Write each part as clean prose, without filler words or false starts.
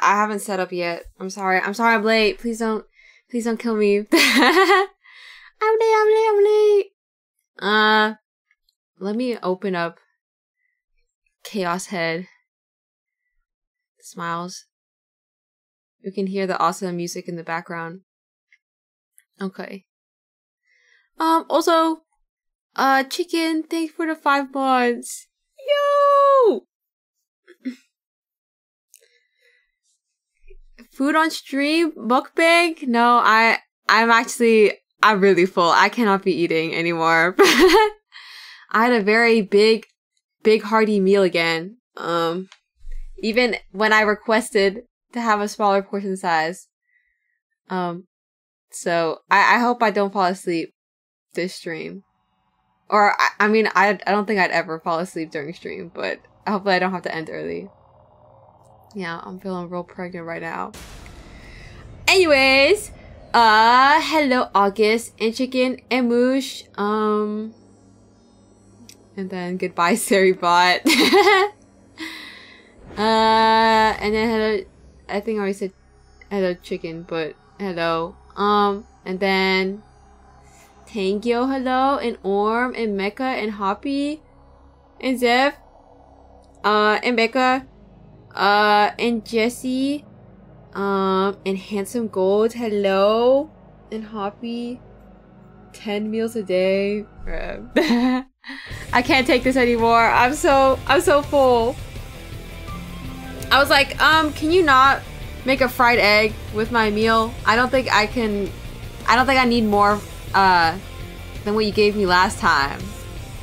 I haven't set up yet. I'm sorry. I'm late. Please don't kill me. I'm late. Let me open up Chaos Head. Smiles. You can hear the awesome music in the background. Okay. Also, Chicken, thanks for the 5 months. Yo! Food on stream? Mukbang? No, I'm really full. I cannot be eating anymore. I had a very big hearty meal again. Even when I requested to have a smaller portion size. So I hope I don't fall asleep this stream. Or, I mean, I don't think I'd ever fall asleep during stream, but hopefully I don't have to end early. Yeah, I'm feeling real pregnant right now. Anyways, hello August and Chicken and Moosh. And then goodbye Saribot. And then hello, I think I already said hello Chicken, but hello. And then Tangyo, hello, and Orm, and Mecha, and Hoppy, and Zev, and Becca, and Jesse, and Handsome Gold, hello, and Hoppy, 10 meals a day. I can't take this anymore. I'm so full. I was like, can you not make a fried egg with my meal? I don't think I need more than what you gave me last time.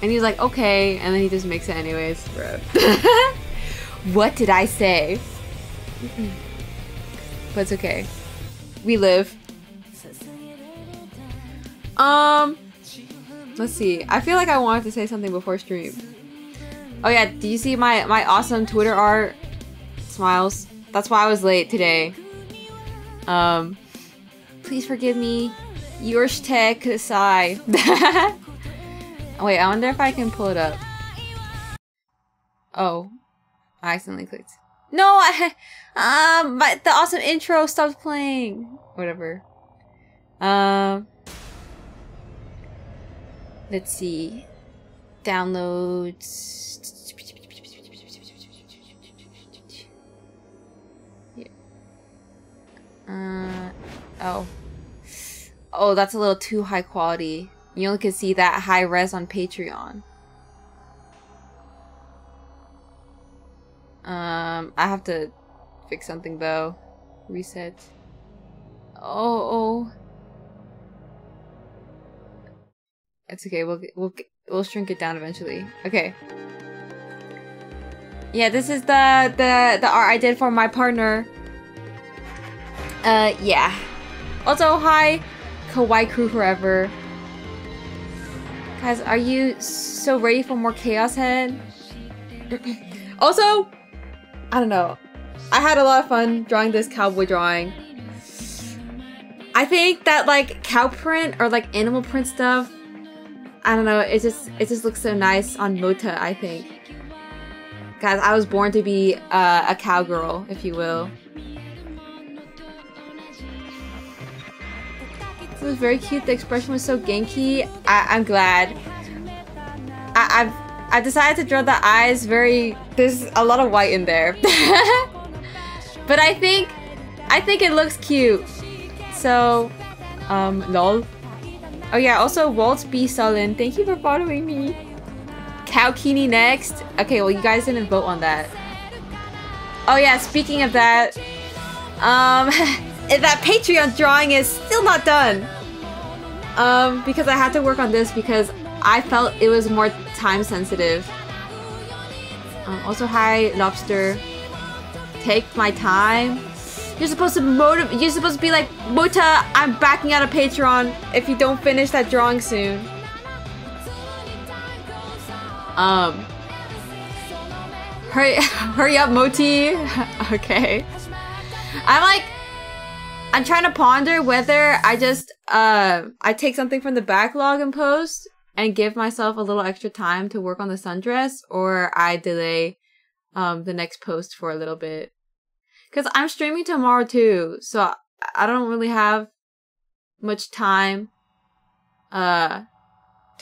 And he was like, okay, and then he just makes it anyways. What did I say? But it's okay. We live. Let's see. I feel like I wanted to say something before stream. Oh yeah, do you see my awesome Twitter art? Smiles. That's why I was late today. Please forgive me. Yours tech Kasai. Wait, I wonder if I can pull it up. Oh. I accidentally clicked. No, but the awesome intro stopped playing. Whatever. Let's see. Downloads. Oh. Oh, that's a little too high quality. You only can see that high res on Patreon. I have to fix something though. Reset. Oh. It's okay. We'll shrink it down eventually. Okay. Yeah, this is the art I did for my partner. Yeah. Also, hi, Kawaii Crew Forever. Guys, are you so ready for more Chaos Head? Also, I don't know. I had a lot of fun drawing this cowboy drawing. I think that like cow print or like animal print stuff, I don't know, it just looks so nice on Mota, I think. Guys, I was born to be a cowgirl, if you will. It was very cute. The expression was so Genki. I'm glad. I've decided to draw the eyes very. There's a lot of white in there, but I think it looks cute. So, lol. Oh yeah. Also, Waltz B Sullen. Thank you for following me. Cowkini next. Okay. Well, you guys didn't vote on that. Oh yeah. Speaking of that, that Patreon drawing is still not done. Because I had to work on this because I felt it was more time sensitive. Also, hi, Lobster. Take my time. You're supposed to You're supposed to be like, Mota, I'm backing out of Patreon if you don't finish that drawing soon. Hurry up, Moti. Okay. I'm trying to ponder whether I just, I take something from the backlog and post and give myself a little extra time to work on the sundress, or I delay, the next post for a little bit. Because I'm streaming tomorrow too, so I don't really have much time to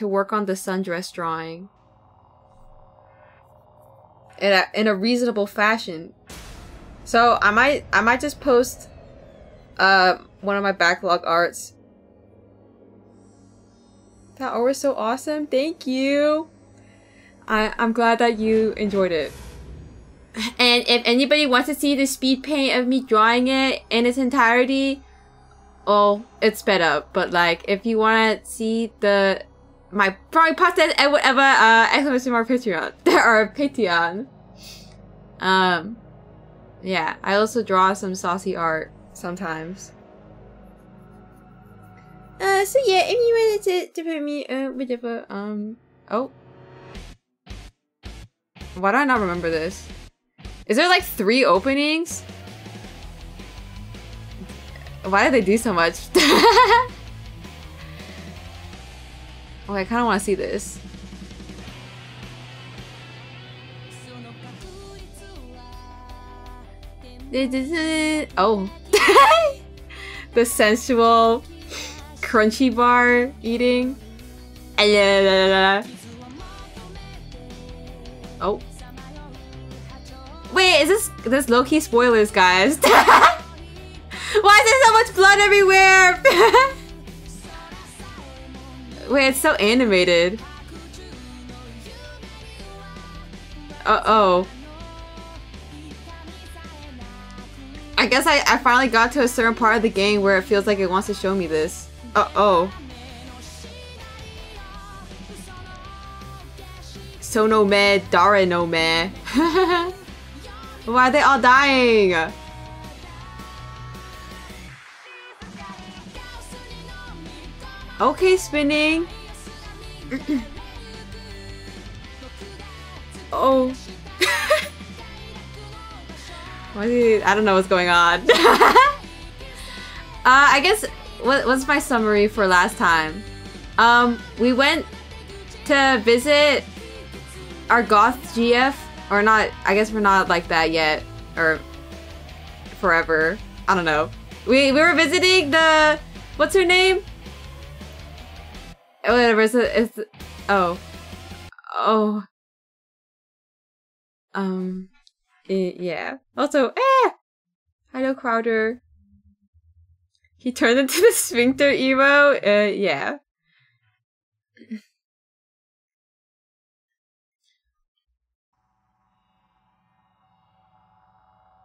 work on the sundress drawing in a reasonable fashion. So I might just post one of my backlog arts. That art was so awesome. Thank you. I'm glad that you enjoyed it. And if anybody wants to see the speed paint of me drawing it in its entirety, oh, it's sped up. But like, if you want to see my drawing process and whatever, exclamation mark Patreon. There are Patreon. Yeah, I also draw some saucy art sometimes. So yeah, if you wanted to put me, whatever, oh. Why do I not remember this? Is there like 3 openings? Why did they do so much? Oh, I kind of want to see this. Oh. The sensual crunchy bar eating. Oh. Wait, is this low-key spoilers, guys? Why is there so much blood everywhere? Wait, it's so animated. Uh-oh. I guess I finally got to a certain part of the game where it feels like it wants to show me this. Uh-oh. So no me, Dare no me. Why are they all dying? Okay, spinning. Oh. I don't know what's going on. I guess what's my summary for last time? We went to visit our goth GF, or not. I guess we're not like that yet, or forever. I don't know. We were visiting the, what's her name? Whatever. It's oh. Yeah. Also, hello, Crowder. He turned into the sphincter emo. Yeah.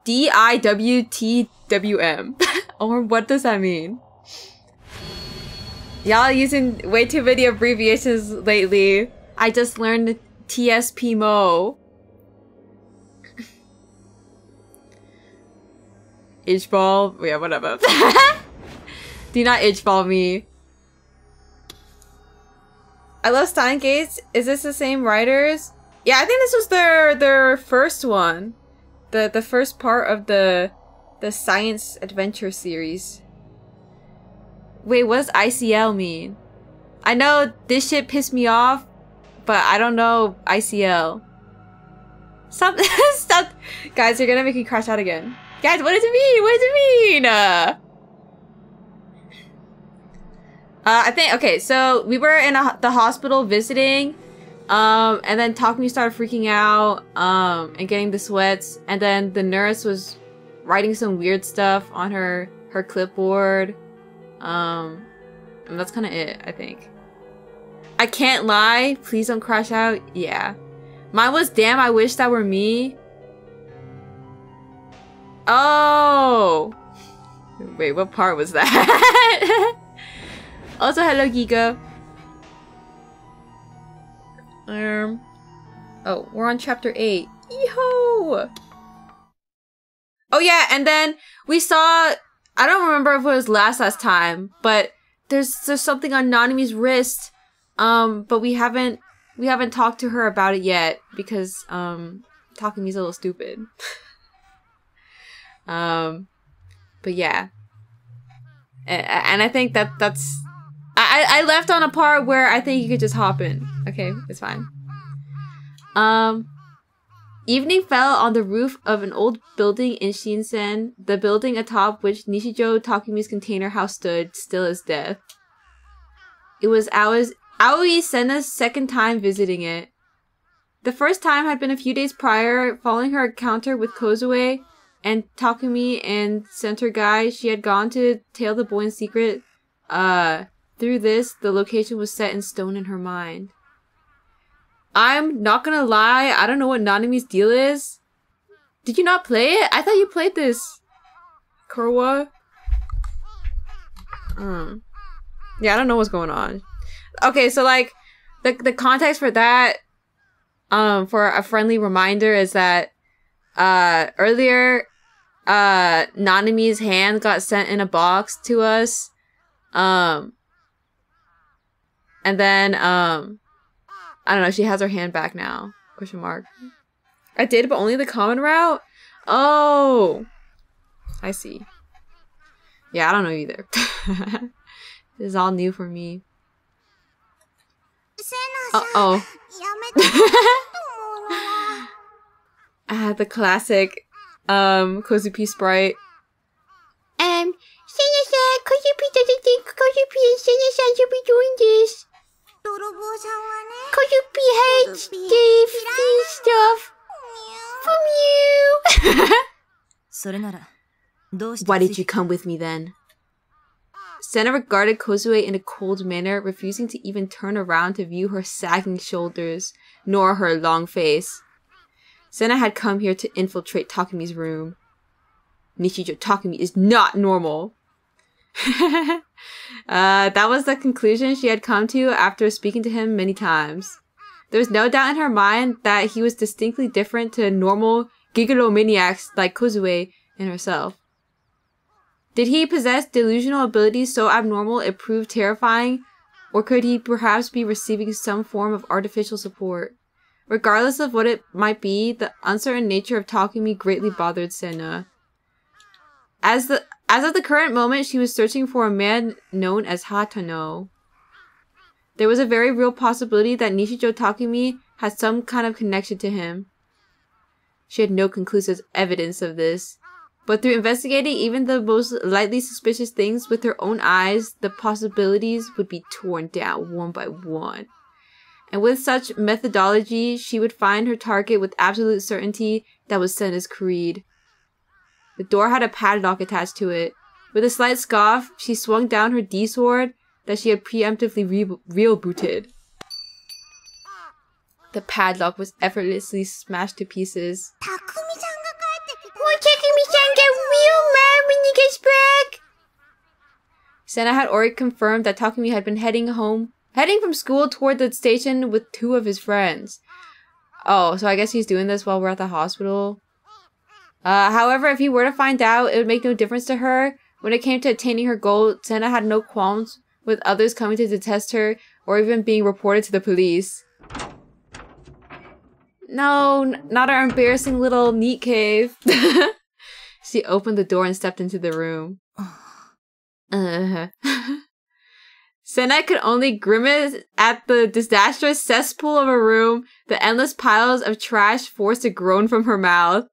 DIWTWM. Or what does that mean? Y'all using way too many abbreviations lately. I just learned TSPMO. Itchball? Yeah, whatever. Do not itchball me. I love Steingates. Is this the same writers? Yeah, I think this was their first one. The first part of the science adventure series. Wait, what does ICL mean? I know this shit pissed me off, but I don't know ICL. Stop. Stop. Guys, you're gonna make me crash out again. Guys, what does it mean? What does it mean? I think, okay, so we were in the hospital visiting, and then Takumi started freaking out, and getting the sweats, and then the nurse was writing some weird stuff on her clipboard, and that's kind of it, I think. I can't lie, please don't crash out. Yeah. Mine was, damn, I wish that were me. Oh! Wait, what part was that? Also, hello, Giga. Oh, we're on chapter 8. Yeehaw! Oh yeah, and then we saw, I don't remember if it was last time, but there's something on Nanami's wrist. But we haven't talked to her about it yet because Takumi's a little stupid. But yeah. And I think that's I left on a part where I think you could just hop in. Okay, it's fine. Evening fell on the roof of an old building in Shinsen, the building atop which Nishijo Takumi's container house stood, still as death. It was Aoi Sena's second time visiting it. The first time had been a few days prior, following her encounter with Kozue and Takumi and Center Guy. She had gone to tail the boy in secret. Through this, the location was set in stone in her mind. I'm not gonna lie, I don't know what Nanami's deal is. Did you not play it? I thought you played this. Kurwa? Yeah, I don't know what's going on. Okay, so like, the context for that, for a friendly reminder is that, earlier, Nanami's hand got sent in a box to us. And then, I don't know, she has her hand back now. Question mark. I did, but only the common route? Oh! I see. Yeah, I don't know either. This is all new for me. Uh-oh. The classic, Kozupi sprite. Sena-san, Kozupi doesn't think Kozupi and Sena-san should be doing this. Kozupi hates the stuff from you. Why did you come with me then? Sena regarded Kozue in a cold manner, refusing to even turn around to view her sagging shoulders, nor her long face. Sena had come here to infiltrate Takumi's room. Nishijo Takumi is not normal. That was the conclusion she had come to after speaking to him many times. There was no doubt in her mind that he was distinctly different to normal gigolomaniacs like Kozue and herself. Did he possess delusional abilities so abnormal it proved terrifying, or could he perhaps be receiving some form of artificial support? Regardless of what it might be, the uncertain nature of Takumi greatly bothered Sena. As of the current moment, she was searching for a man known as Hatano. There was a very real possibility that Nishijo Takumi had some kind of connection to him. She had no conclusive evidence of this, but through investigating even the most lightly suspicious things with her own eyes, the possibilities would be torn down one by one. And with such methodology, she would find her target with absolute certainty. That was Sena's creed. The door had a padlock attached to it. With a slight scoff, she swung down her D-sword that she had preemptively reel-booted. The padlock was effortlessly smashed to pieces. Will Takumi-san get real mad when he gets back? Sena had already confirmed that Takumi had been heading from school toward the station with two of his friends. Oh, so I guess he's doing this while we're at the hospital. However, if he were to find out, it would make no difference to her. When it came to attaining her goal, Sena had no qualms with others coming to detest her or even being reported to the police. No, not our embarrassing little neat cave. She opened the door and stepped into the room. Sena could only grimace at the disastrous cesspool of a room. The endless piles of trash forced a groan from her mouth.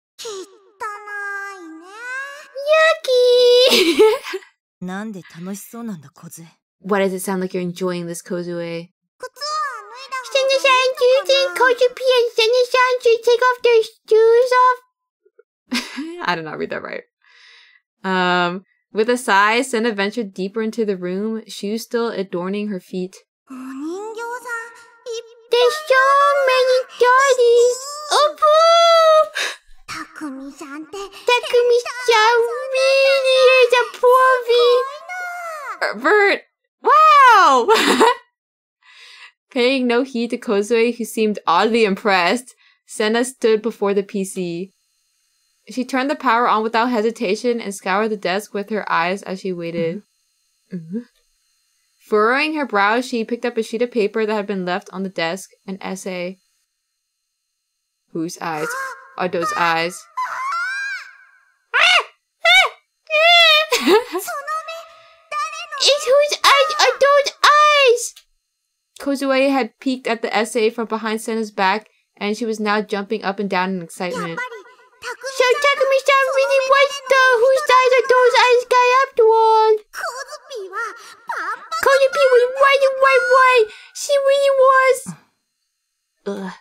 Yucky! Why does it sound like you're enjoying this, Kozue? Sena-san, do you think Kozupi and Sena-san should take off their shoes off? I did not read that right. With a sigh, Sena ventured deeper into the room, shoes still adorning her feet. There's so many dollies! Oh, poop! Takumi-san really is a poor Bert! Wow! Paying no heed to Kozue, who seemed oddly impressed, Sena stood before the PC. She turned the power on without hesitation and scoured the desk with her eyes as she waited. Furrowing her brows, she picked up a sheet of paper that had been left on the desk, an essay. Whose eyes are those eyes? It's whose eyes are those eyes? Kozue had peeked at the essay from behind Sena's back and she was now jumping up and down in excitement. So Takumi-san really was the whose eyes are those eyes guy after all. Kozupi was right. She really was. Ugh.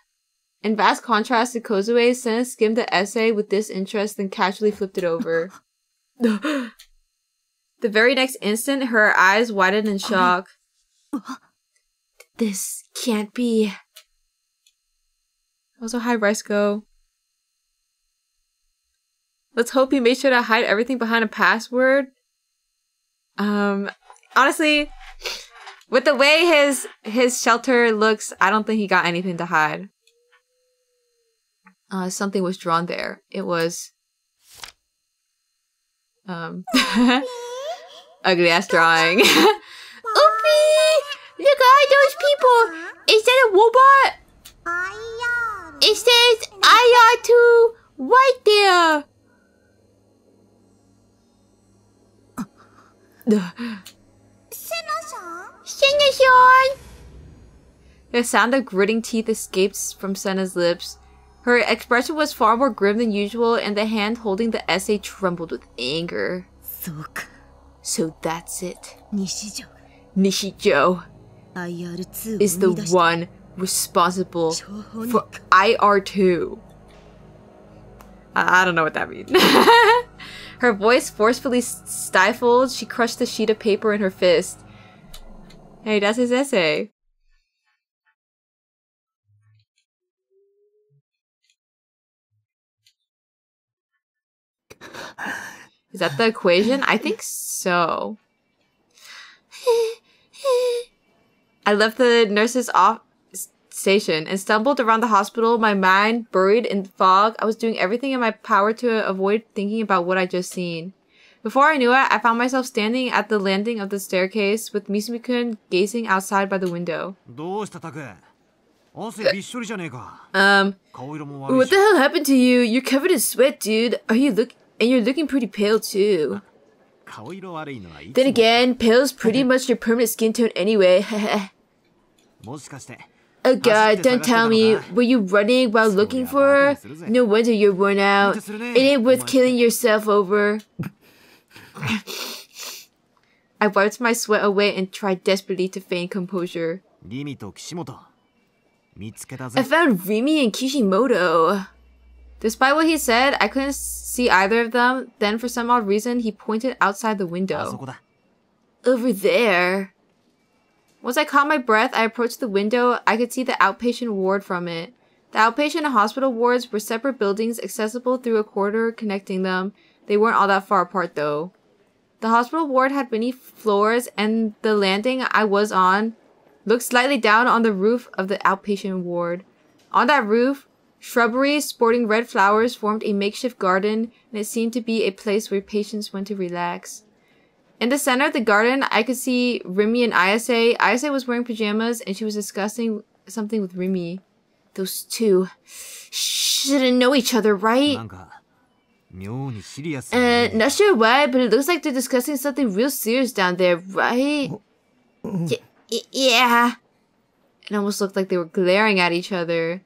In vast contrast to Kozue, Senna skimmed the essay with disinterest then casually flipped it over. The very next instant, her eyes widened in shock. This can't be. Also, hi, Resco. Let's hope he made sure to hide everything behind a password. Honestly, with the way his shelter looks, I don't think he got anything to hide. Something was drawn there. It was ugly ass drawing. Oopie! Look at those people! Is that a robot? It says IR2 right there. Senna-san! The sound of gritting teeth escaped from Senna's lips. Her expression was far more grim than usual, and the hand holding the essay trembled with anger. So that's it. Nishijo is the one responsible for IR2. I don't know what that means. Her voice forcefully stifled. She crushed the sheet of paper in her fist. Hey, that's his essay. Is that the equation? I think so. I left the nurse's off station and stumbled around the hospital, my mind buried in fog. I was doing everything in my power to avoid thinking about what I just seen. Before I knew it, I found myself standing at the landing of the staircase with Misumi-kun gazing outside by the window. What the hell happened to you? You're covered in sweat, dude. And you're looking pretty pale too. Then again, pale's pretty much your permanent skin tone anyway. Oh god, don't tell me. Were you running while looking for her? No wonder you're worn out. It ain't worth killing yourself over. I wiped my sweat away and tried desperately to feign composure. I found Rimi and Kishimoto. Despite what he said, I couldn't see either of them. Then for some odd reason, he pointed outside the window. Over there. Once I caught my breath, I approached the window. I could see the outpatient ward from it. The outpatient and hospital wards were separate buildings accessible through a corridor connecting them. They weren't all that far apart though. The hospital ward had many floors, and the landing I was on looked slightly down on the roof of the outpatient ward. On that roof, shrubberies sporting red flowers formed a makeshift garden, and it seemed to be a place where patients went to relax. In the center of the garden, I could see Rimi and Ayase. Ayase was wearing pajamas, and she was discussing something with Rimi. Those two shouldn't know each other, right? Not sure why, but it looks like they're discussing something real serious down there, right? Yeah. It almost looked like they were glaring at each other.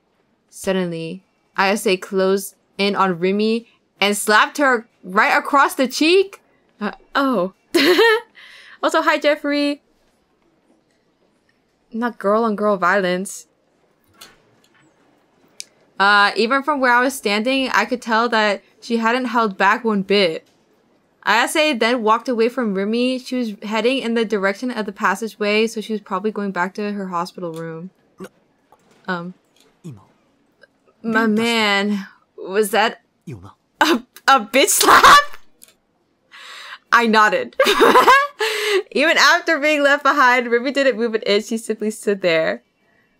Suddenly, Ayase closed in on Rimi and slapped her right across the cheek. Oh. Also, hi, Jeffrey. Not girl-on-girl violence. Even from where I was standing, I could tell that she hadn't held back one bit. Ayase then walked away from Rimi. She was heading in the direction of the passageway, so she was probably going back to her hospital room. My man, was that a bitch slap? I nodded. Even after being left behind, Rimi didn't move an inch. She simply stood there.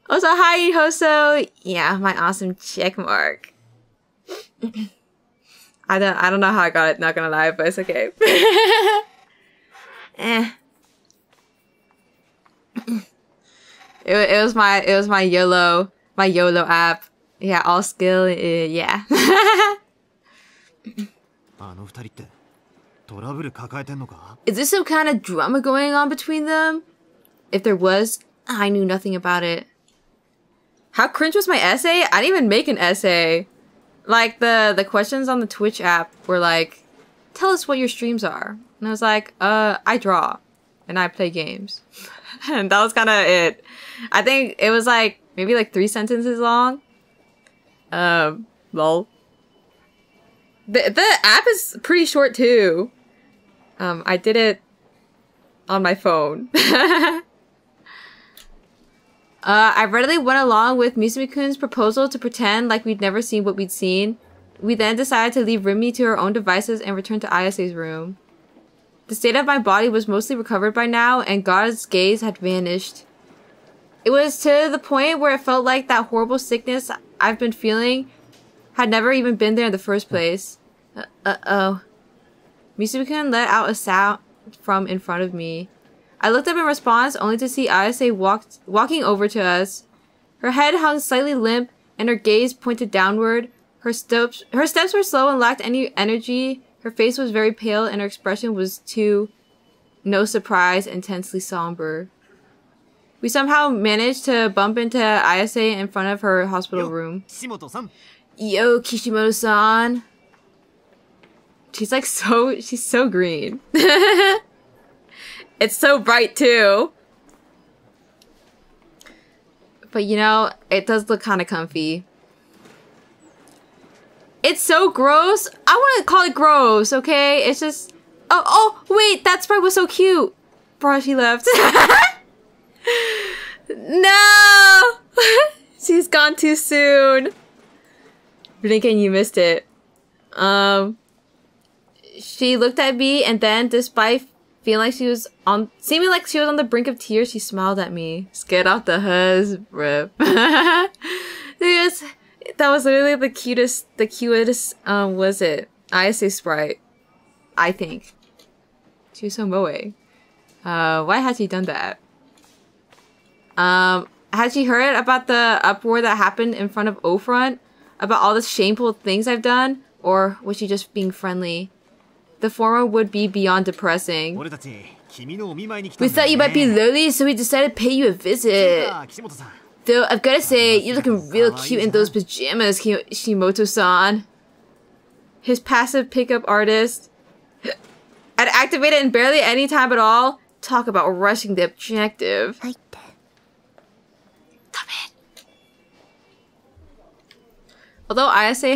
Also, hi, Hoso. Yeah, my awesome check mark. I don't know how I got it, not gonna lie, but it's okay. It was my YOLO app. Yeah, all skill, yeah. Is there some kind of drama going on between them? If there was, I knew nothing about it. How cringe was my essay? I didn't even make an essay. Like, the questions on the Twitch app were like, tell us what your streams are. And I was like, I draw. And I play games. And that was kind of it. I think it was like, maybe like 3 sentences long. Lol. The app is pretty short too. I did it on my phone. I readily went along with Misumi-kun's proposal to pretend like we'd never seen what we'd seen. We then decided to leave Rimi to her own devices and return to Ayase's room. The state of my body was mostly recovered by now, and God's gaze had vanished. It was to the point where it felt like that horrible sickness I've been feeling had never even been there in the first place. Uh-oh. Misumi-kun let out a sound from in front of me. I looked up in response, only to see Ayase walking over to us. Her head hung slightly limp, and her gaze pointed downward. Her steps were slow and lacked any energy. Her face was very pale, and her expression was too, no surprise, intensely somber. We somehow managed to bump into Ayase in front of her hospital room. Yo, Kishimoto-san. She's so green. It's so bright too. But you know, it does look kind of comfy. It's so gross. I want to call it gross, okay? It's just... Oh, wait, that sprite was so cute. Bro, she left. No! She's gone too soon. Blinken, you missed it. She looked at me, and then, despite seeming like she was on the brink of tears, she smiled at me. Scared off the huzz, rip. That was literally the cutest, was it? Ayase sprite. I think. She was so moe. Why had she done that? Had she heard about the uproar that happened in front of O-Front? About all the shameful things I've done? Or was she just being friendly? The former would be beyond depressing. We thought you might be lonely, so we decided to pay you a visit. Though, I've gotta say, you're looking real cute in those pajamas, Kishimoto-san. His passive pickup artist. I'd activated in barely any time at all. Talk about rushing the objective. Although Ayase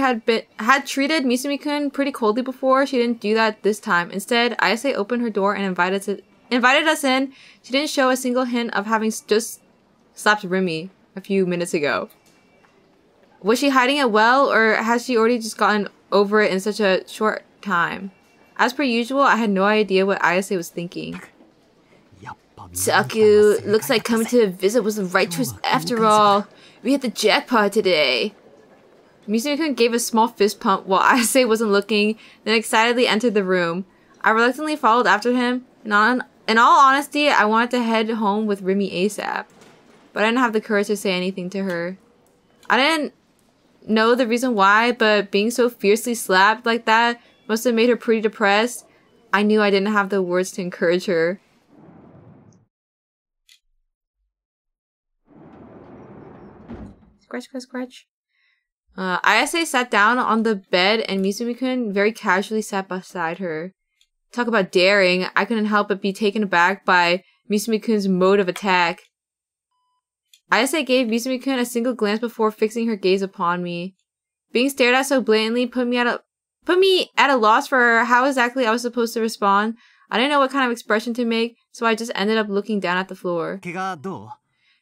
had treated Misumi-kun pretty coldly before, she didn't do that this time. Instead, Ayase opened her door and invited us in. She didn't show a single hint of having just slapped Rimi a few minutes ago. Was she hiding it well, or has she already just gotten over it in such a short time? As per usual, I had no idea what Ayase was thinking. Taku, looks like coming to visit was the right choice after all. We hit the jackpot today. Misumi-kun gave a small fist pump while Ayase wasn't looking, then excitedly entered the room. I reluctantly followed after him, and in all honesty, I wanted to head home with Rimi ASAP. But I didn't have the courage to say anything to her. I didn't know the reason why, but being so fiercely slapped like that must have made her pretty depressed. I knew I didn't have the words to encourage her. Scratch, scratch, scratch. Ayase sat down on the bed and Misumi-kun very casually sat beside her. Talk about daring, I couldn't help but be taken aback by Misumi-kun's mode of attack. Ayase gave Misumi-kun a single glance before fixing her gaze upon me. Being stared at so blatantly put me at a loss for how exactly I was supposed to respond. I didn't know what kind of expression to make, so I just ended up looking down at the floor.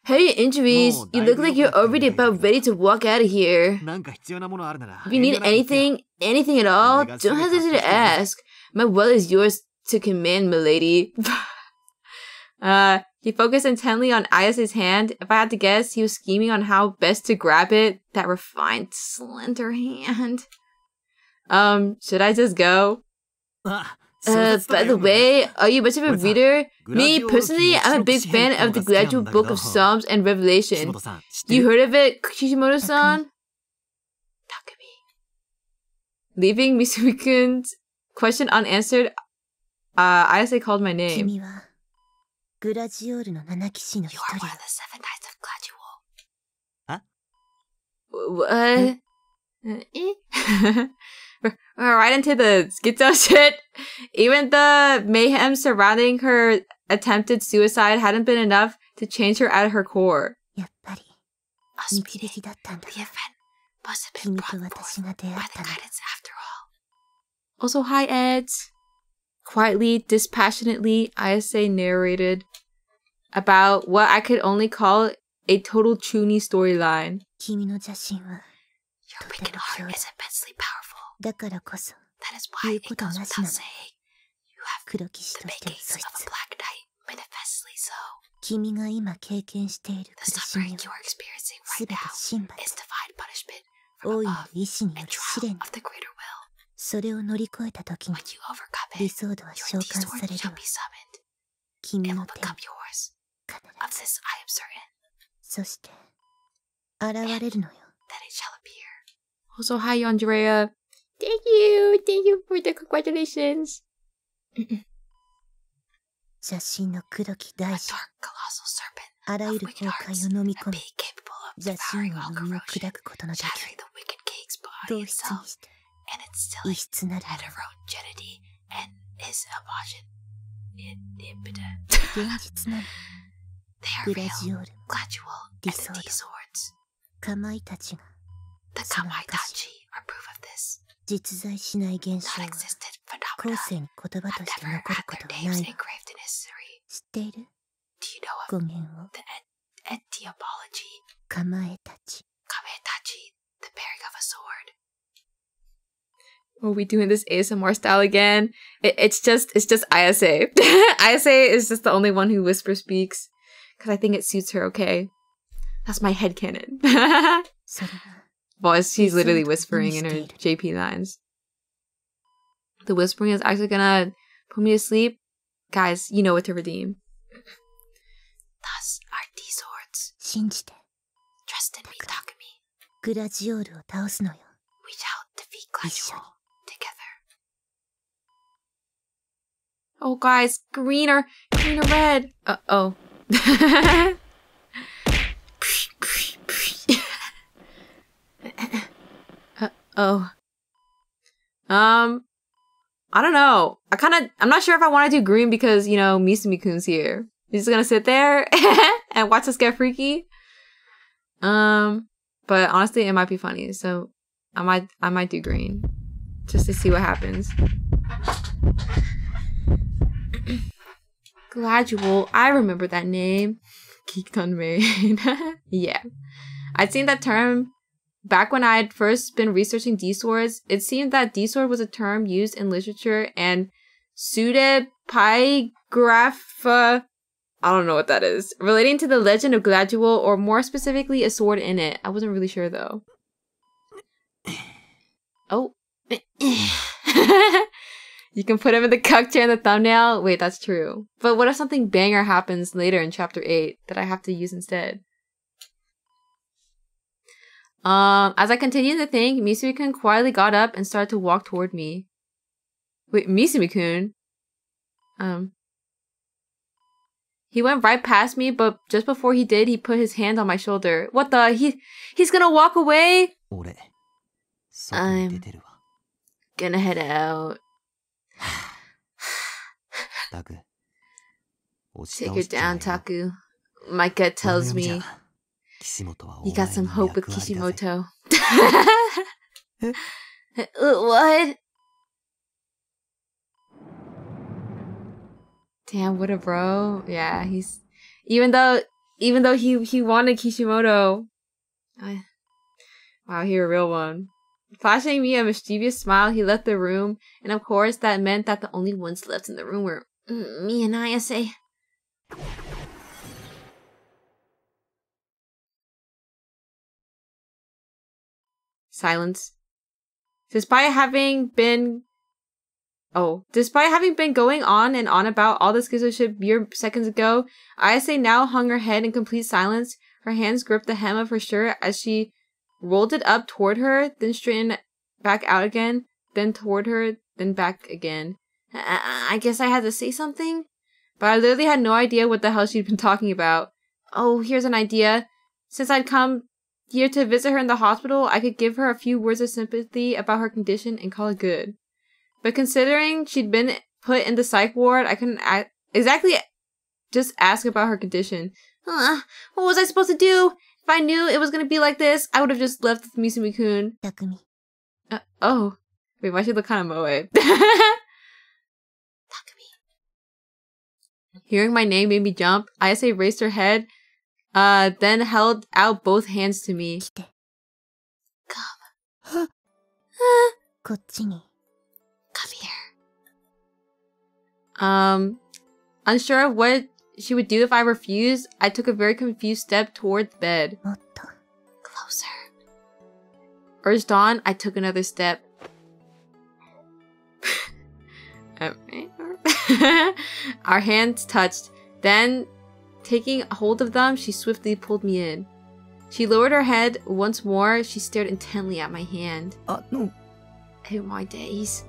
How are your injuries? You look like you're already about ready to walk out of here. If you need anything at all, don't hesitate to ask. My will is yours to command, milady. He focused intently on Ayase's hand. If I had to guess, he was scheming on how best to grab it. That refined, slender hand. Should I just go? By the way, are you much of a reader? Me, personally, I'm a big fan of the gradual book of Psalms and Revelation. You heard of it, Kishimoto-san? Leaving Misumi-kun's question unanswered, Ayase called my name. You are one of the 7 types of gradual. Huh? What? Right into the schizo shit. Even the mayhem surrounding her attempted suicide hadn't been enough to change her at her core. Us meeting, the event must have been brought forth by the guidance after all. Also, hi, Ed. Quietly, dispassionately, Ayase narrated about what I could only call a total Chuni storyline. Your wicked heart is immensely powerful. That is why it goes without saying, you have the makings of a black knight, manifestly so. The suffering you are experiencing right now is divine punishment from above and trial of the greater will. When you overcome it, your D-sword shall be summoned. It will become yours. Of this I am certain. And then it shall appear. Also, hi, Andrea. Thank you for the congratulations. A dark, colossal serpent of wicked hearts, and being capable of devouring all corrosion, shattering the wicked king's body itself, and instilling heterogeneity and his homogeneity. They are real, gradual, and the D-swords. The Kamaitachi are proof of this. Non-existent phenomena have never had their names engraved in history. Do you know of the etymology? Kamaitachi, the bearing of a sword. Are we doing this ASMR style again? It's just Ayase. Ayase is just the only one who whisper speaks. Because I think it suits her okay. That's my headcanon. Well, she's literally whispering in her JP lines. The whispering is actually gonna put me to sleep. Guys, you know what to redeem. Thus are D-swords. Trust in me, Takumi. We shall defeat Gladual together. Oh, guys, green or red. Uh-oh. I don't know. I'm not sure if I want to do green because, you know, Misumi-kun's here. He's just gonna sit there and watch us get freaky. But honestly, it might be funny, so I might do green just to see what happens. Gladual, I remember that name. Geeked on Main. Yeah. I'd seen that term back when I had first been researching D-swords. It seemed that D-sword was a term used in literature and pseudepigrapha, I don't know what that is, relating to the legend of Gladual, or more specifically, a sword in it. I wasn't really sure though. Oh. You can put him in the cuck chair in the thumbnail. Wait, that's true. But what if something banger happens later in chapter 8 that I have to use instead? As I continued to think, Misumi-kun quietly got up and started to walk toward me. Wait, Misumi-kun? He went right past me, but just before he did, he put his hand on my shoulder. What the? He's gonna walk away? I'm gonna head out. Take her down, Taku. My gut tells me you got some hope with Kishimoto. What? Damn, what a bro. Yeah, he's even though he wanted Kishimoto. Wow, he a real one. Flashing me a mischievous smile, he left the room, and of course that meant that the only ones left in the room were me and Ayase. Silence. Despite having been going on and on about all this schizo shit mere seconds ago, Ayase now hung her head in complete silence. Her hands gripped the hem of her shirt as she rolled it up toward her, then straightened back out again, then toward her, then back again. I guess I had to say something? But I literally had no idea what the hell she'd been talking about. Oh, here's an idea. Since I'd come here to visit her in the hospital, I could give her a few words of sympathy about her condition and call it good. But considering she'd been put in the psych ward, I couldn't exactly just ask about her condition. What was I supposed to do? If I knew it was gonna be like this, I would have just left with Misumi-kun. Takumi. Oh. Wait, why she look kind of moe? Takumi. Hearing my name made me jump. Ayase raised her head, then held out both hands to me. Kite. Come. こっちに. Come here. Unsure of what she would do if I refused, I took a very confused step toward the bed. もっと. Closer. Urged on, I took another step. Our hands touched. Then, taking hold of them, she swiftly pulled me in. She lowered her head once more. She stared intently at my hand. No. Oh my days.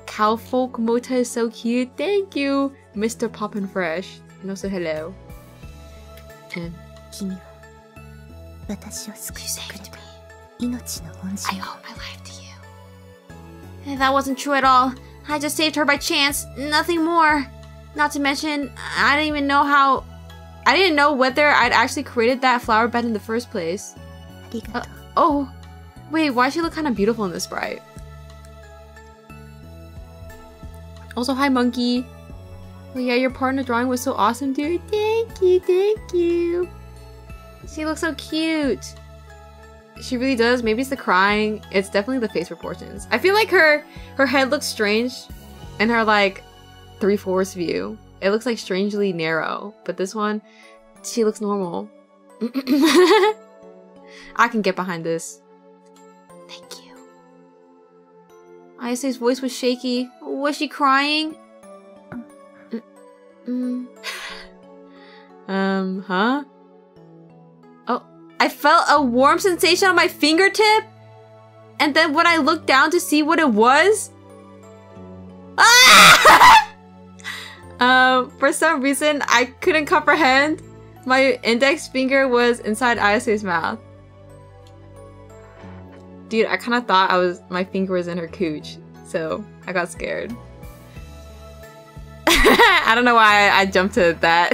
Cowfolk Mota is so cute. Thank you, Mr. Poppin' Fresh. And also hello. And you saved me. I owe my life to you. That wasn't true at all. I just saved her by chance. Nothing more. Not to mention, I didn't know whether I'd actually created that flower bed in the first place. Oh. Wait, why does she look kind of beautiful in this sprite? Also, hi, Monkey. Oh yeah, your partner drawing was so awesome, dude. Thank you, thank you. She looks so cute. She really does. Maybe it's the crying. It's definitely the face proportions. I feel like her head looks strange in her like 3/4 view. It looks like strangely narrow, but this one, she looks normal. I can get behind this. Thank you. Ayase's voice was shaky. Was she crying? Huh? Oh, I felt a warm sensation on my fingertip, and then when I looked down to see what it was, for some reason I couldn't comprehend. My index finger was inside Ayase's mouth. Dude, I kind of thought my finger was in her cooch, so I got scared. I don't know why I jumped to that.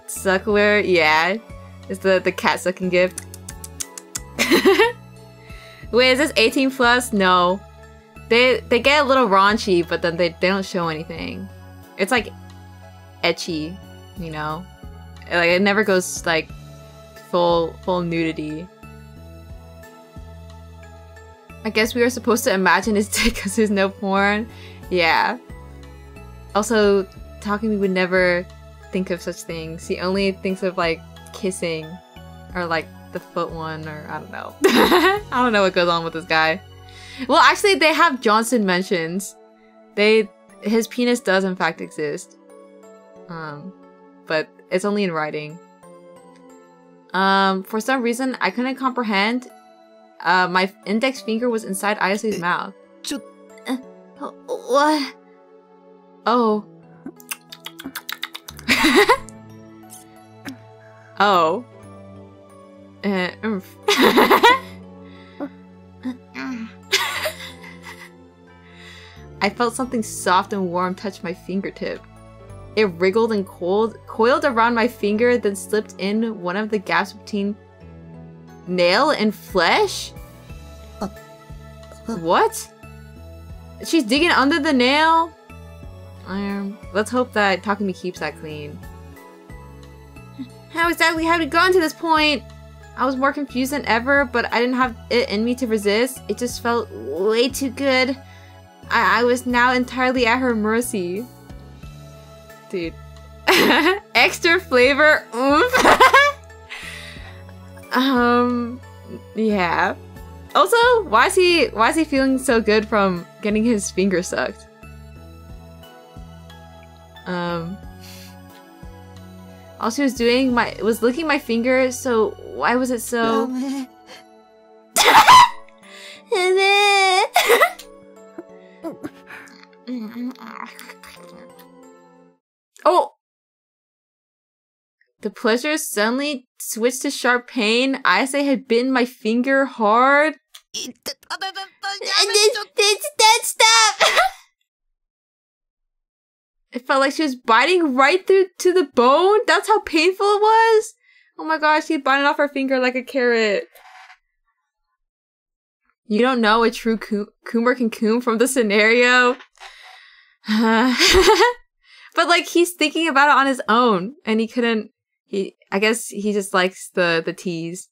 Suckler, yeah. It's the cat sucking gift. Wait, is this 18 plus? No. They get a little raunchy, but then they don't show anything. It's like ecchi, you know? Like it never goes like full nudity. I guess we are supposed to imagine his dick because there's no porn. Yeah. Also, Takumi would never think of such things. He only thinks of like kissing or like the foot one, or I don't know. I don't know what goes on with this guy. Well, actually, they have Johnson mentions. His penis does in fact exist. But it's only in writing. For some reason, I couldn't comprehend. My index finger was inside Ayase's mouth. What? Oh. Oh. I felt something soft and warm touch my fingertip. It wriggled and coiled around my finger, then slipped in one of the gaps between nail and flesh? What? She's digging under the nail? Let's hope that Takumi keeps that clean. How exactly had we gotten to this point? I was more confused than ever, but I didn't have it in me to resist. It just felt way too good. I was now entirely at her mercy. Dude. Extra flavor. Oomph. Yeah. Also, why is he feeling so good from getting his finger sucked? All she was doing was licking my finger, so why was it so Oh! The pleasure suddenly switched to sharp pain. Ayase had bitten my finger hard. Stop! It felt like she was biting right through to the bone. That's how painful it was. Oh my gosh, she biting off her finger like a carrot. You don't know a true Coomer can coom from the scenario. But like he's thinking about it on his own, and he couldn't. I guess he just likes the tease.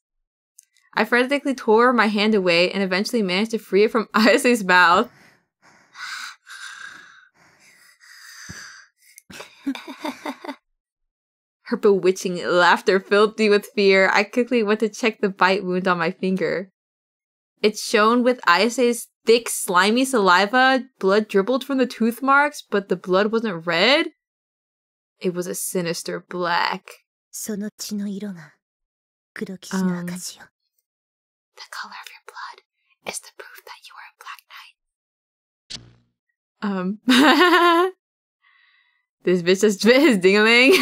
I frantically tore my hand away and eventually managed to free it from Ayase's mouth. Her bewitching laughter filled me with fear. I quickly went to check the bite wound on my finger. It shone with Ayase's thick, slimy saliva. Blood dribbled from the tooth marks, but the blood wasn't red. It was a sinister black. The color of your blood is the proof that you are a Black Knight. This bitch just bit his ding-a-ling.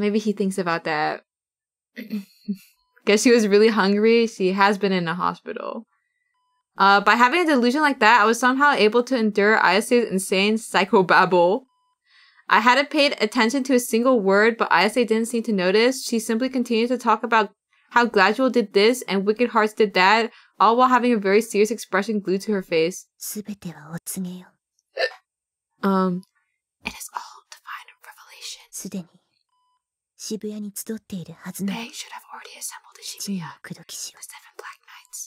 Maybe he thinks about that. Guess she was really hungry. She has been in a hospital. By having a delusion like that, I was somehow able to endure Ayase's insane psychobabble. I hadn't paid attention to a single word, but Ayase didn't seem to notice. She simply continued to talk about how Gladwell did this and Wicked Hearts did that, all while having a very serious expression glued to her face. It is all divine revelation. They should have already assembled in Shibuya, the 7 Black Knights.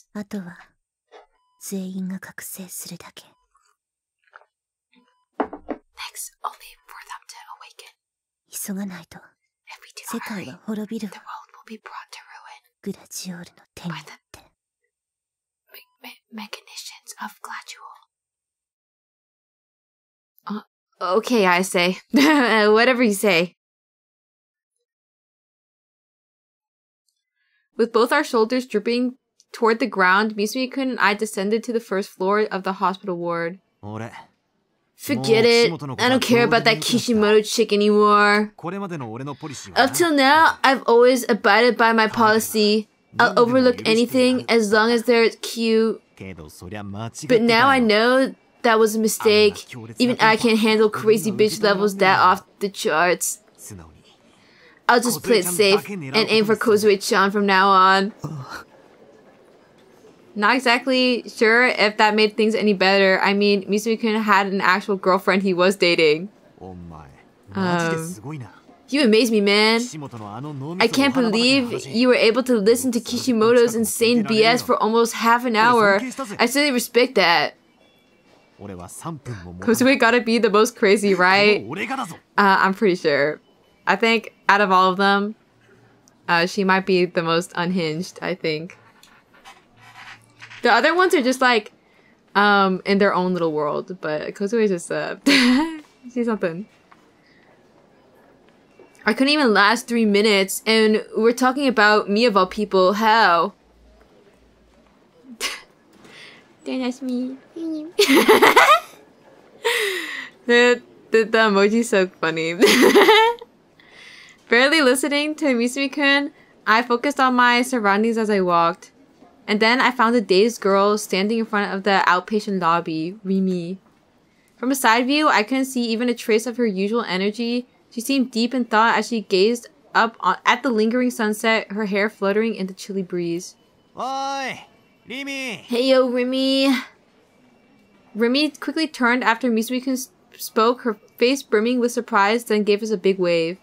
Next, only for them to awaken. If we do not hurry, the world will be brought to ruin by the machinations of Gladwell. Okay, I say. Whatever you say. With both our shoulders dripping toward the ground, Misumi-kun and I descended to the first floor of the hospital ward. Forget it. I don't care about that Kishimoto chick anymore. Up till now, I've always abided by my policy. I'll overlook anything as long as they're cute. But now I know that was a mistake. Even I can't handle crazy bitch levels that off the charts. I'll just play it safe and aim for Kozue-chan from now on. Not exactly sure if that made things any better. I mean, Misumi-kun had an actual girlfriend he was dating. You amaze me, man. I can't believe you were able to listen to Kishimoto's insane BS for almost half an hour. I certainly respect that. Kozue gotta be the most crazy, right? I'm pretty sure. I think out of all of them, she might be the most unhinged, I think. The other ones are just like, in their own little world, but Kozue is just, she's something. I couldn't even last 3 minutes, and we're talking about me of all people. How? That's me. the emoji's so funny. Barely listening to Misumi-kun, I focused on my surroundings as I walked. And then I found a dazed girl standing in front of the outpatient lobby, Rimi. From a side view, I couldn't see even a trace of her usual energy. She seemed deep in thought as she gazed up at the lingering sunset, her hair fluttering in the chilly breeze. Oi! Rimi! Hey yo, Rimi! Rimi quickly turned after Misumi-kun spoke, her face brimming with surprise, then gave us a big wave.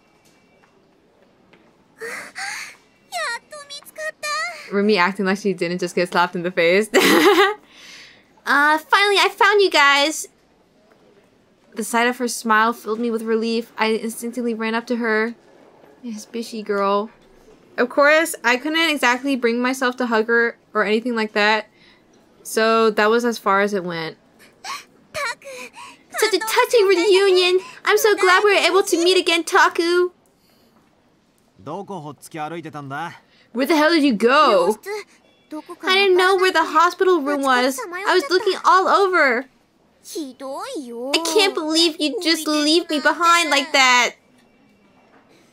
Rimi acting like she didn't just get slapped in the face. Finally, I found you guys! The sight of her smile filled me with relief. I instinctively ran up to her. Yes, bishy girl. Of course, I couldn't exactly bring myself to hug her or anything like that. So that was as far as it went. Such a touching reunion! I'm so glad we were able to meet again, Taku! Where the hell did you go? I didn't know where the hospital room was. I was looking all over. I can't believe you just leave me behind like that.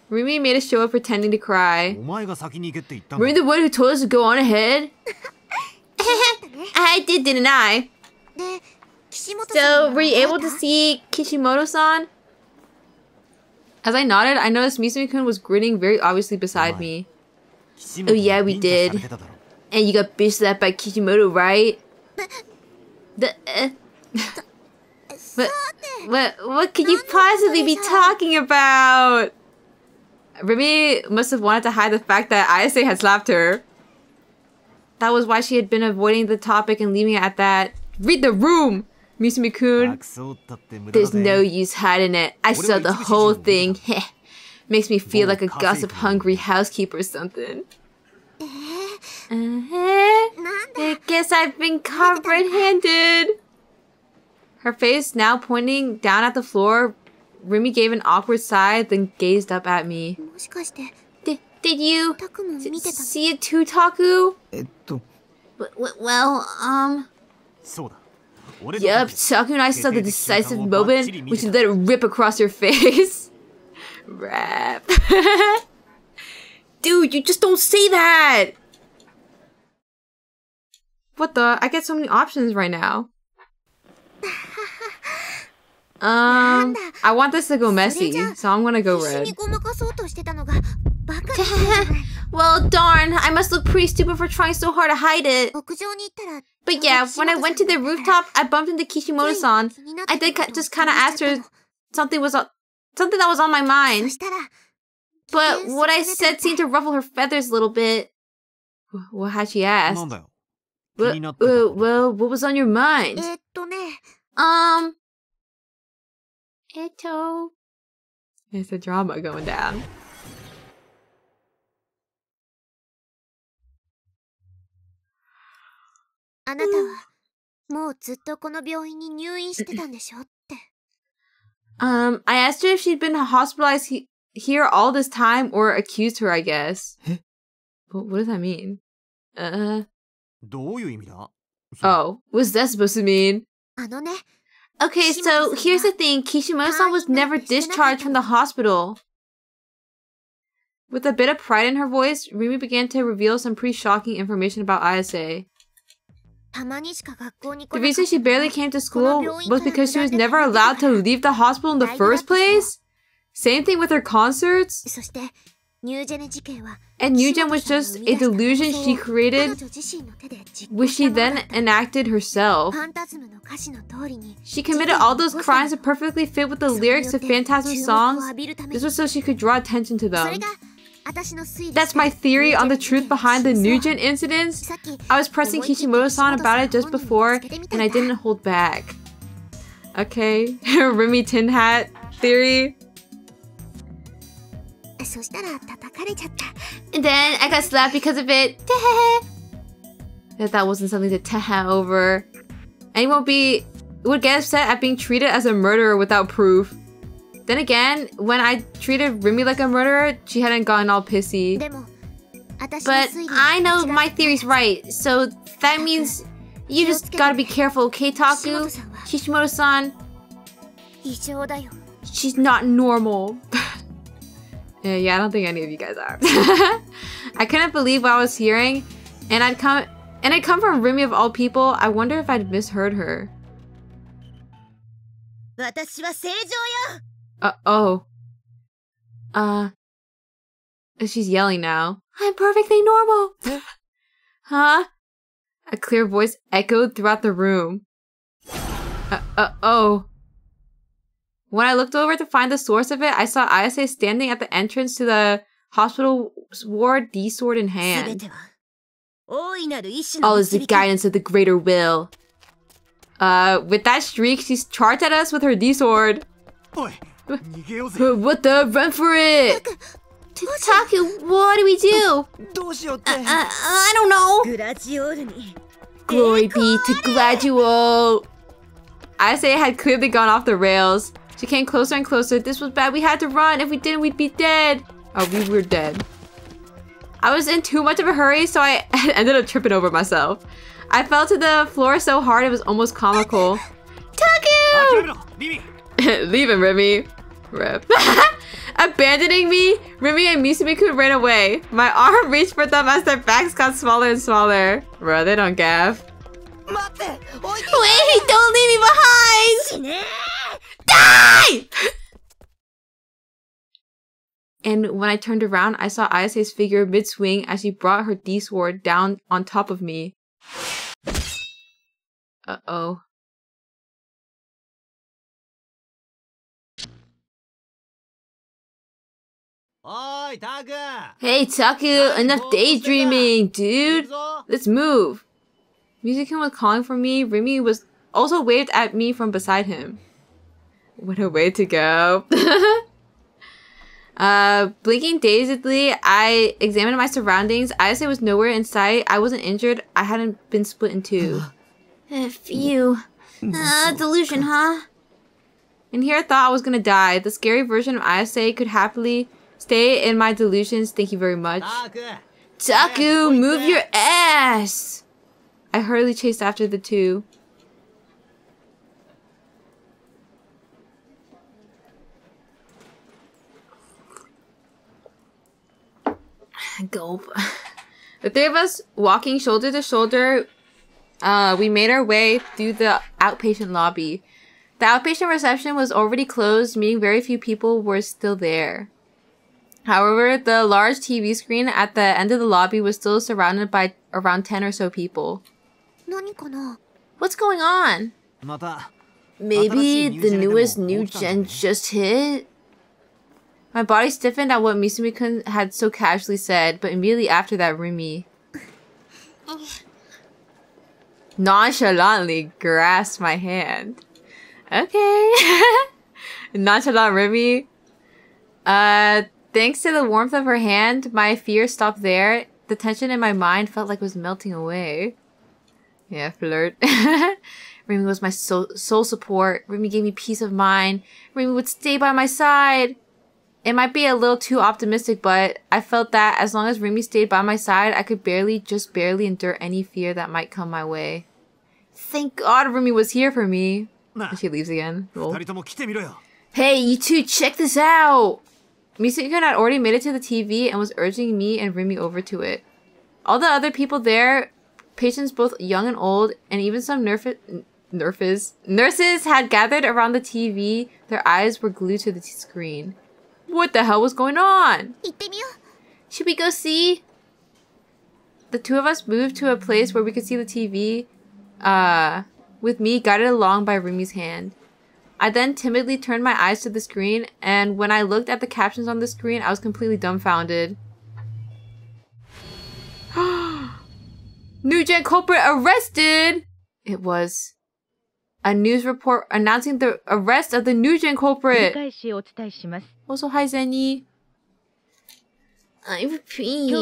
Rumi made a show of pretending to cry. お前が先に行けって言ったんだ Were you the one who told us to go on ahead? I did, didn't I? So, were you able to see Kishimoto-san? As I nodded, I noticed Misumi-kun was grinning very obviously beside me. Oh yeah, we did. And you got bitch slapped by Kishimoto, right? What could you possibly be talking about? Remy must have wanted to hide the fact that Ayase had slapped her. That was why she had been avoiding the topic and leaving it at that. Read the room! Misumi-kun. There's no use hiding it. I saw the whole thing. Makes me feel like a gossip-hungry housekeeper or something. I guess I've been caught red-handed. Her face now pointing down at the floor, Remy gave an awkward sigh, then gazed up at me. Did you see it too, Taku? Well, Yup, Taku and I saw the decisive moment when you let it rip across your face. Rap. Dude, you just don't say that! What the? I get so many options right now. I want this to go messy, so I'm gonna go red. Well, darn, I must look pretty stupid for trying so hard to hide it. But yeah, when I went to the rooftop, I bumped into Kishimoto-san. I did just kind of ask her something that was on my mind. But what I said seemed to ruffle her feathers a little bit. What had she asked? Well, what was on your mind? There's the drama going down. I asked her if she'd been hospitalized here all this time, or accused her, I guess. What does that mean? Oh, what's that supposed to mean? Okay, so here's the thing. Kishimoto-san was never discharged from the hospital. With a bit of pride in her voice, Remy began to reveal some pretty shocking information about Ayase. The reason she barely came to school was because she was never allowed to leave the hospital in the first place? Same thing with her concerts? And Newgen was just a delusion she created, which she then enacted herself. She committed all those crimes to perfectly fit with the lyrics of Phantasm's songs. This was so she could draw attention to them. That's my theory on the truth behind the Newgen incidents. I was pressing Kishimoto-san about it just before, and I didn't hold back. Okay, Remy Tin Hat theory. And then I got slapped because of it. That wasn't something to teha over. Anyone would get upset at being treated as a murderer without proof. Then again, when I treated Remy like a murderer, she hadn't gotten all pissy. But I know my theory's right, so that means you just gotta be careful, okay, Taku? Kishimoto-san. She's not normal. Yeah, I don't think any of you guys are. I couldn't believe what I was hearing, and I'd come from Remy of all people. I wonder if I'd misheard her. She's yelling now. I'm perfectly normal. Huh? A clear voice echoed throughout the room. When I looked over to find the source of it, I saw Ayase standing at the entrance to the hospital ward, D-sword in hand. All is the guidance of the greater will. With that shriek, she charged at us with her D-sword. What the? Run for it! Taku, what do we do? I don't know. Glory be to Gladual. Ayase had clearly gone off the rails. She came closer and closer. This was bad. We had to run. If we didn't, we'd be dead. Oh, we were dead. I was in too much of a hurry, so I ended up tripping over myself. I fell to the floor so hard it was almost comical. Taku! Leave him, Remy. Rip. Abandoning me, Rimi and Misumiku ran away. My arm reached for them as their backs got smaller and smaller. Bro, they don't gaff. Wait, don't leave me behind! Die! And when I turned around, I saw Ayase's figure mid-swing as she brought her D-sword down on top of me. Uh-oh. Hey, Taku, enough daydreaming, dude. Let's move. Musikin was calling for me. Rimi was also waved at me from beside him. What a way to go. Blinking dazedly, I examined my surroundings. Ayase was nowhere in sight. I wasn't injured. I hadn't been split in two. Phew. Delusion, huh? And here I thought I was gonna die. The scary version of Ayase could happily stay in my delusions. Thank you very much. Taku, move your ass! I hurriedly chased after the two. Gulp. The three of us walking shoulder to shoulder, we made our way through the outpatient lobby. The outpatient reception was already closed, meaning very few people were still there. However, the large TV screen at the end of the lobby was still surrounded by around 10 or so people. What's going on? Maybe the newest new gen just hit? My body stiffened at what Misumi-kun had so casually said, but immediately after that, Rimi nonchalantly grasped my hand. Okay. Nonchalant Rimi. Thanks to the warmth of her hand, my fear stopped there. The tension in my mind felt like it was melting away. Yeah, flirt. Rimi was my soul support. Rimi gave me peace of mind. Rimi would stay by my side. It might be a little too optimistic, but I felt that as long as Rimi stayed by my side, I could just barely endure any fear that might come my way. Thank God Rimi was here for me. And she leaves again. Lol. Hey, you two, check this out! Misumi-kun had already made it to the TV and was urging me and Rimi over to it. All the other people there, patients both young and old, and even some nurses had gathered around the TV. Their eyes were glued to the screen. What the hell was going on? Should we go see? The two of us moved to a place where we could see the TV, with me guided along by Rimi's hand. I then timidly turned my eyes to the screen, and when I looked at the captions on the screen, I was completely dumbfounded. New gen culprit arrested! It was a news report announcing the arrest of the new gen culprit. Also, hi Zenny. I repeat,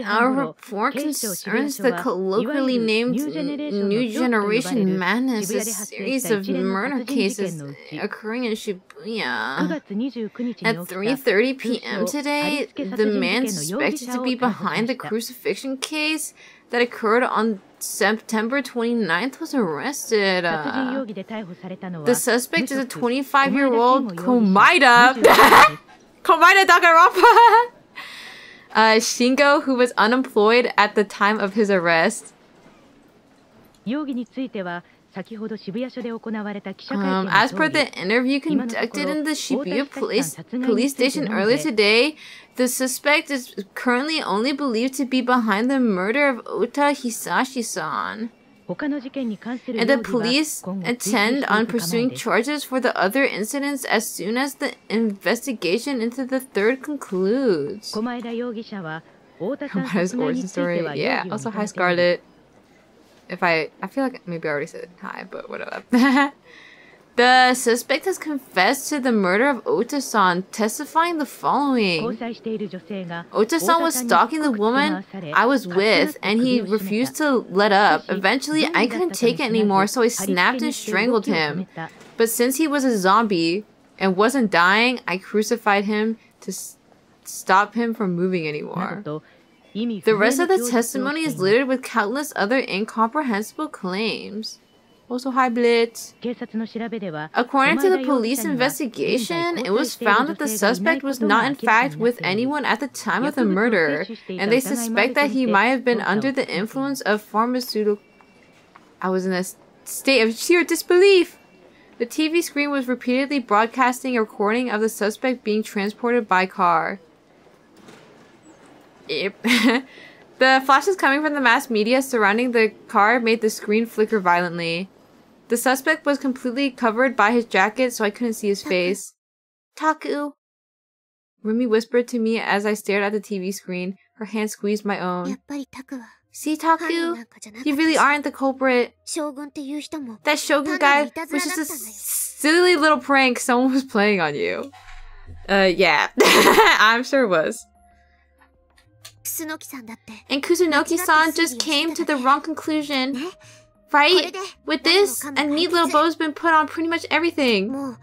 our report concerns the colloquially named New Generation Madness, a series of murder cases occurring in Shibuya. At 3:30 p.m. today, the man suspected to be behind the crucifixion case that occurred on September 29th was arrested. The suspect is a 25-year-old Komaeda. Komaeda Dakarapa! Shingo, who was unemployed at the time of his arrest. As per the interview conducted in the Shibuya police station earlier today, the suspect is currently only believed to be behind the murder of Ota Hisashi-san. And the police intend on pursuing charges for the other incidents as soon as the investigation into the third concludes. Komaeda's origin story, yeah. Also, hi Scarlett. I feel like maybe I already said hi, but whatever. The suspect has confessed to the murder of Ota-san, testifying the following. Ota-san was stalking the woman I was with, and he refused to let up. Eventually, I couldn't take it anymore, so I snapped and strangled him. But since he was a zombie and wasn't dying, I crucified him to stop him from moving anymore. The rest of the testimony is littered with countless other incomprehensible claims. Also, hi Blitz. According to the police investigation, it was found that the suspect was not in fact with anyone at the time of the murder, and they suspect that he might have been under the influence of pharmaceutical... I was in a state of sheer disbelief. The TV screen was repeatedly broadcasting a recording of the suspect being transported by car. Yep. The flashes coming from the mass media surrounding the car made the screen flicker violently. The suspect was completely covered by his jacket, so I couldn't see his face. Taku! Rumi whispered to me as I stared at the TV screen. Her hand squeezed my own. See, Taku? You really aren't the culprit. That Shogun guy was just a silly little prank someone was playing on you. Yeah. I'm sure it was. And Kusunoki-san just came to the wrong conclusion. Right? With this, a neat little bow's been put on pretty much everything.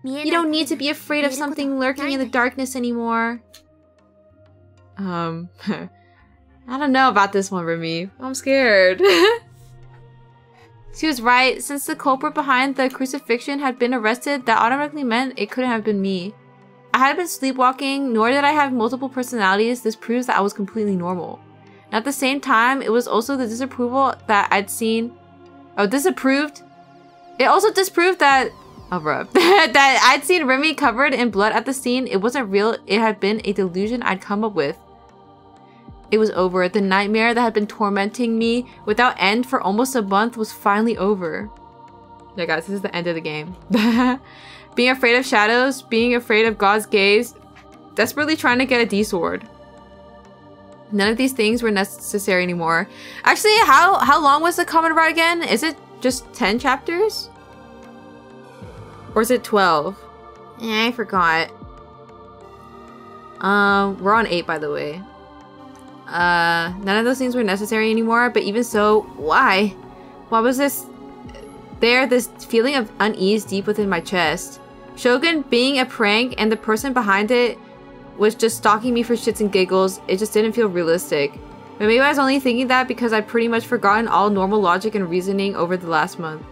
You don't need to be afraid of something lurking in the darkness anymore. I don't know about this one, Rumi. I'm scared. She was right. Since the culprit behind the crucifixion had been arrested, that automatically meant it couldn't have been me. I hadn't been sleepwalking, nor did I have multiple personalities. This proves that I was completely normal. And at the same time, it was also the disapproval that I'd seen... Oh, disapproved? It also disproved that... Oh, bro. that I'd seen Remy covered in blood at the scene. It wasn't real. It had been a delusion I'd come up with. It was over. The nightmare that had been tormenting me without end for almost a month was finally over. Yeah, guys, this is the end of the game. Being afraid of shadows, being afraid of God's gaze, desperately trying to get a D-sword. None of these things were necessary anymore. Actually, how long was the common route again? Is it just 10 chapters? Or is it 12? I forgot. We're on 8, by the way. None of those things were necessary anymore, but even so, why? Why was this feeling of unease deep within my chest? Shogun being a prank and the person behind it was just stalking me for shits and giggles. It just didn't feel realistic. But maybe I was only thinking that because I'd pretty much forgotten all normal logic and reasoning over the last month.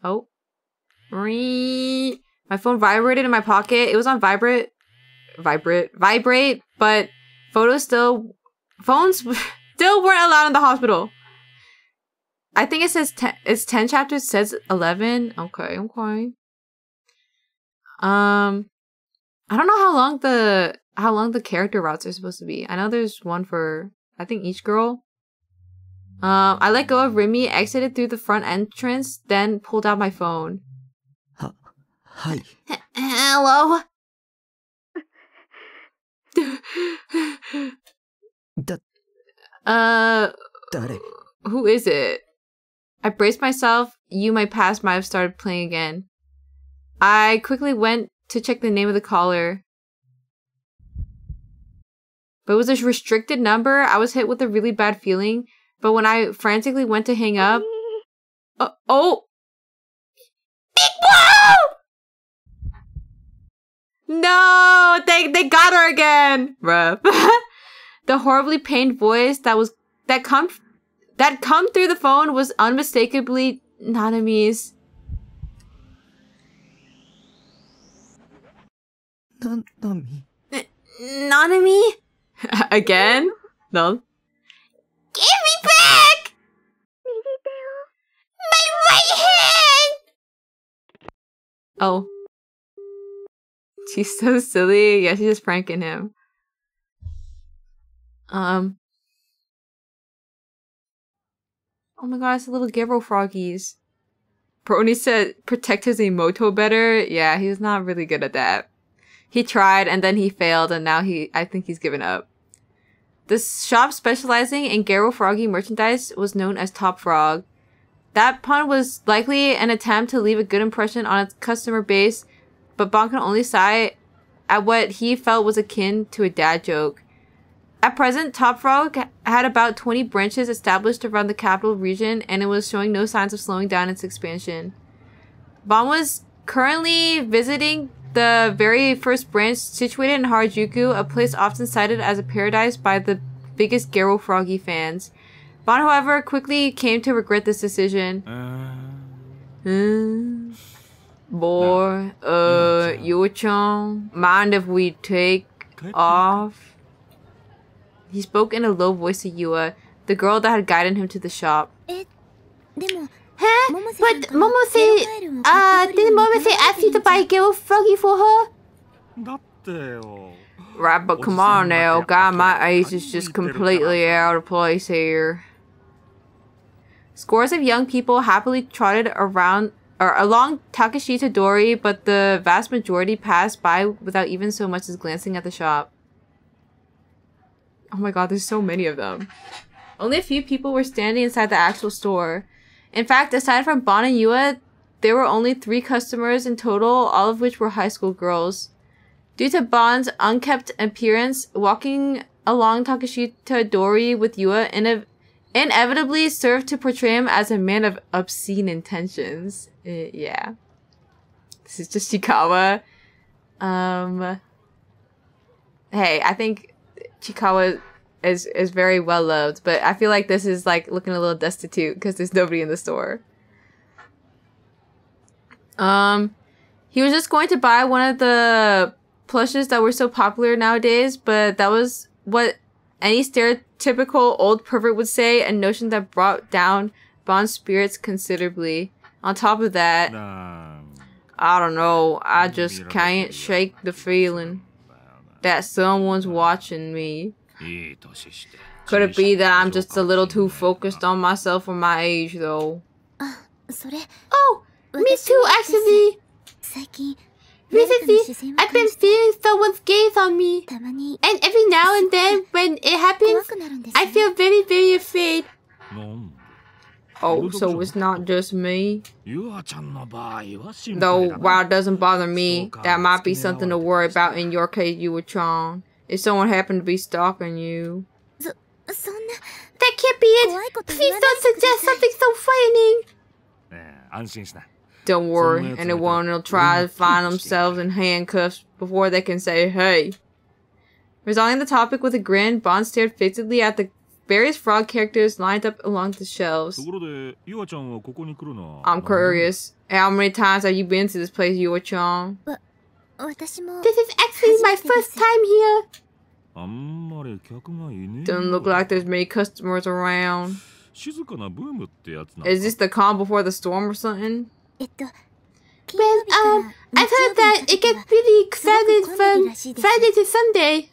Oh. My phone vibrated in my pocket. It was on vibrate, but phones still weren't allowed in the hospital. I think it says it's 10 chapters, it says 11. Okay. I don't know how long the character routes are supposed to be. I know there's one for, I think, each girl. I let go of Remy, exited through the front entrance, then pulled out my phone. Hi. Hello? Who is it? I braced myself. You, my past, might have started playing again. I quickly went to check the name of the caller. But it was a restricted number. I was hit with a really bad feeling. But when I frantically went to hang up... oh! Big Blue! No! They got her again! Bruh. The horribly pained voice that come through the phone was unmistakably Nanami's. Nanami? Nanami? Again? No. Give me back! My right hand! Oh. She's so silly. Yeah, she's just pranking him. Oh my god, it's the little Gero froggies. Brony said protect his emoto better. Yeah, he's not really good at that. He tried and then he failed and now I think he's given up. The shop specializing in Gero Froggy merchandise was known as Top Frog. That pun was likely an attempt to leave a good impression on its customer base, but Bon can only sigh at what he felt was akin to a dad joke. At present, Top Frog had about 20 branches established around the capital region, and it was showing no signs of slowing down its expansion. Bon was currently visiting the very first branch situated in Harajuku, a place often cited as a paradise by the biggest Gero Froggy fans. Bon, however, quickly came to regret this decision. Boy, Yuchong, mind if we take off? He spoke in a low voice to Yua, the girl that had guided him to the shop. Huh? But Momose, didn't Momose ask you to buy a Gale Froggy for her? Right, but come on now, guy my age is just completely out of place here. Scores of young people happily trotted around or along Takeshita Dori, but the vast majority passed by without even so much as glancing at the shop. Oh my god, there's so many of them. Only a few people were standing inside the actual store. In fact, aside from Bon and Yua, there were only 3 customers in total, all of which were high school girls. Due to Bon's unkempt appearance, walking along Takeshita Dori with Yua inevitably served to portray him as a man of obscene intentions. Yeah. This is just Chikawa. Hey, I think Chikawa is very well loved, but I feel like this is like looking a little destitute because there's nobody in the store. He was just going to buy one of the plushes that were so popular nowadays, but that was what any stereotypical old pervert would say, a notion that brought down Bon's spirits considerably. On top of that, I don't know, I just can't shake the feeling that someone's watching me. Could it be that I'm just a little too focused on myself or my age, though? Oh, me too, actually. Recently, I've been feeling someone's gaze on me. And every now and then, when it happens, I feel very, very afraid. Oh, so it's not just me? Though, while it doesn't bother me, that might be something to worry about in your case, Yua-chan. If someone happened to be stalking you. That can't be it! Please don't suggest something so frightening! Don't worry, anyone will try to find themselves in handcuffs before they can say, hey. Resolving the topic with a grin, Bon stared fixedly at the various frog characters lined up along the shelves. I'm curious. How many times have you been to this place, Yua-chan? This is actually my first time here. Doesn't look like there's many customers around. Is this the calm before the storm or something? Well, I've heard that it gets really crowded from Friday to Sunday.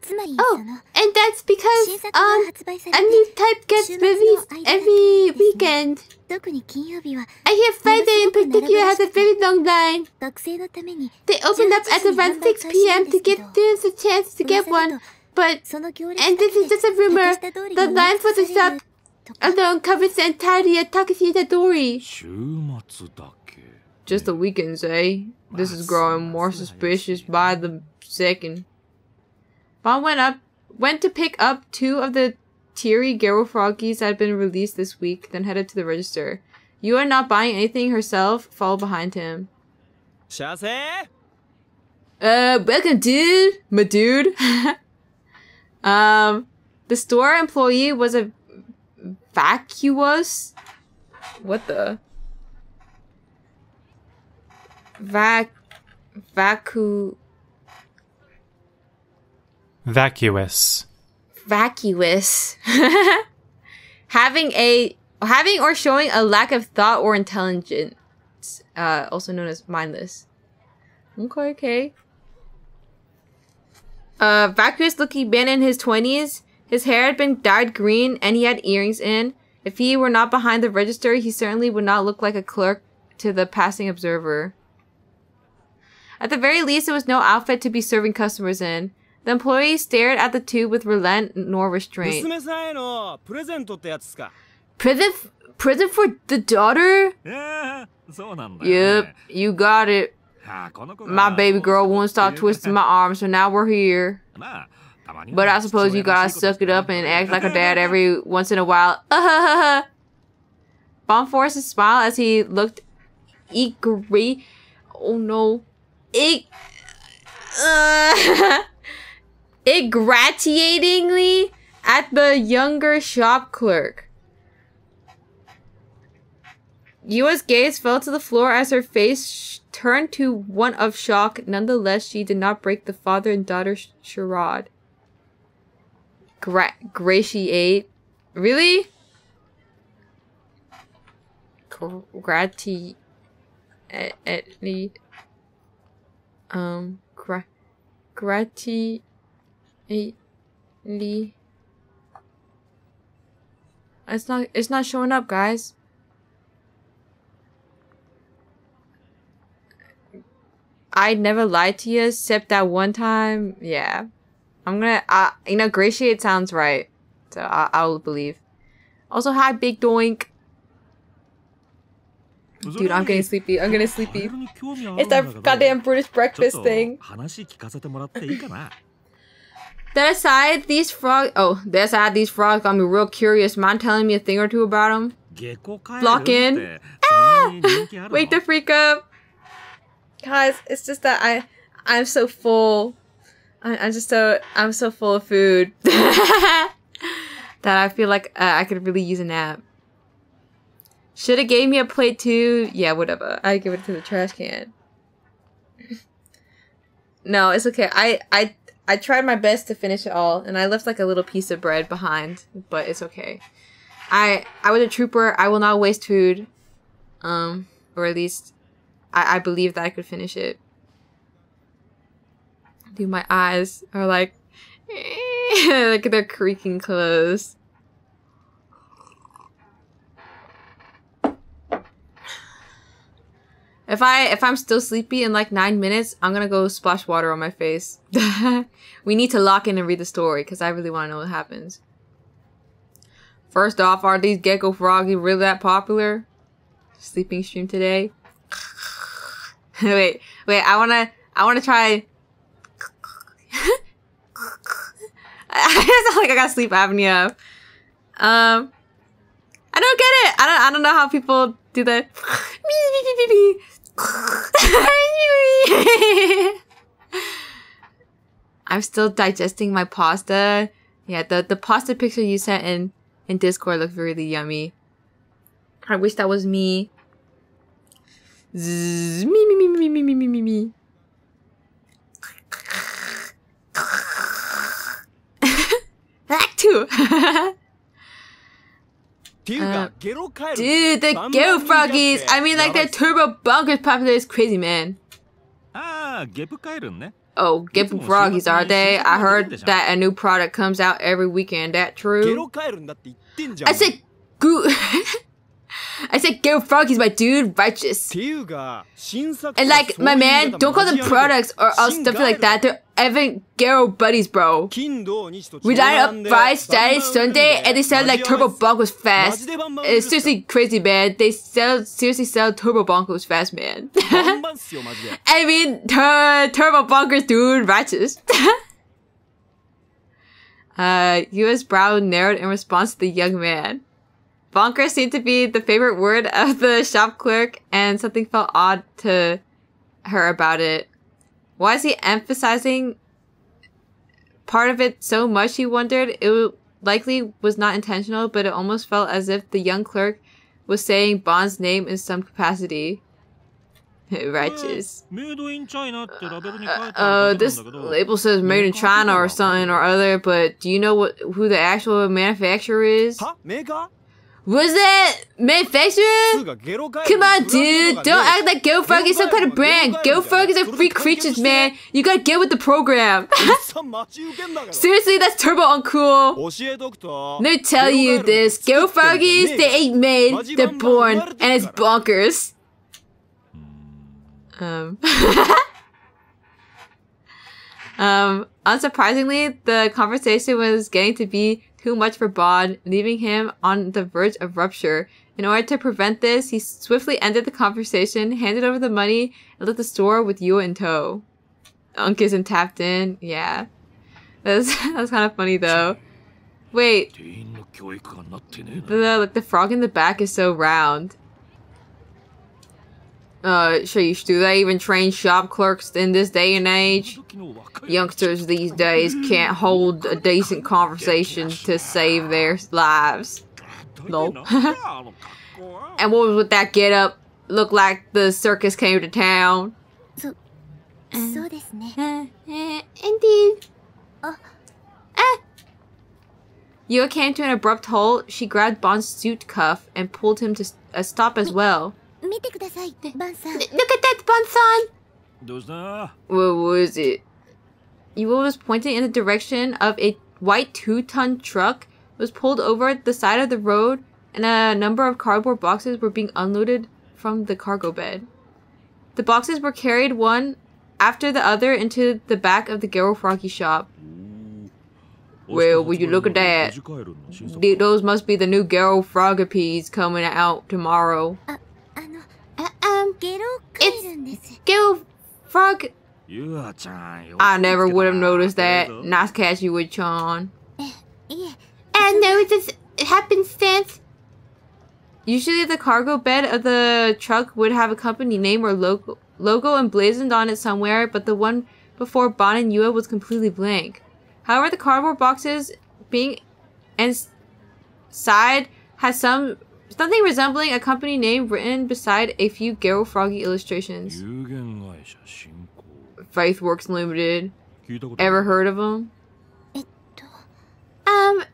Oh, and that's because, a new type gets released every weekend. I hear Friday in particular has a very long line. They open up at around 6 p.m. to give students a chance to get one, but, and this is just a rumor, the line for the shop alone covers the entirety of Takeshita Dori. Just the weekends, eh? This is growing more suspicious by the second. Bon went to pick up 2 of the teary Garo Froggies that had been released this week, then headed to the register. Yua, not buying anything herself, followed behind him. Welcome, dude! My dude! The store employee was a vacuous? What the? Vacuous. having or showing a lack of thought or intelligence, also known as mindless. Okay. Vacuous looking man in his 20s. His hair had been dyed green and he had earrings in. If he were not behind the register, he certainly would not look like a clerk to the passing observer. At the very least, it was no outfit to be serving customers in. The employee stared at the 2 with relent nor restraint. Present for the daughter? Yep, you got it. My baby girl won't stop twisting my arm, so now we're here. But I suppose you gotta suck it up and act like a dad every once in a while. Bon forced a smile as he looked eagerly. Oh no. Ingratiatingly at the younger shop clerk. Yua's gaze fell to the floor as her face turned to one of shock. Nonetheless, she did not break the father and daughter charade. Gratiate? Really? Gratiately. Gratiately. It's not showing up, guys. I never lied to you except that one time. Yeah. I'm gonna, gratiate sounds right. So I'll believe. Also, hi, Big Doink. Dude, I'm getting sleepy. I'm getting sleepy. It's that goddamn British breakfast thing. That aside, these frogs got me real curious. Mind telling me a thing or two about them? Block in. Ah! Wake the freak up. Guys, it's just that I'm so full. I'm so full of food that I feel like I could really use a nap. Should have gave me a plate too. Yeah, whatever. I give it to the trash can. No, it's okay. I tried my best to finish it all, and I left like a little piece of bread behind, but it's okay. I was a trooper. I will not waste food. Or at least I believe that I could finish it. Dude, my eyes are like like they're creaking closed. If I'm still sleepy in like 9 minutes, I'm gonna go splash water on my face. We need to lock in and read the story because I really want to know what happens. First off, are these gecko froggies really that popular? Sleeping stream today. wait, I wanna try. I sound like I got sleep apnea. I don't get it. I don't know how people do the. I'm still digesting my pasta. Yeah, the pasta picture you sent in Discord looked really yummy. I wish that was me. Zzz, me. Act 2. Dude, the Geo Froggies! I mean, like, that Turbo Bonkers popular is crazy, man. Oh, Geppu Froggies, are they? I heard that a new product comes out every weekend. That true? I said, I said Geo Froggies, my dude, righteous. And like, my man, don't call them products or else stuff like that. They're even Gero buddies, bro. We lined up Friday, Saturday, Sunday, and they sell like Turbo Bonkers fast. It's seriously crazy, man. They seriously sell Turbo Bonkers fast, man. I mean, Turbo Bonkers, dude, righteous. U.S. brow narrowed in response to the young man. Bonkers seemed to be the favorite word of the shop clerk, and something felt odd to her about it. Why is he emphasizing part of it so much, he wondered? It likely was not intentional, but it almost felt as if the young clerk was saying Bond's name in some capacity. Righteous. This label says made in China or something or other, but do you know who the actual manufacturer is? Was that manufacturer? Come on, dude. Don't act like Geo Frog is some kind of brand. Geo Froggies are free creatures, man. You gotta get with the program. Seriously, that's turbo uncool. Let me tell you this. Geo Froggies, they ain't made. They're born. And it's bonkers. Unsurprisingly, the conversation was getting to be too much for Bond, leaving him on the verge of rupture. In order to prevent this, he swiftly ended the conversation, handed over the money, and left the store with Yua in tow. Unk isn't tapped in. Yeah. That's kind of funny, though. Wait. The frog in the back is so round. Sheesh, do they even train shop clerks in this day and age? Youngsters these days can't hold a decent conversation to save their lives. Lol. And what was with that get-up? Looked like the circus came to town. Indeed. Yua came to an abrupt halt. She grabbed Bon's suit cuff and pulled him to a stop as well. Look at that, Bon-san! What was it? Yua was pointing in the direction of a white 2-ton truck. It was pulled over at the side of the road, and a number of cardboard boxes were being unloaded from the cargo bed. The boxes were carried one after the other into the back of the Garo Froggy shop. Well, would you look at that? Those must be the new Garo Froggies coming out tomorrow. It's Garo Frog. I never would have noticed that. Nice catch you with, Chan. And no, this happenstance. Usually the cargo bed of the truck would have a company name or logo emblazoned on it somewhere, but the one before Bon and Yua was completely blank. However, the cardboard boxes being inside had something resembling a company name written beside a few Garo Froggy illustrations. Faithworks Limited. Ever heard of them?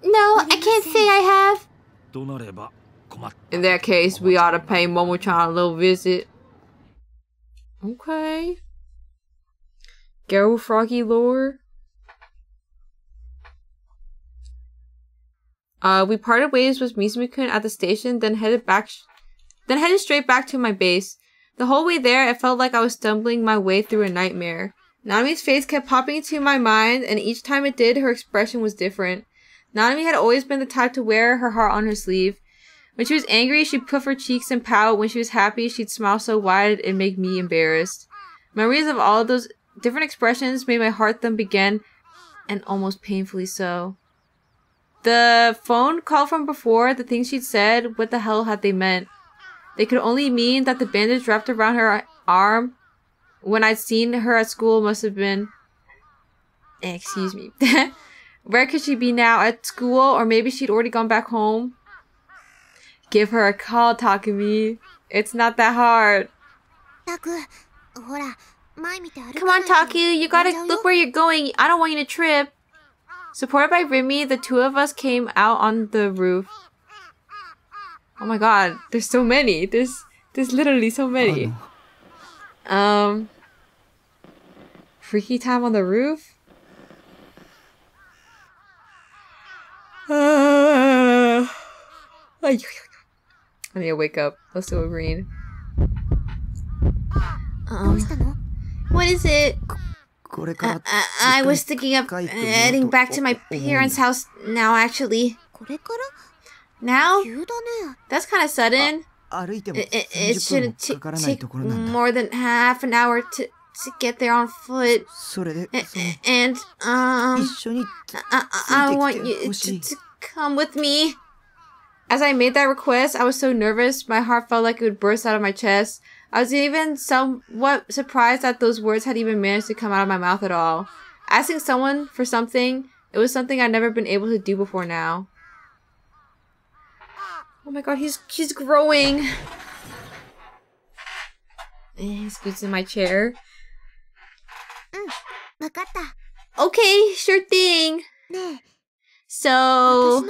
No, I can't say I have. In that case, we ought to pay Momo-chan a little visit. Okay. Garo Froggy lore. We parted ways with Mizumi-kun at the station, then headed straight back to my base. The whole way there, it felt like I was stumbling my way through a nightmare. Nanami's face kept popping into my mind, and each time it did, her expression was different. Nanami had always been the type to wear her heart on her sleeve. When she was angry, she'd puff her cheeks and pout. When she was happy, she'd smile so wide it'd make me embarrassed. Memories of all of those different expressions made my heart thump again, and almost painfully so. The phone call from before, the things she'd said, what the hell had they meant? They could only mean that the bandage wrapped around her arm when I'd seen her at school must have been... Excuse me. Where could she be now? At school? Or maybe she'd already gone back home? Give her a call, Takumi. It's not that hard. Come on, Taku. You gotta look where you're going. I don't want you to trip. Supported by Rimi, the two of us came out on the roof. Oh my god, there's so many. There's literally so many. Freaky time on the roof? I need to wake up. Let's do a green. What is it? I was thinking of heading back to my parents' house now, actually. Now? That's kind of sudden. It shouldn't take more than half an hour to get there on foot. And, I want you to come with me. As I made that request, I was so nervous, my heart felt like it would burst out of my chest. I was even somewhat surprised that those words had even managed to come out of my mouth at all. Asking someone for something, it was something I'd never been able to do before now. Oh my god, she's growing. He scoots in my chair. Okay, sure thing. So,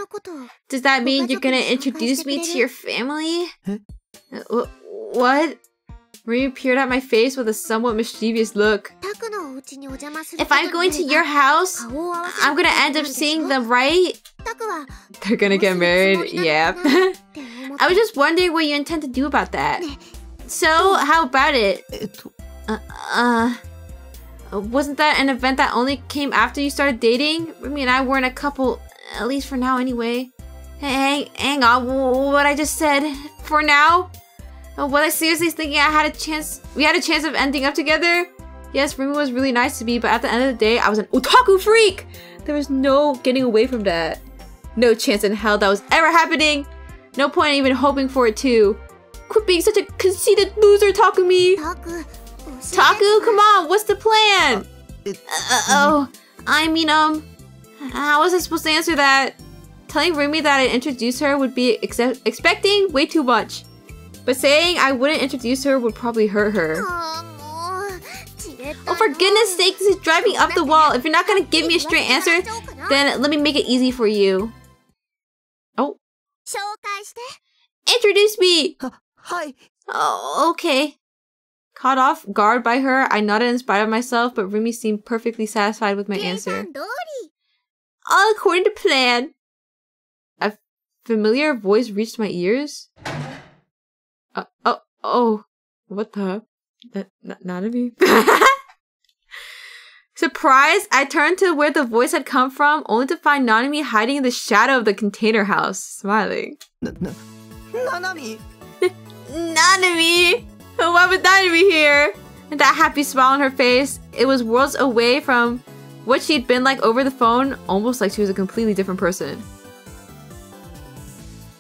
does that mean you're gonna introduce me to your family? What? Marie peered at my face with a somewhat mischievous look. If I'm going to your house, I'm gonna end up seeing them, right? They're gonna get married? Yeah. I was just wondering what you intend to do about that. So, how about it? Wasn't that an event that only came after you started dating? Remy and I weren't a couple, at least for now anyway. Hey, hang on, what I just said, for now? Was I seriously thinking we had a chance of ending up together? Yes, Remy was really nice to me, but at the end of the day, I was an otaku freak! There was no getting away from that. No chance in hell that was ever happening! No point in even hoping for it too. Quit being such a conceited loser, Takumi! Taku, come on, what's the plan? How was I supposed to answer that? Telling Rumi that I'd introduce her would be expecting way too much. But saying I wouldn't introduce her would probably hurt her. Oh, for goodness sake, this is driving up the wall. If you're not gonna give me a straight answer, then let me make it easy for you. Oh. Introduce me! Hi. Oh, okay. Caught off guard by her, I nodded in spite of myself, but Rumi seemed perfectly satisfied with my answer. All according to plan. A familiar voice reached my ears. Oh, what the? Not of me. Surprised, I turned to where the voice had come from, only to find Nanami hiding in the shadow of the container house, smiling. Nanami! Nanami! Why was Nanami here? And that happy smile on her face, it was worlds away from what she'd been like over the phone, almost like she was a completely different person.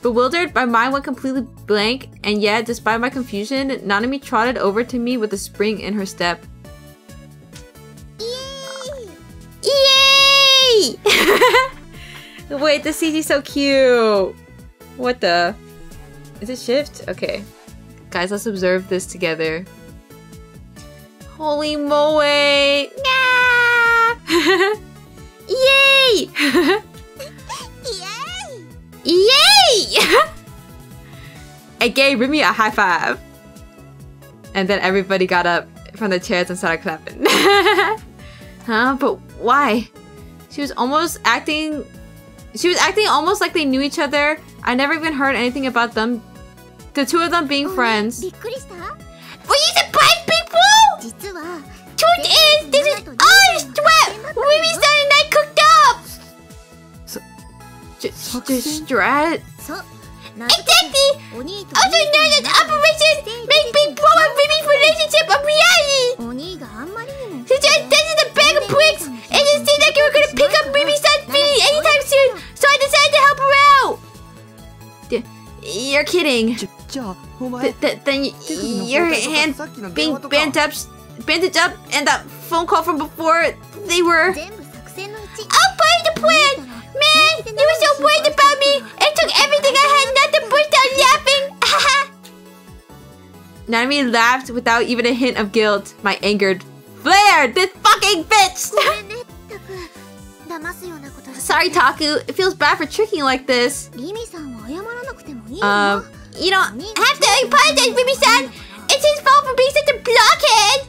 Bewildered, my mind went completely blank, and yet, despite my confusion, Nanami trotted over to me with a spring in her step. Yay! Wait, the CG's so cute! What the? Is it shift? Okay. Guys, let's observe this together. Holy moly! Yay! Yay! I gave Rumi a high five. And then everybody got up from the chairs and started clapping. Huh? But why? She was acting almost like they knew each other. I never even heard anything about them. The two of them being friends. Were you surprised, people? Truth is, this is all a strat! Rumi-san and I cooked up! Strat? Exactly! Also known as Operation Make Big Bro and Ruby's relationship a reality! Since I tested a bag of bricks, and it seemed like you were gonna pick up Ruby-san's feelings anytime soon, so I decided to help her out! You're kidding. Then your hand being bandaged up and that phone call from before, they were... All part of the plan! Man, you were so worried about me and took everything I had not to burst out laughing! Nanami laughed without even a hint of guilt. My angered flared! This fucking bitch! Sorry, Taku. It feels bad for tricking like this. You don't have to apologize, Rumi-san! It's his fault for being such a blockhead!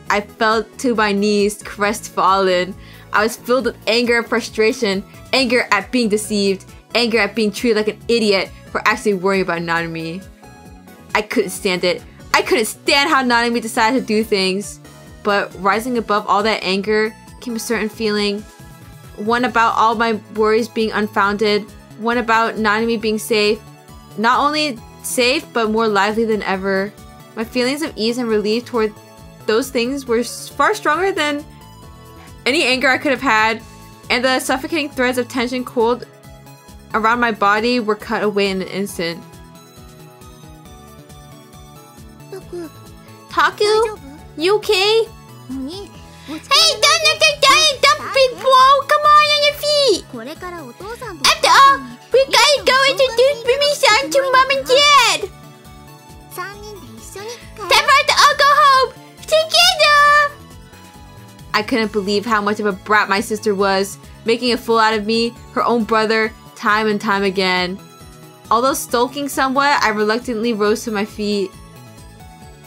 I fell to my knees, crestfallen. I was filled with anger and frustration. Anger at being deceived. Anger at being treated like an idiot for actually worrying about Nanami. I couldn't stand it. I couldn't stand how Nanami decided to do things. But rising above all that anger came a certain feeling. One about all my worries being unfounded. One about Nanami being safe. Not only safe, but more lively than ever. My feelings of ease and relief toward those things were far stronger than any anger I could have had, and the suffocating threads of tension coiled around my body were cut away in an instant. Taku? You okay? Hey, don't look so giant, dumb big bro! Come on your feet! After all, we gotta go introduce Rumi-san to Mom and Dad! Time for us to all go home! Together! I couldn't believe how much of a brat my sister was, making a fool out of me, her own brother, time and time again. Although sulking somewhat, I reluctantly rose to my feet.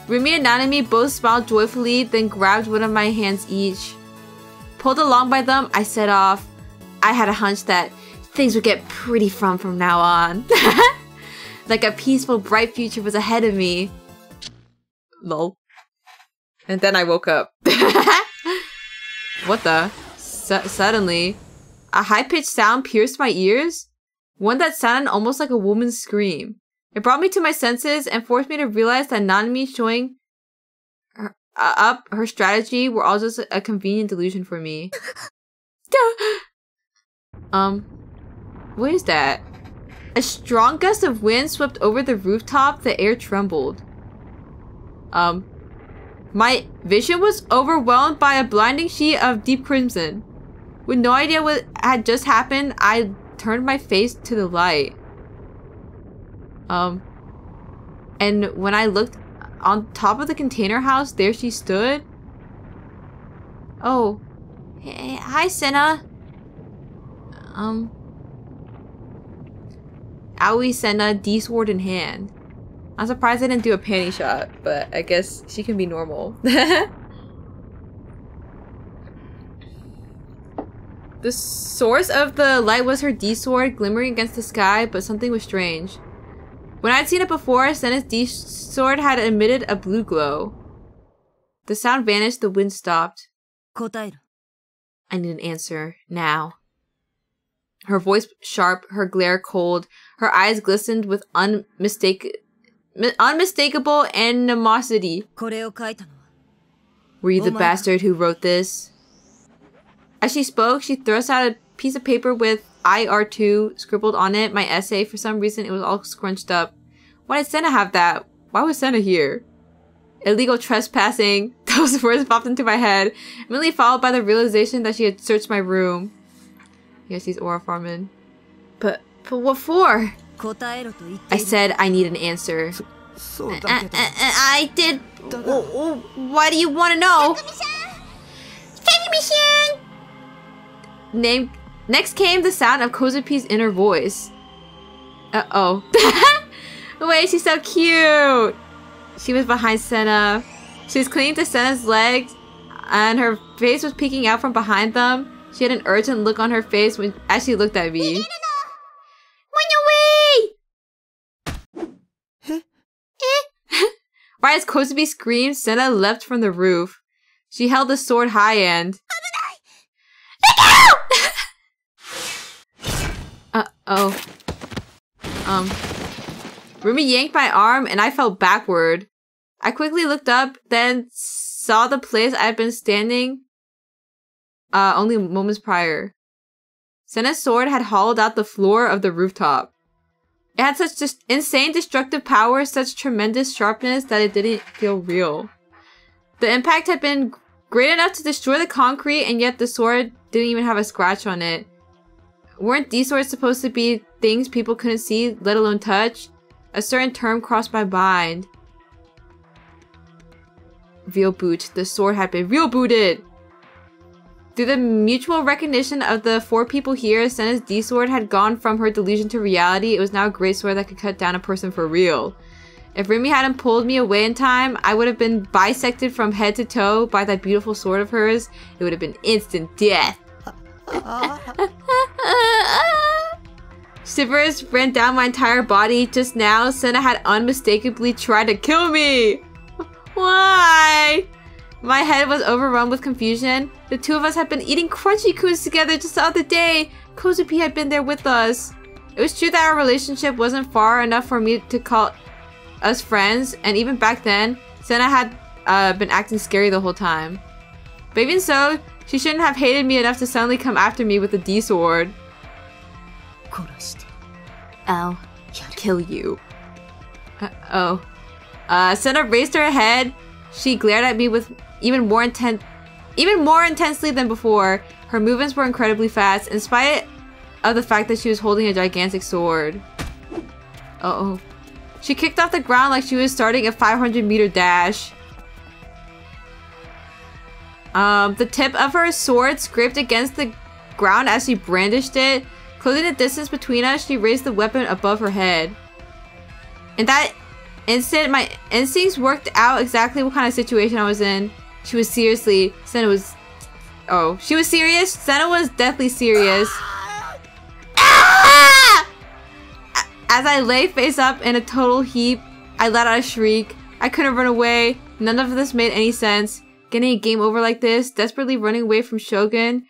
Rumi and Nanami both smiled joyfully, then grabbed one of my hands each. Pulled along by them, I set off. I had a hunch that things would get pretty fun from now on. Like a peaceful, bright future was ahead of me. Lol. And then I woke up. What the? Suddenly, a high-pitched sound pierced my ears. One that sounded almost like a woman's scream. It brought me to my senses and forced me to realize that Nanami showing up her strategy were all just a convenient delusion for me. What is that? a strong gust of wind swept over the rooftop. The air trembled. My vision was overwhelmed by a blinding sheet of deep crimson. With no idea what had just happened, I turned my face to the light. And when I looked on top of the container house, there she stood. Oh. Hey, hi, Senna. Aoi Senna, D-sword in hand. I'm surprised I didn't do a panty shot, but I guess she can be normal. The source of the light was her D-sword, glimmering against the sky, but something was strange. When I'd seen it before, Senna's D-sword had emitted a blue glow. The sound vanished, the wind stopped. I need an answer, now. Her voice sharp, her glare cold, her eyes glistened with unmistakable animosity. Were you the bastard who wrote this? As she spoke, she thrust out a piece of paper with IR2 scribbled on it, my essay. For some reason, it was all scrunched up. Why did Senna have that? Why was Senna here? Illegal trespassing. Those words popped into my head, immediately followed by the realization that she had searched my room. Yes, she's aura farming. But what for? I said I need an answer. I did. Why do you want to know? Next came the sound of Kozupi's inner voice. Uh-oh. Wait, she's so cute! She was behind Senna. She was clinging to Senna's legs, and her face was peeking out from behind them. She had an urgent look on her face as she looked at me. Run away! Right as Kozupi screamed, Senna leapt from the roof. She held the sword high and... Uh-oh. Rumi yanked my arm and I fell backward. I quickly looked up, then saw the place I had been standing only moments prior. Senna's sword had hollowed out the floor of the rooftop. It had such insane destructive power, such tremendous sharpness that it didn't feel real. The impact had been great enough to destroy the concrete, and yet the sword didn't even have a scratch on it. Weren't these swords supposed to be things people couldn't see, let alone touch? A certain term crossed my mind. Real boot. The sword had been real booted! Through the mutual recognition of the four people here, Senna's D-sword had gone from her delusion to reality. It was now a great sword that could cut down a person for real. If Rumi hadn't pulled me away in time, I would have been bisected from head to toe by that beautiful sword of hers. It would have been instant death. Shivers ran down my entire body. Just now, Senna had unmistakably tried to kill me. Why? My head was overrun with confusion. The two of us had been eating crunchy coos together just the other day. Kozupi had been there with us. It was true that our relationship wasn't far enough for me to call us friends, and even back then, Senna had been acting scary the whole time. But even so, she shouldn't have hated me enough to suddenly come after me with a D-sword. I'll kill you. Senna raised her head. She glared at me with even more intensely than before. Her movements were incredibly fast, in spite of the fact that she was holding a gigantic sword. Uh-oh. She kicked off the ground like she was starting a 500-meter dash. The tip of her sword scraped against the ground as she brandished it. Closing the distance between us, she raised the weapon above her head. In that instant, my instincts worked out exactly what kind of situation I was in. She was serious. Senna was deathly serious. Ah! As I lay face up in a total heap, I let out a shriek. I couldn't run away. None of this made any sense. Getting a game over like this, desperately running away from Shogun,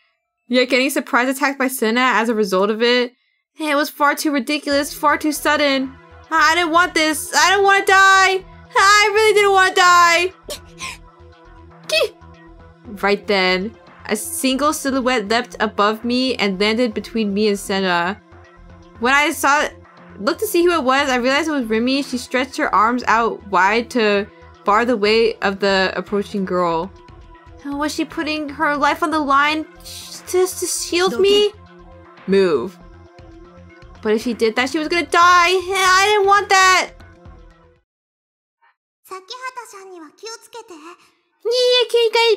yet getting surprise attacked by Senna as a result of it. It was far too ridiculous, far too sudden. I didn't want this. I didn't want to die. I really didn't want to die. Right then, a single silhouette leapt above me and landed between me and Senna. When I saw looked to see who it was. I realized it was Remy. She stretched her arms out wide to bar the way of the approaching girl. Was she putting her life on the line to shield me? Move. But if she did that, she was gonna die. I didn't want that.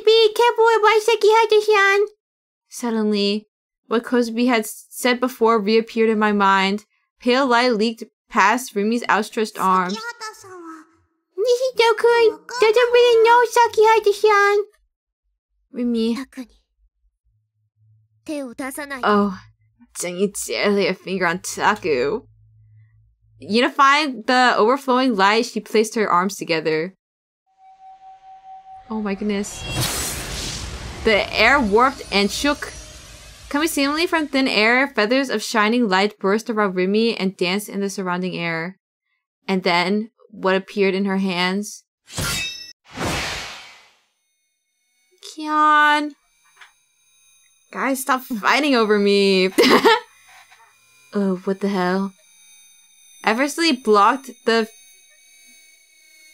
Be careful about Sakihata-san. Suddenly, what Kozubi had said before reappeared in my mind. Pale light leaked past Rumi's outstretched arms. Nishito-kun doesn't really know Sakihata-san. Rumi. Oh, don't you dare lay a finger on Taku. Unifying the overflowing light, she placed her arms together. Oh my goodness. The air warped and shook. Coming seemingly from thin air, feathers of shining light burst around Rimi and danced in the surrounding air. And then, what appeared in her hands? Kian! Guys, stop fighting over me! Oh, what the hell? Effortlessly blocked the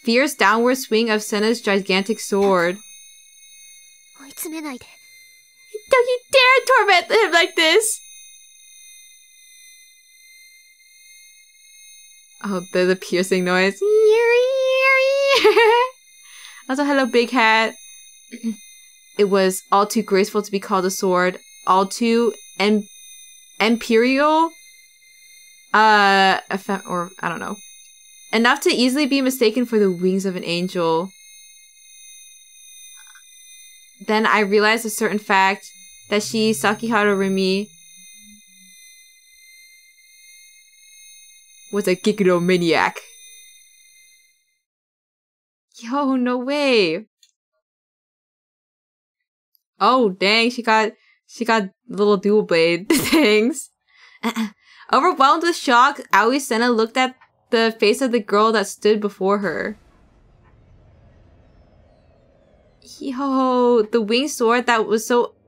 fierce downward swing of Senna's gigantic sword. Don't you dare torment him like this! Oh, the piercing noise. Also, hello, big hat. It was all too graceful to be called a sword. All too imperial? Or, I don't know. Enough to easily be mistaken for the wings of an angel. Then I realized a certain fact that she, Sakihara Rimi, was a Giguromaniac. Yo, no way. Oh, dang, she got little dual blade things. Overwhelmed with shock, Aoi Senna looked at the face of the girl that stood before her. Yo, the winged sword that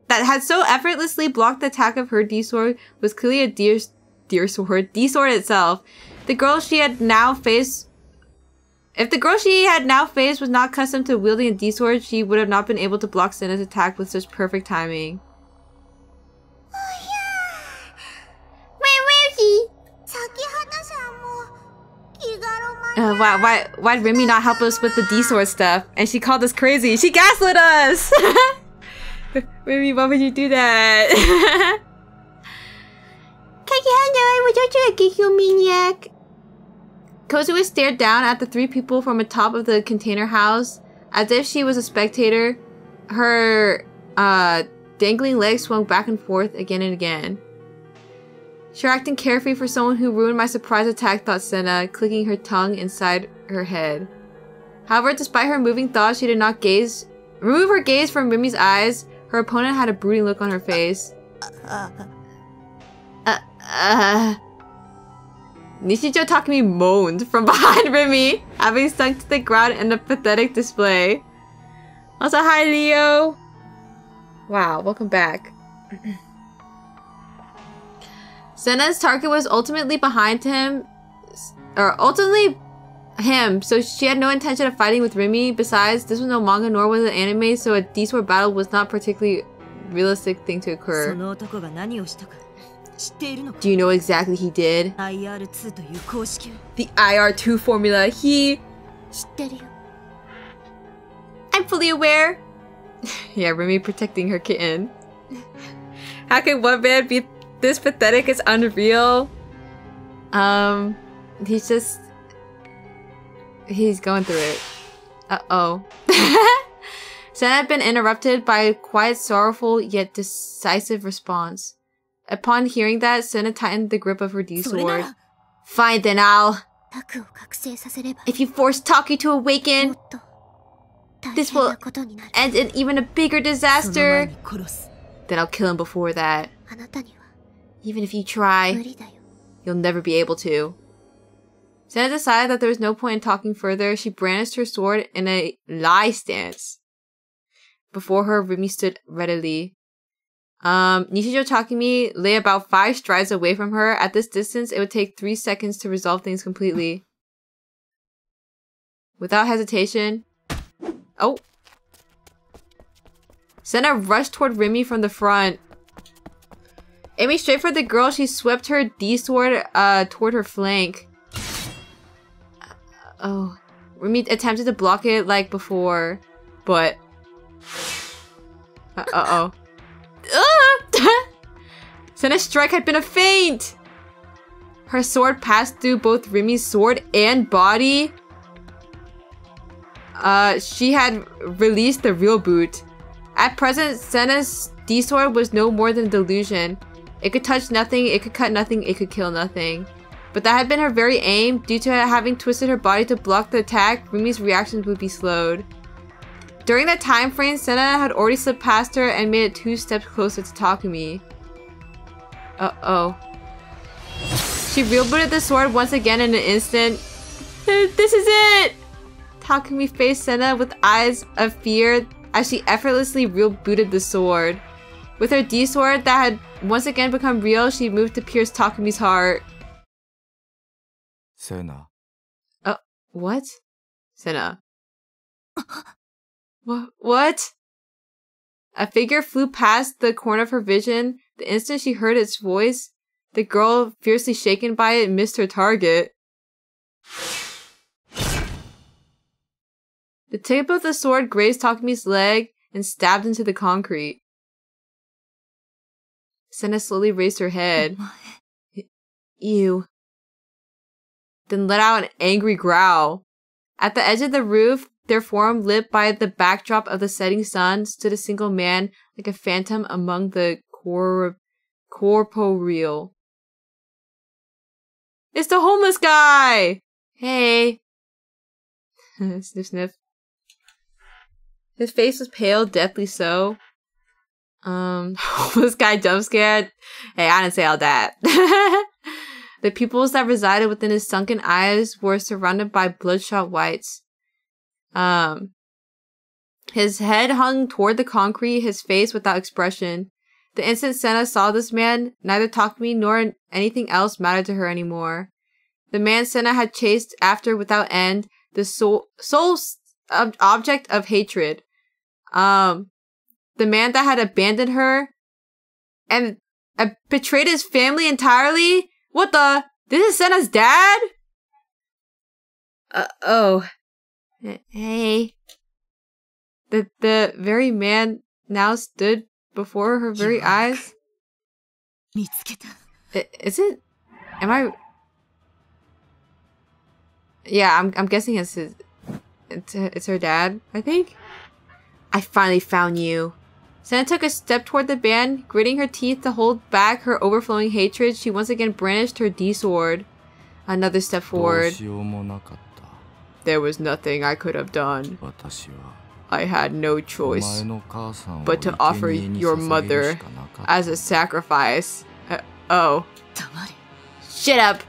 had so effortlessly blocked the attack of her D-sword was clearly a D-sword itself. The girl she had now faced was not accustomed to wielding a D-sword, she would have not been able to block Senna's attack with such perfect timing. Where is he? Why'd Remy not help us with the D-sword stuff? And she called us crazy. She gaslit us! Remy, why would you do that? Maniac. Kozuo stared down at the three people from atop of the container house. As if she was a spectator, her dangling legs swung back and forth again and again. You're acting carefree for someone who ruined my surprise attack, thought Senna, clicking her tongue inside her head. However, despite her moving thoughts, she did not remove her gaze from Rimi's eyes. Her opponent had a brooding look on her face. Nishijo Takumi moaned from behind Rimi, having sunk to the ground in a pathetic display. Also, hi Leo! Wow, welcome back. Senna's target was ultimately him, so she had no intention of fighting with Rimi. Besides, this was no manga nor was it anime, so a D-sword battle was not particularly realistic thing to occur. Do you know exactly he did? The IR2 formula, I'm fully aware. Yeah, Rimi protecting her kitten. How can one man be this pathetic? It's unreal. He's going through it. Uh-oh. Senna had been interrupted by a quiet, sorrowful, yet decisive response. Upon hearing that, Senna tightened the grip of her D-sword. Fine, then if you force Taki to awaken, this will end in even a bigger disaster. Then I'll kill him before that. Even if you try, you'll never be able to. Senna decided that there was no point in talking further. She brandished her sword in a lie stance. Before her, Rimi stood readily. Nishijo Takumi lay about 5 strides away from her. At this distance, it would take 3 seconds to resolve things completely. Without hesitation... Oh! Senna rushed toward Rimi from the front. Aiming straight for the girl, she swept her D-sword toward her flank. Oh. Rimi attempted to block it like before, but... Uh-oh. Senna's strike had been a feint! Her sword passed through both Rimi's sword and body. She had released the real boot. At present, Senna's D-sword was no more than a delusion. It could touch nothing, it could cut nothing, it could kill nothing. But that had been her very aim. Due to having twisted her body to block the attack, Rimi's reactions would be slowed. During that time frame, Senna had already slipped past her and made it 2 steps closer to Takumi. Uh-oh. She real-booted the sword once again in an instant. This is it! Takumi faced Senna with eyes of fear as she effortlessly real-booted the sword. With her D-sword that had once again become real, she moved to pierce Takumi's heart. Senna. What? Senna. What? A figure flew past the corner of her vision. The instant she heard its voice, the girl, fiercely shaken by it, missed her target. The tip of the sword grazed Takumi's leg and stabbed into the concrete. Senna slowly raised her head. You. Then let out an angry growl. At the edge of the roof, their form lit by the backdrop of the setting sun, stood a single man like a phantom among the corporeal. It's the homeless guy! Hey. Sniff sniff. His face was pale, deathly so. Homeless guy jump scared. Hey, I didn't say all that. The pupils that resided within his sunken eyes were surrounded by bloodshot whites. His head hung toward the concrete, his face without expression. The instant Senna saw this man, neither Takumi nor anything else mattered to her anymore. The man Senna had chased after without end, the sole object of hatred. The man that had abandoned her and betrayed his family entirely? What the? This is Senna's dad? Oh. Hey. The very man now stood before her very eyes. Is it? Am I? Yeah, I'm guessing it's her dad, I think. I finally found you. Senna took a step toward the band, gritting her teeth to hold back her overflowing hatred. She once again brandished her D-sword. Another step forward. There was nothing I could have done. I had no choice but to offer your mother as a sacrifice. Oh. Shut up!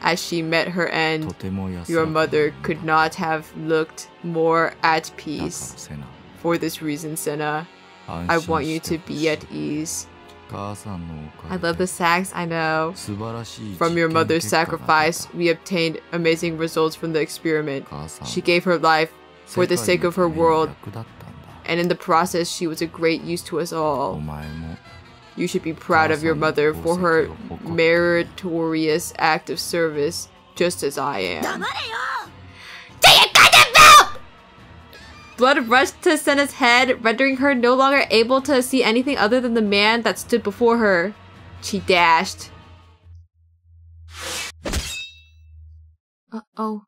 As she met her end, your mother could not have looked more at peace. For this reason, Senna, I want you to be at ease. I love the sax, I know. From your mother's sacrifice, we obtained amazing results from the experiment. She gave her life for the sake of her world, and in the process, she was a great use to us all. You should be proud of your mother for her meritorious act of service, just as I am. Blood rushed to Senna's head, rendering her no longer able to see anything other than the man that stood before her. She dashed. Uh-oh.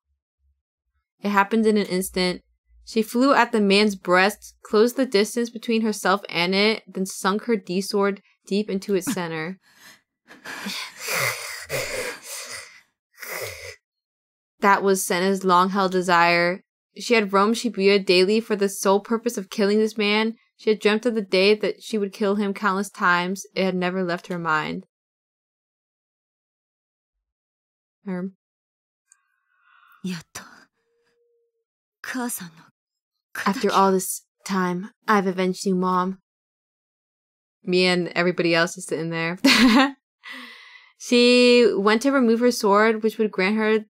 It happened in an instant. She flew at the man's breast, closed the distance between herself and it, then sunk her D-sword deep into its center. That was Senna's long-held desire. She had roamed Shibuya daily for the sole purpose of killing this man. She had dreamt of the day that she would kill him countless times. It had never left her mind. After all this time, I've avenged you, Mom. Me and everybody else is sitting there. She went to remove her sword, which would grant her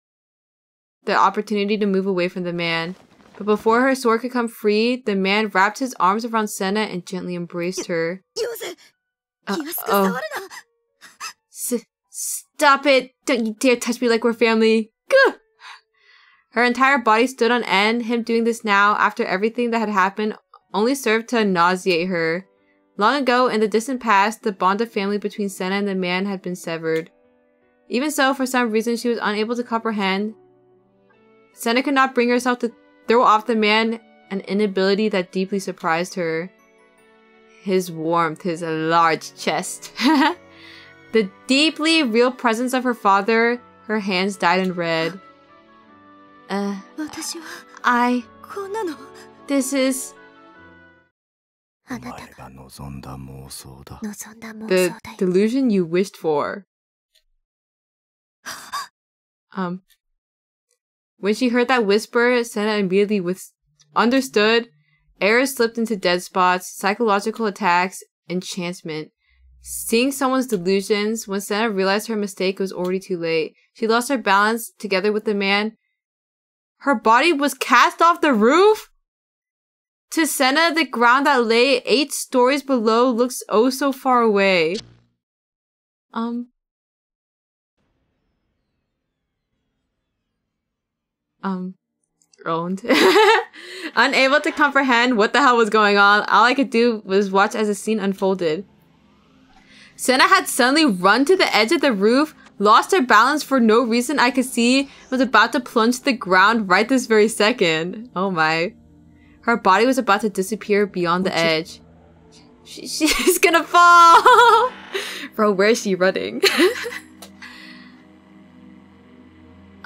the opportunity to move away from the man. But before her sword could come free, the man wrapped his arms around Senna and gently embraced her. Stop it! Don't you dare touch me like we're family! Gah! Her entire body stood on end. Him doing this now, after everything that had happened, only served to nauseate her. Long ago, in the distant past, the bond of family between Senna and the man had been severed. Even so, for some reason she was unable to comprehend. Senna could not bring herself to throw off the man, an inability that deeply surprised her. His warmth, his large chest. The deeply real presence of her father, her hands dyed in red. This is... the delusion you wished for. When she heard that whisper, Senna immediately understood. Errors slipped into dead spots, psychological attacks, enchantment. Seeing someone's delusions, when Senna realized her mistake, it was already too late. She lost her balance together with the man. Her body was cast off the roof? To Senna, the ground that lay 8 stories below looks oh so far away. Owned. Unable to comprehend what the hell was going on, all I could do was watch as the scene unfolded. Senna had suddenly run to the edge of the roof, lost her balance for no reason I could see, was about to plunge to the ground right this very second. Oh my. Her body was about to disappear beyond the edge. She's gonna fall! Bro, where is she running?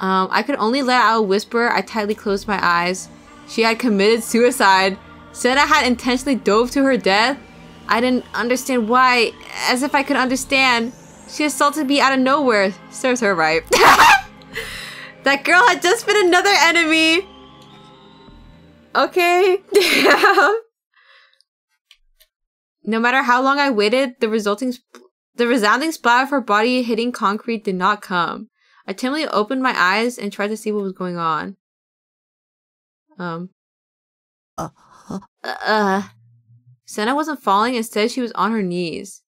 I could only let out a whisper. I tightly closed my eyes. She had committed suicide. Senna had intentionally dove to her death. I didn't understand why, as if I could understand. She assaulted me out of nowhere. Serves her right. That girl had just been another enemy. Okay. Damn. No matter how long I waited, the resounding splat of her body hitting concrete did not come. I timidly opened my eyes and tried to see what was going on. Senna wasn't falling, instead she was on her knees.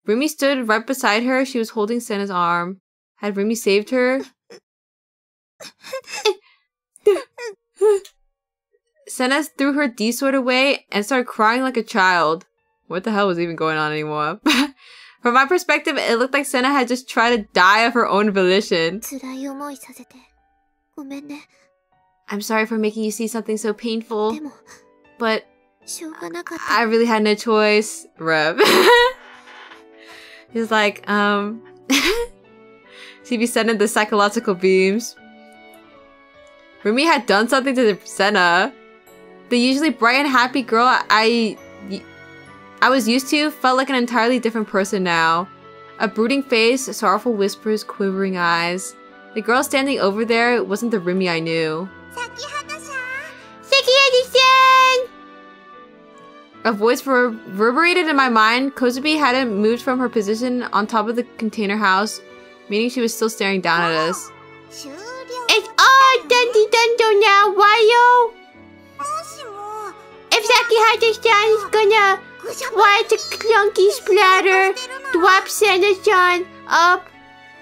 Rumi stood right beside her, she was holding Senna's arm. Had Rumi saved her? Senna threw her D-sword away and started crying like a child. What the hell was even going on anymore? From my perspective, it looked like Senna had just tried to die of her own volition. I'm sorry for making you see something so painful, but I really had no choice. Rev. He's like, she'd be sending the psychological beams. Rumi had done something to Senna. The usually bright and happy girl I was used to felt like an entirely different person now. A brooding face, sorrowful whispers, quivering eyes. The girl standing over there wasn't the Rumi I knew. Sekihata-san! A voice reverberated in my mind. Kozubi hadn't moved from her position on top of the container house, meaning she was still staring down at us. It's all done now, Wayo! If Sekihata-san is gonna watch a clunky splatter, drop Senna-san up.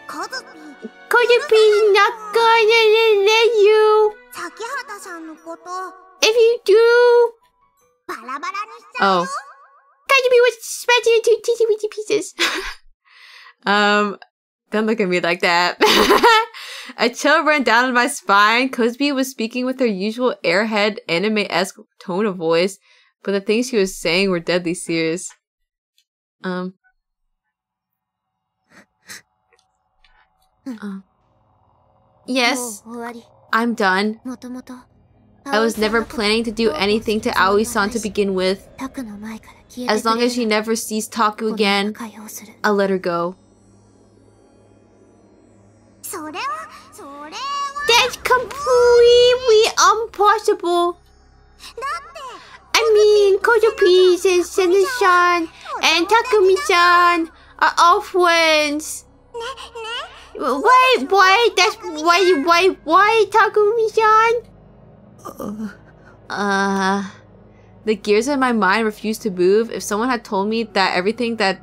Kozubi's not gonna let you. If you do... Oh. Kozubi was smashed into teensy-weensy pieces. Don't look at me like that. A chill ran down my spine. Kozubi was speaking with her usual airhead, anime-esque tone of voice, but the things she was saying were deadly serious. Yes, I'm done. I was never planning to do anything to Aoi-san to begin with. As long as she never sees Taku again, I'll let her go. That's completely impossible. I mean, Kozubi and Senna-san and Takumi-chan are all friends. Wait, Takumi-chan? The gears in my mind refused to move. If someone had told me that everything that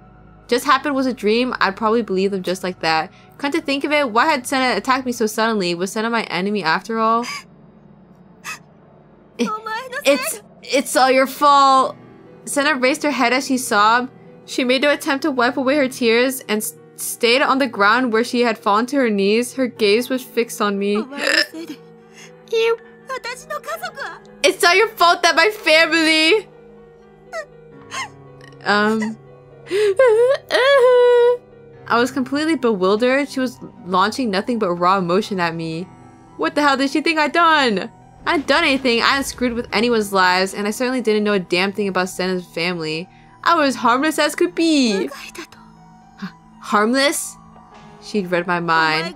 just happened was a dream, I'd probably believe them just like that. Come to think of it, why had Senna attacked me so suddenly? Was Senna my enemy after all? It's all your fault. Senna raised her head as she sobbed. She made no attempt to wipe away her tears and stayed on the ground where she had fallen to her knees. Her gaze was fixed on me. It's not your fault that my family... I was completely bewildered. She was launching nothing but raw emotion at me. What the hell did she think I'd done? I hadn't done anything. I hadn't screwed with anyone's lives, and I certainly didn't know a damn thing about Senna's family. I was harmless as could be. Harmless? She'd read my mind.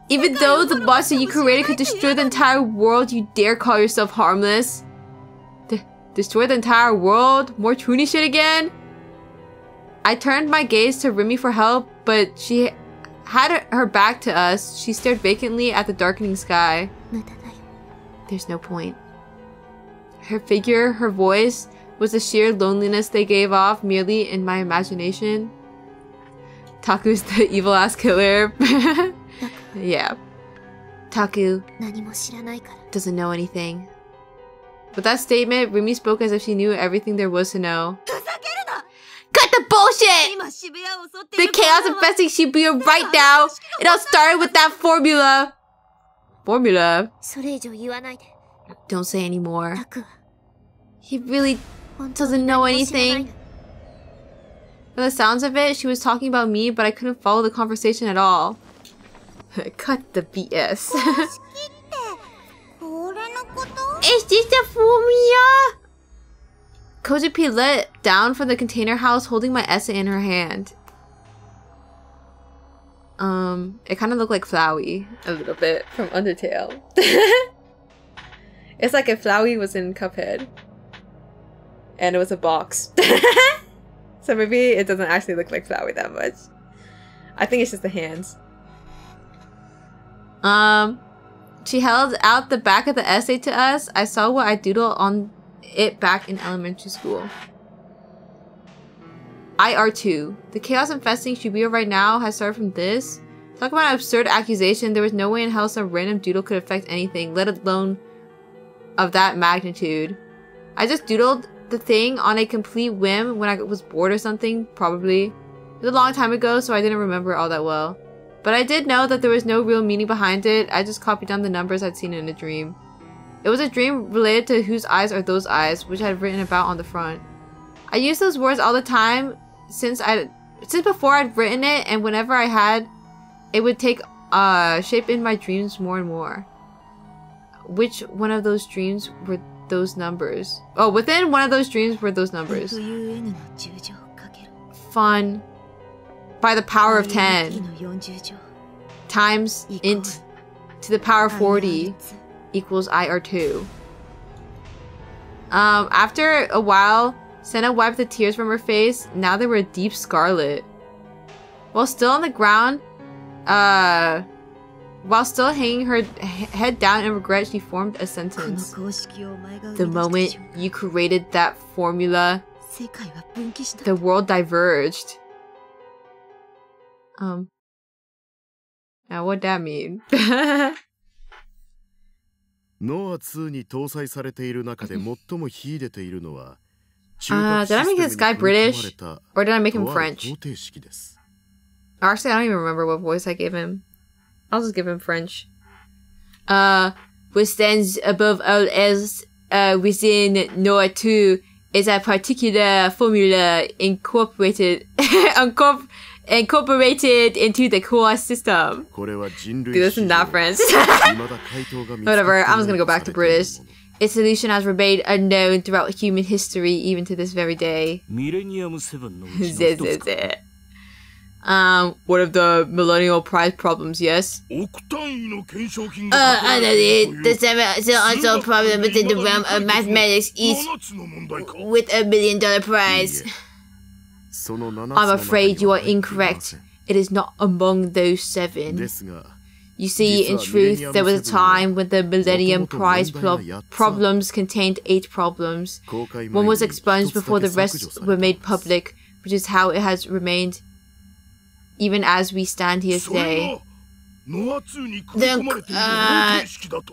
Even though the monster you created could destroy the entire world, you dare call yourself harmless? Destroy the entire world? More Toonie shit again? I turned my gaze to Remy for help, but she had her back to us. She stared vacantly at the darkening sky. There's no point. Her figure, her voice, was the sheer loneliness they gave off merely in my imagination. Taku's the evil-ass killer. Yeah. Taku doesn't know anything. With that statement, Remy spoke as if she knew everything there was to know. Cut the bullshit! The chaos infesting Shibuya right now! It all started with that formula! Formula? Don't say anymore. He really doesn't know anything. From the sounds of it, she was talking about me, but I couldn't follow the conversation at all. Cut the BS. Is this the formula? Kojupi let down from the container house holding my essay in her hand. It kind of looked like Flowey a little bit from Undertale. It's like if Flowey was in Cuphead. And it was a box. So maybe it doesn't actually look like Flowey that much. I think it's just the hands. She held out the back of the essay to us. I saw what I doodled on it back in elementary school. IR2. The chaos infesting Shibuya right now has started from this. Talk about an absurd accusation. There was no way in hell some random doodle could affect anything, let alone of that magnitude. I just doodled the thing on a complete whim when I was bored or something, probably. It was a long time ago, so I didn't remember it all that well. But I did know that there was no real meaning behind it. I just copied down the numbers I'd seen in a dream. It was a dream related to whose eyes are those eyes, which I had written about on the front. I used those words all the time since before I'd written it, and whenever I had, it would take shape in my dreams more and more. Which one of those dreams were those numbers? Oh, within one of those dreams were those numbers. Fun. By the power of 10 times int to the power of 40 equals IR2. After a while, Senna wiped the tears from her face. Now they were deep scarlet. While still on the ground, while still hanging her head down in regret, she formed a sentence. The moment you created that formula, the world diverged. Now what'd that mean? Did I make this guy British? Or did I make him French? Actually, I don't even remember what voice I gave him. I'll just give him French. What stands above all else within Noah 2 is a particular formula incorporated into the core system. Dude, this is not French. Whatever, I'm just gonna go back to British. Its solution has remained unknown throughout human history, even to this very day. One of the millennial prize problems, yes? The 7 still unsolved problem within the realm of mathematics is with $1 million prize. I'm afraid you are incorrect. It is not among those 7. You see, in truth, there was a time when the Millennium Prize problems contained 8 problems. One was expunged before the rest were made public, which is how it has remained even as we stand here today. The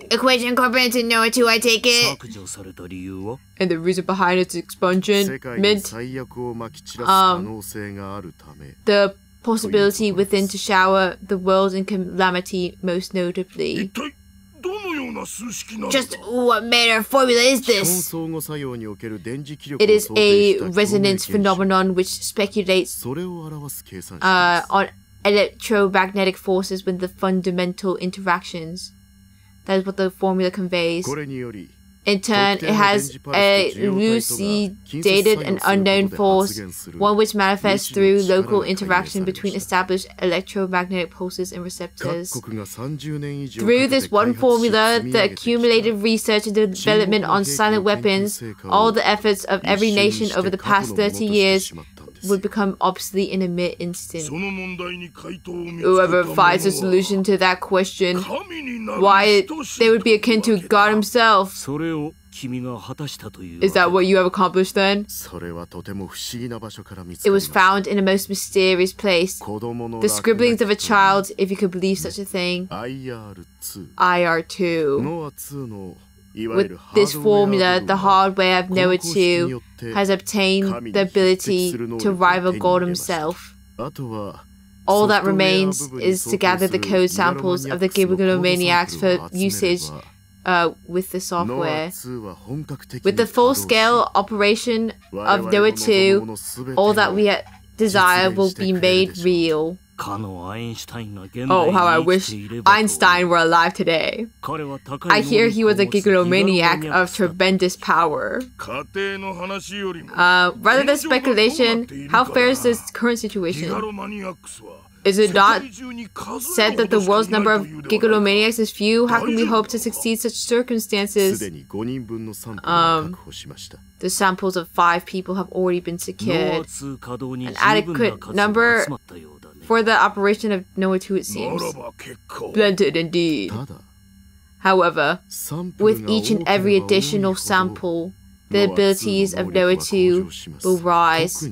equation incorporated into Noah 2, I take it. And the reason behind its expungement, the possibility within to shower the world in calamity, most notably. Just what manner of formula is this? It is a resonance phenomenon which speculates on electromagnetic forces with the fundamental interactions. That is what the formula conveys. In turn, it has a elucidated and unknown force, one which manifests through local interaction between established electromagnetic pulses and receptors. Through this one formula, the accumulated research and development on silent weapons, all the efforts of every nation over the past 30 years, would become obsolete in a mere instant. Whoever finds a solution to that question, why, they would be akin to God himself. Is that what you have accomplished then? It was found in a most mysterious place. The scribblings of a child, if you could believe such a thing. IR2. With this formula, the hardware of Noah 2 has obtained the ability to rival God himself. All that remains is to gather the code samples of the Gigglomaniacs for usage with the software. With the full-scale operation of Noah 2, all that we desire will be made real. Oh, how I wish Einstein were alive today. I hear he was a gigglomaniac of tremendous power. Rather than speculation, how fair is this current situation? Is it not said that the world's number of gigglomaniacs is few? How can we hope to succeed such circumstances? The samples of 5 people have already been secured. An adequate number for the operation of Noah 2, it seems. Splendid indeed. However, with each and every additional sample, the abilities of Noah 2 will rise.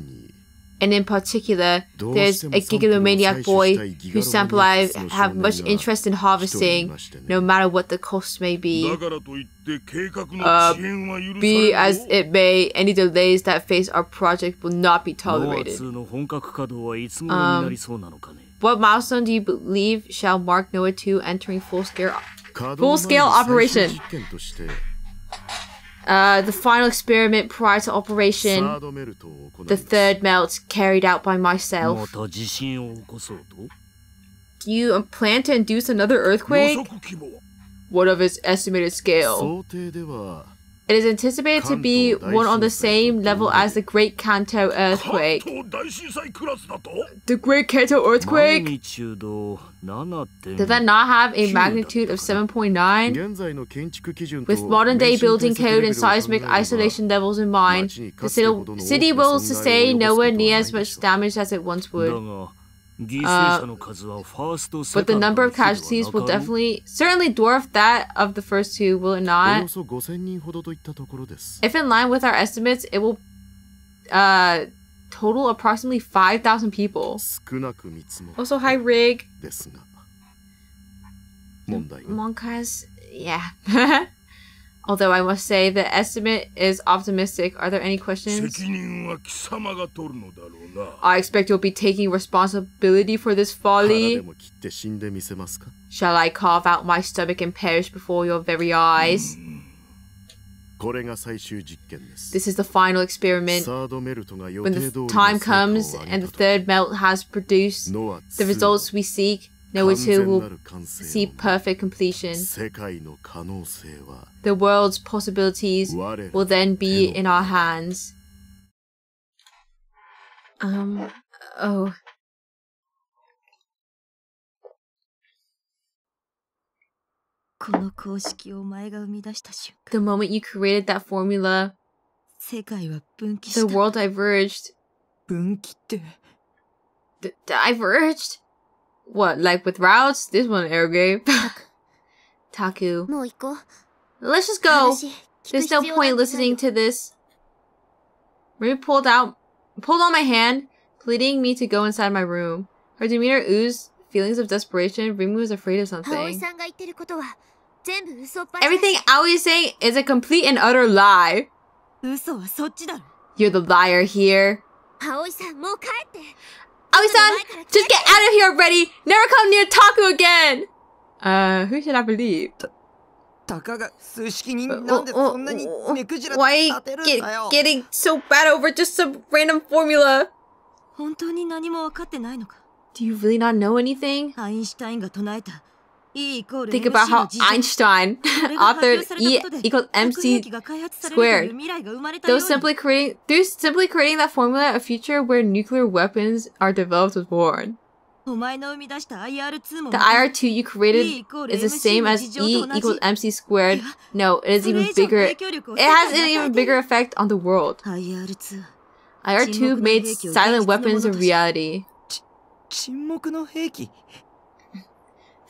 And in particular, there's a gigglomaniac boy whose sample I have much interest in harvesting, no matter what the cost may be. Be as it may, any delays that face our project will not be tolerated. What milestone do you believe shall mark Noah 2 entering full-scale operation? The final experiment prior to operation, the 3rd melt carried out by myself. Do you plan to induce another earthquake? What of its estimated scale? It is anticipated to be one on the same level as the Great Kanto earthquake. The Great Kanto earthquake? Did that not have a magnitude of 7.9? With modern day building code and seismic isolation levels in mind, the city will sustain nowhere near as much damage as it once would. But the number of casualties will certainly dwarf that of the first 2, will it not? If in line with our estimates, it will total approximately 5,000 people. Also, hi Rig. Monkas, yeah. Although I must say the estimate is optimistic. Are there any questions? I expect you'll be taking responsibility for this folly. Shall I carve out my stomach and perish before your very eyes? This is the final experiment. When the time comes and the 3rd melt has produced the results we seek, Noah 2 will see perfect completion. The world's possibilities will then be in our hands. Oh. The moment you created that formula, the world diverged. Diverged? What, like with routes? This one air game. Taku. Let's just go. There's no point listening to this. Rumi pulled on my hand, pleading me to go inside my room. Her demeanor oozed feelings of desperation. Rumi was afraid of something. Everything Aoi is saying is a complete and utter lie. You're the liar here. Aoi-san, just get out of here already! Never come near Taku again! Who should I believe? Why are you getting so bad over just some random formula? Do you really not know anything? Think about how Einstein authored E equals MC squared. Through simply creating that formula, a future where nuclear weapons are developed was born. The IR2 you created is the same as E equals MC squared. No, it is even bigger. It has an even bigger effect on the world. IR2 made silent weapons a reality.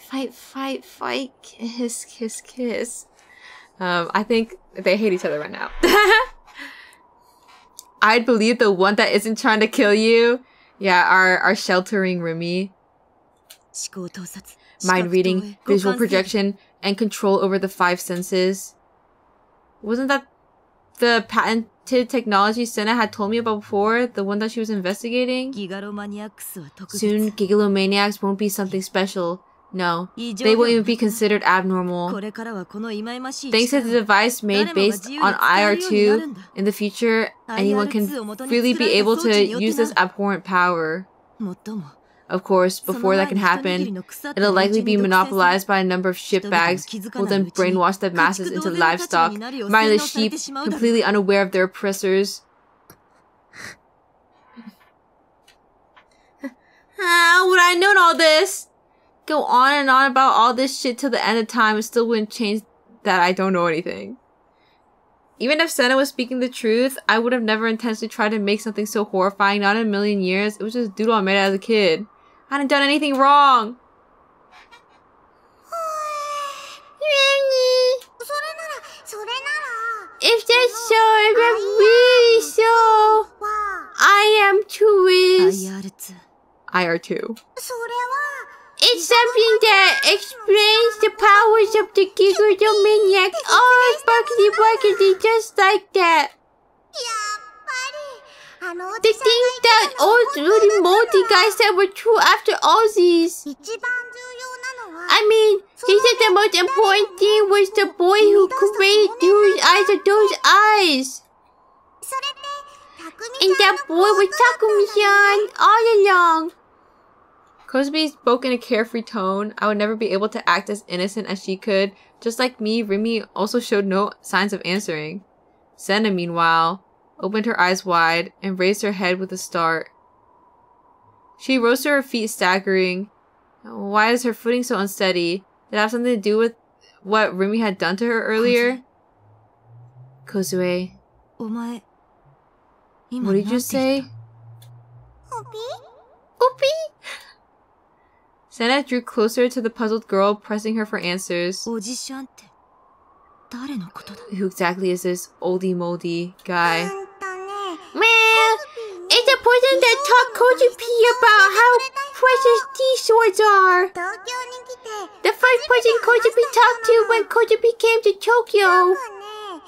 Fight, kiss. I think they hate each other right now. I'd believe the one that isn't trying to kill you. Yeah, our sheltering Rumi. Mind reading, visual projection, and control over the 5 senses. Wasn't that the patented technology Senna had told me about before? The one that she was investigating? Soon, gigalomaniacs won't be something special. No, they won't even be considered abnormal. Thanks to the device made based on IR2, in the future, anyone can freely be able to use this abhorrent power. Of course, before that can happen, it'll likely be monopolized by a number of shitbags who will then brainwash the masses into livestock, mindless sheep, completely unaware of their oppressors. How would I have known all this? Go on and on about all this shit till the end of time, it still wouldn't change that I don't know anything. Even if Senna was speaking the truth, I would have never intentionally tried to make something so horrifying, not in a million years. It was just a doodle I made as a kid. I hadn't done anything wrong. If that's so, if that's really so, I am too IR2. It's something that explains the powers of the gigalomaniac. Oh, buckety, just like that. The things that old moldy guy said were true after all these. I mean, he said the most important thing was the boy who created those eyes are those eyes. And that boy was Takumi-san all along. Kozume spoke in a carefree tone. I would never be able to act as innocent as she could. Just like me, Rimi also showed no signs of answering. Senna, meanwhile, opened her eyes wide and raised her head with a start. She rose to her feet, staggering. Why is her footing so unsteady? Did it have something to do with what Rimi had done to her earlier? Kozue. What did you say? Oopie? Senna drew closer to the puzzled girl, pressing her for answers. Who exactly is this oldie-moldy guy? Well, it's the person that taught Kojupi about how precious these swords are. The first person Kojupi talked to when Kojupi came to Tokyo.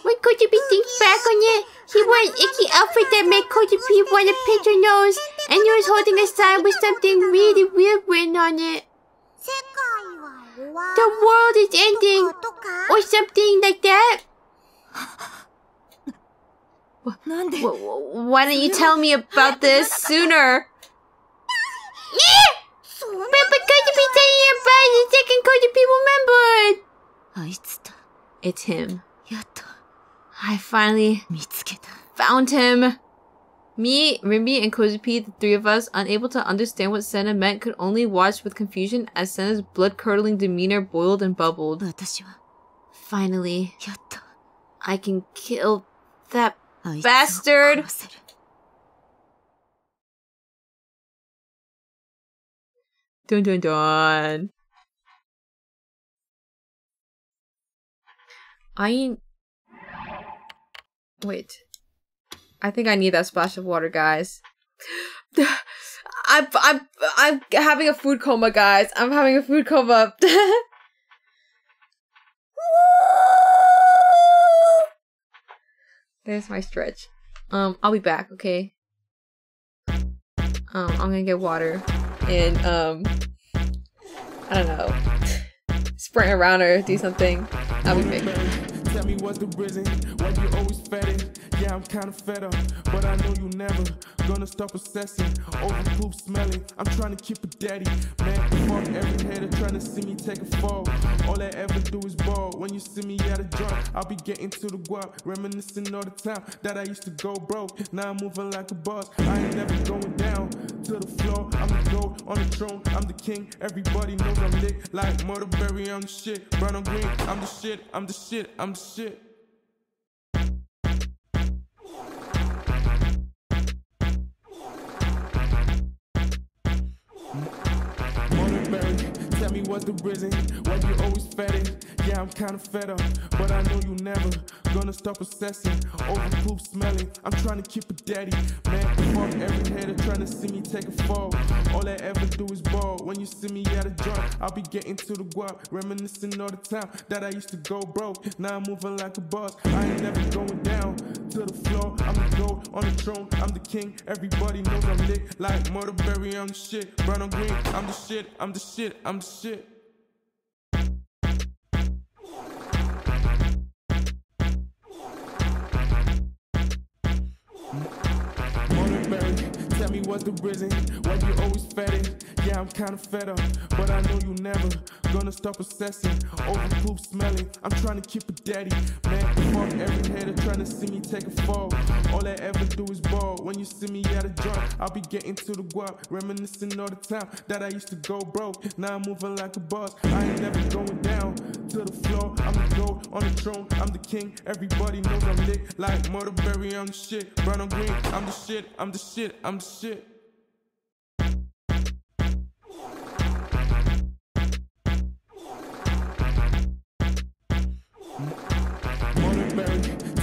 When Kojupi thinks back on it, he wore an icky outfit that made Kojupi want a pinch her nose, and he was holding a sign with something really weird written on it. The world is ending, or something like that. Why didn't you tell me about this sooner? But Kojupi saying about it the second Kojupi remembered. It's him. I finally found him. Me, Rimby, and Kojipi, the three of us, unable to understand what Senna meant, could only watch with confusion as Senna's blood-curdling demeanor boiled and bubbled. 私は Finally, やっと I can kill that あいつを bastard! 殺せる Dun dun dun. Wait. I think I need that splash of water, guys. I'm having a food coma, guys. I'm having a food coma. There's my stretch. I'll be back, okay? I'm gonna get water and I don't know, sprint around or do something. I'll be back. Tell me what's the reason why you always fed. Yeah, I'm kinda fed up, but I know you never gonna stop obsessing over poop smelling. I'm trying to keep it daddy, man. Fuck every hater trying to see me take a fall. All I ever do is ball. When you see me at a drunk, I'll be getting to the guap, reminiscing all the time that I used to go broke. Now I'm moving like a boss. I ain't never going down to the floor. I'm the gold on the throne. I'm the king. Everybody knows I'm lit like Murderberry. I'm the shit. Brown on green. I'm the shit. I'm the shit. I'm the shit. Tell me what's the reason why you always fed it. Yeah, I'm kinda fed up, but I know you never gonna stop obsessing over poop smelling. I'm trying to keep it daddy, man. Fuck every hater trying to see me take a fall. All I ever do is ball. When you see me at a drunk, I'll be getting to the guap, reminiscing all the time that I used to go broke. Now I'm moving like a boss. I ain't never going down to the floor. I'm the gold on the throne. I'm the king. Everybody knows I'm lit like Murderberry. I'm the shit. Brown on green. I'm the shit. I'm the shit. I'm the shit. Tell me what's the reason why you always fed it. Yeah, I'm kinda fed up, but I know you never gonna stop obsessing over poop smelling. I'm trying to keep it daddy, man. Fuck every hater trying to see me take a fall. All I ever do is ball. When you see me at a drunk, I'll be getting to the guap, reminiscing all the time that I used to go broke. Now I'm moving like a boss. I ain't never going down to the floor. I'm the gold on the throne. I'm the king. Everybody knows I'm lit like Murderberry. I'm the shit. Brown on green. I'm the shit. I'm the shit. I'm the shit.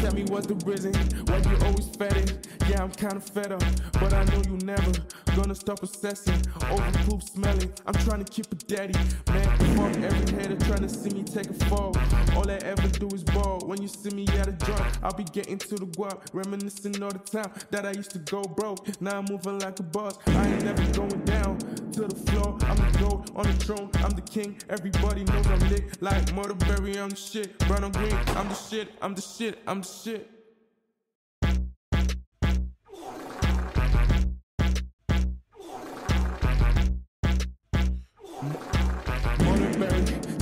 Tell me what's the reason why you always fed it. Yeah, I'm kinda fed up, but I know you never gonna stop obsessing over poop smelling. I'm trying to keep it daddy, man. Fuck every hater trying to see me take a fall. All I ever do is ball. When you see me at a drunk, I'll be getting to the guap, reminiscing all the time that I used to go broke. Now I'm moving like a boss. I ain't never going down to the floor. I'm the gold on the throne. I'm the king. Everybody knows I'm lit like Murderberry. I'm the shit. Brown on green. I'm the shit. I'm the shit. I'm the shit.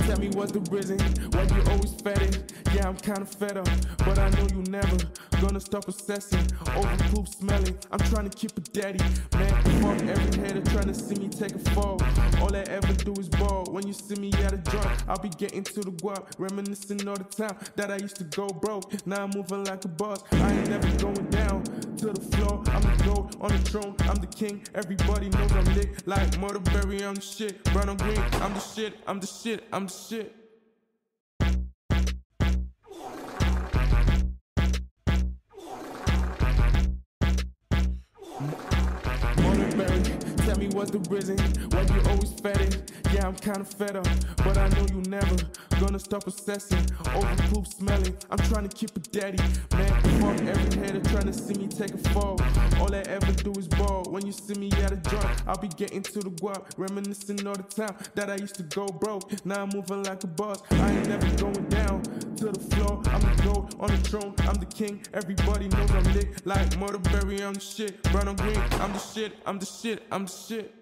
Tell me what's the reason why you always fed it. Yeah, I'm kinda fed up, but I know you never gonna stop obsessing over poop smelling. I'm trying to keep it daddy, man. Fuck every hater trying to see me take a fall. All I ever do is ball. When you see me at a drunk, I'll be getting to the guap, reminiscing all the time that I used to go broke. Now I'm moving like a boss. I ain't never going down to the floor. I'm the gold on the throne. I'm the king. Everybody knows I'm lit like Murderberry. I'm the shit. Brown on green. I'm the shit. I'm the shit. I'm the shit. Tell me what's the reason why you always fed it. Yeah, I'm kinda fed up, but I know you never gonna stop obsessing over poop smelling. I'm trying to keep it daddy, man. Fuck every hater trying to see me take a fall. All I ever do is ball. When you see me at a drunk, I'll be getting to the guap, reminiscing all the time that I used to go broke. Now I'm moving like a boss. I ain't never going down to the floor. I'm the gold on the throne. I'm the king. Everybody knows I'm lit like Murderberry. I'm the shit. Brown on green. I'm the shit. I'm the shit. I'm the shit.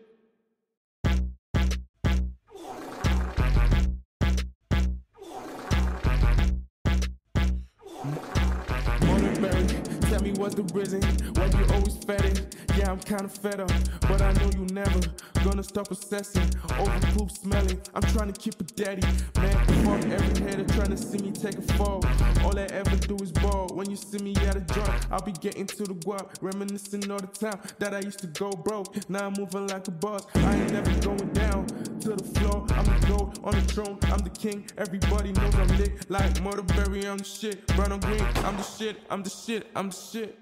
Tell me what's the reason why you always fetting. Yeah, I'm kinda fed up, but I know you never gonna stop obsessing over poop smelling. I'm trying to keep it daddy, man. Fuck every hater trying to see me take a fall. All I ever do is ball. When you see me at a joint, I'll be getting to the guap, reminiscing all the time that I used to go broke. Now I'm moving like a boss. I ain't never going down to the floor. I'm the gold on the throne. I'm the king. Everybody knows I'm lit like Murderberry. I'm the shit. Brown on green. I'm the shit. I'm the shit. I'm the shit.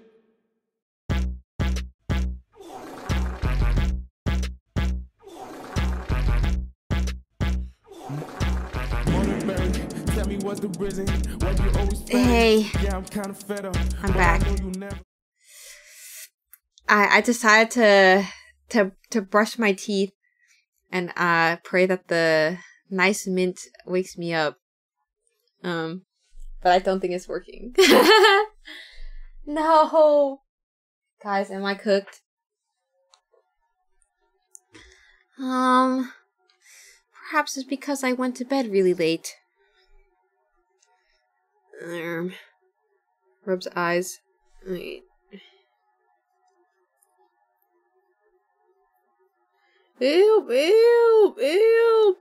Tell me what's the reason why you always Hey. Yeah, I'm kind of fed up. I'm back. I decided to brush my teeth and pray that the nice mint wakes me up. But I don't think it's working. No. Guys, am I cooked? Perhaps it's because I went to bed really late. Rubs eyes. Wait. Ew, ew, ew.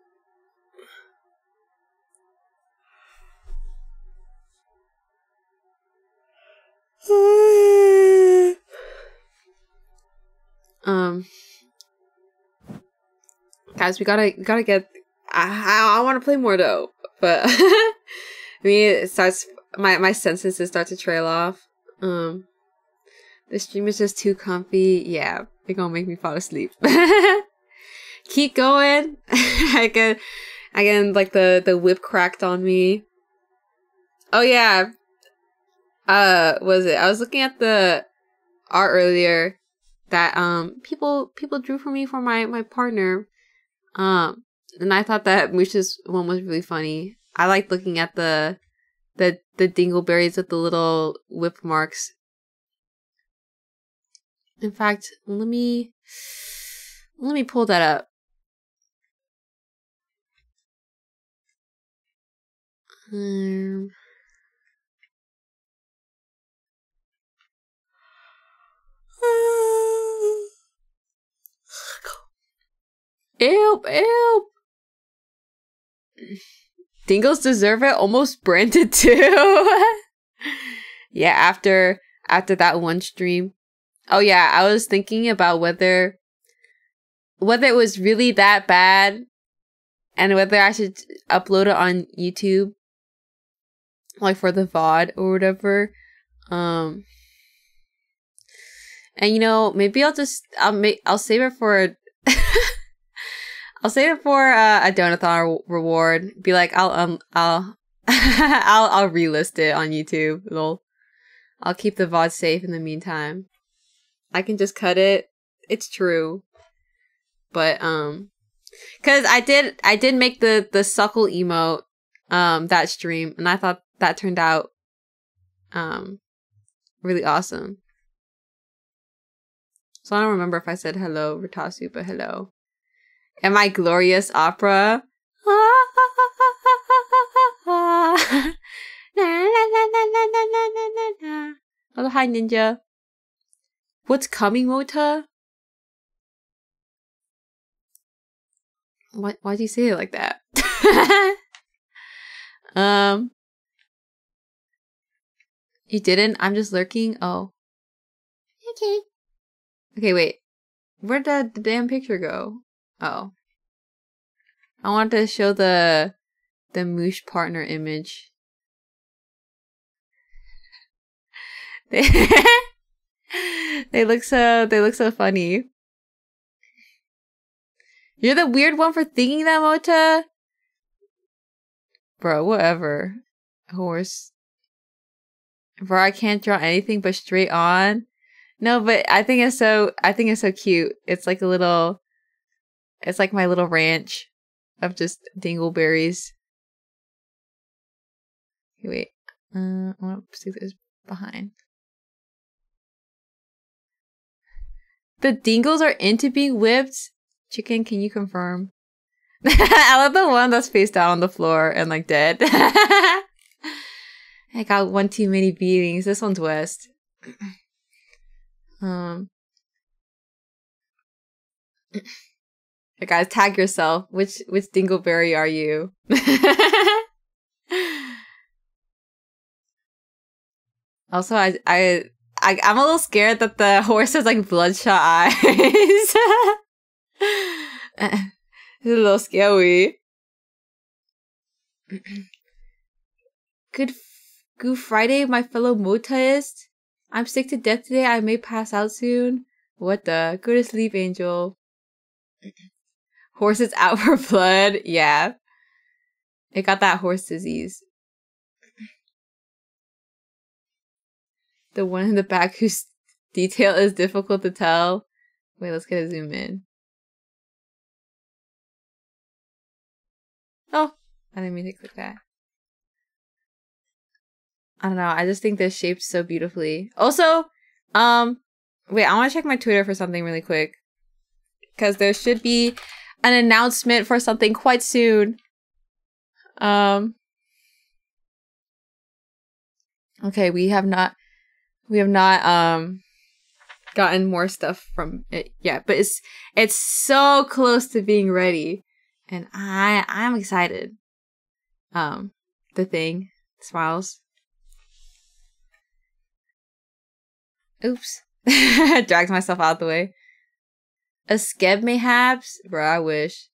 Guys, we gotta get. I want to play more though, but I mean, it starts. My senses start to trail off. The stream is just too comfy. Yeah, they're gonna make me fall asleep. Keep going. I get like the whip cracked on me. Oh yeah. Was it? I was looking at the art earlier that people drew for me for my partner. And I thought that Moosh's one was really funny. I liked looking at the dingleberries with the little whip marks. In fact, let me pull that up. Ew, ew. Dingles deserve it. Almost branded too. Yeah, after that one stream. Oh yeah, I was thinking about whether it was really that bad and whether I should upload it on YouTube, like for the VOD or whatever. And you know, maybe I'll save it for I'll save it for a donathon reward. Be like, I'll relist it on YouTube. I'll keep the VOD safe in the meantime. I can just cut it. It's true. But cause I did make the suckle emote that stream, and I thought that turned out really awesome. So I don't remember if I said hello, Ratasu, but hello. Am I glorious opera? Hello, hi ninja. What's coming, Mota? Why'd you say it like that? You didn't? I'm just lurking? Oh. Okay. Okay, wait. Where'd the damn picture go? Oh. I wanted to show the Moosh partner image. They look so funny. You're the weird one for thinking that, Mota? Bro, whatever. Horse. Bro, I can't draw anything but straight on. No, but I think it's so cute. It's like it's like my little ranch of just dingleberries. Okay, wait. I want to see this behind. The dingles are into being whipped? Chicken, can you confirm? I love the one that's face down on the floor and like dead. I got one too many beatings. This one's West. Guys, tag yourself. Which dingleberry are you? Also, I'm a little scared that the horse has like bloodshot eyes. It's a little scary. Good Friday, my fellow motorist. I'm sick to death today. I may pass out soon. What the? Go to sleep, Angel. Horse is out for blood. Yeah. It got that horse disease. The one in the back whose detail is difficult to tell. Wait, let's get a zoom in. Oh, I didn't mean to click that. I don't know. I just think they're shaped so beautifully. Also, wait, I want to check my Twitter for something really quick. Because there should be an announcement for something quite soon. Okay, we have not gotten more stuff from it yet, but it's so close to being ready, and I'm excited. The thing smiles. Oops. Dragged myself out the way. A skeb mayhaps? Bro, I wish.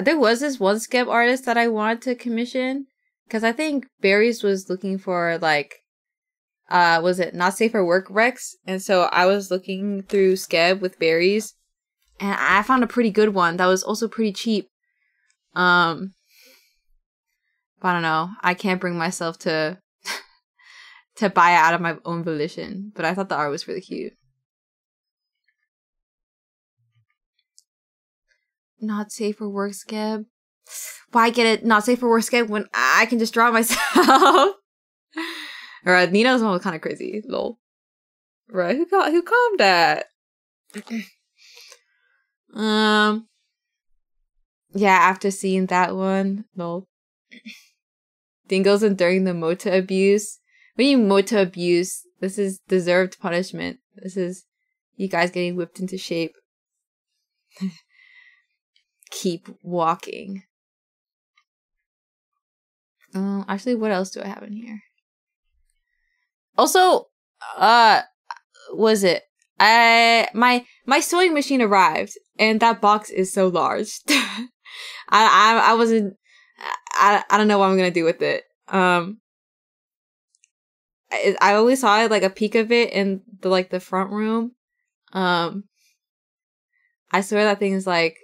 There was this one skeb artist that I wanted to commission, because I think Barry's was looking for, like, was it Not Safe for Work Rex? And so I was looking through skeb with Barry's, and I found a pretty good one that was also pretty cheap. But I don't know. I can't bring myself to to buy it out of my own volition, but I thought the art was really cute. Not safe for work, Skeb. Why get it not safe for work, Skeb, when I can just draw it myself? Alright, Nina's one was kind of crazy. Lol. Right, who calmed that? Yeah, after seeing that one, lol. Dingle's enduring the Mota abuse. When you Mota abuse, this is deserved punishment. This is you guys getting whipped into shape. Keep walking. Actually, what else do I have in here? Also, was it? My sewing machine arrived, and that box is so large. I wasn't. I don't know what I'm gonna do with it. I only saw like a peek of it in the front room. I swear that thing is like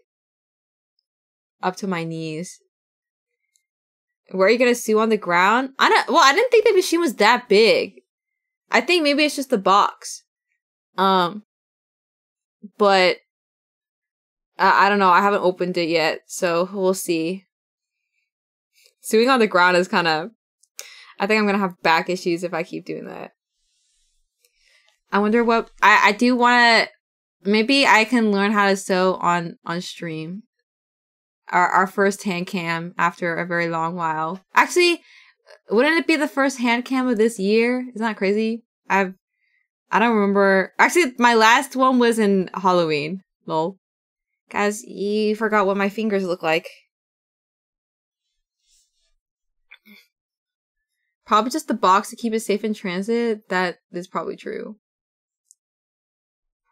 up to my knees. Where are you gonna sew on the ground? I didn't think the machine was that big. I think maybe it's just the box. But I don't know. I haven't opened it yet, so we'll see. Sewing on the ground is kind of... I think I'm gonna have back issues if I keep doing that. I wonder what... I do want to... Maybe I can learn how to sew on stream. Our first hand cam after a very long while. Actually, wouldn't it be the first hand cam of this year? Isn't that crazy? I don't remember. Actually, my last one was in Halloween. Lol. Guys, you forgot what my fingers look like. Probably just the box to keep it safe in transit. That is probably true.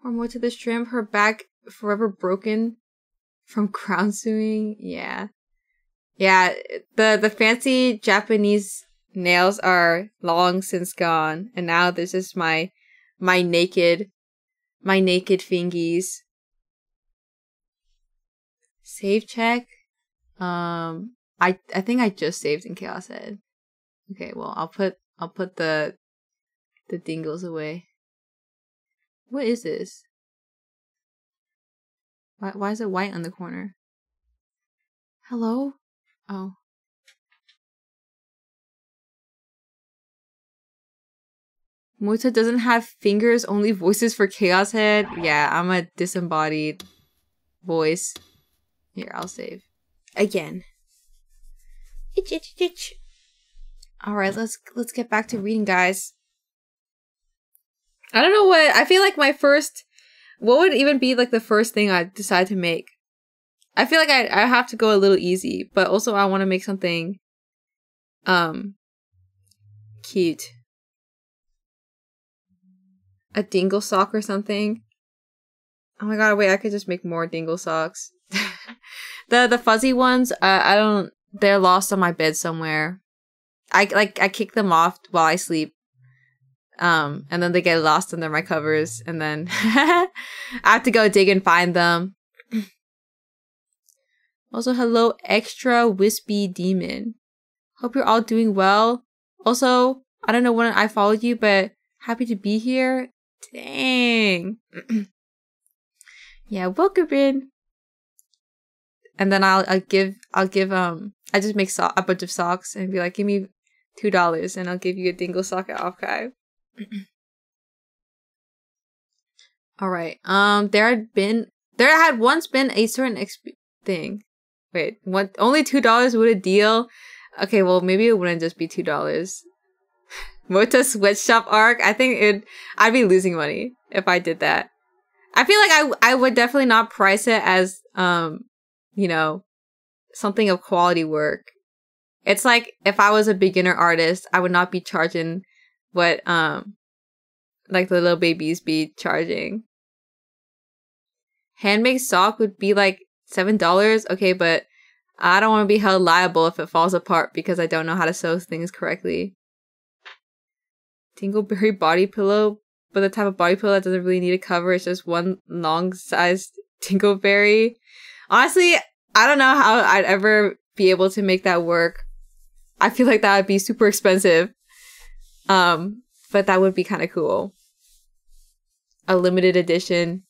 Or more to the shrimp. Her back forever broken from crown sewing. Yeah. Yeah, the fancy Japanese nails are long since gone, and now this is my naked fingies. Save check. I think I just saved in Chaos Head. Okay, well I'll put the dingles away. What is this? Why is it white on the corner? Hello? Oh. Mota doesn't have fingers, only voices for Chaos Head. Yeah, I'm a disembodied voice. Here, I'll save. Again. Itch. Alright, let's get back to reading, guys. I don't know what, I feel like my first, what would even be like the first thing I decide to make? I feel like I have to go a little easy, but also I want to make something, cute. A dingle sock or something. Oh my god, wait, I could just make more dingle socks. The fuzzy ones, I don't, they're lost on my bed somewhere. I kick them off while I sleep. And then they get lost under my covers, and then I have to go dig and find them. Also, hello, extra wispy demon. Hope you're all doing well. Also, I don't know when I followed you, but happy to be here. Dang. Yeah, welcome in. And then I'll give I just make a bunch of socks and be like, give me $2 and I'll give you a dingle sock at okay. All right. There had once been a certain thing. Wait, what? Only $2 would a deal? Okay, well maybe it wouldn't just be $2. Mota sweatshop arc. I think I'd be losing money if I did that. I feel like I would definitely not price it as you know, something of quality work. It's like if I was a beginner artist, I would not be charging what like the little babies be charging. Handmade sock would be like $7. Okay, but I don't want to be held liable if it falls apart because I don't know how to sew things correctly. Dingleberry body pillow, but the type of body pillow that doesn't really need a cover. It's just one long-sized dingleberry. Honestly, I don't know how I'd ever be able to make that work. I feel like that would be super expensive. But that would be kind of cool. A limited edition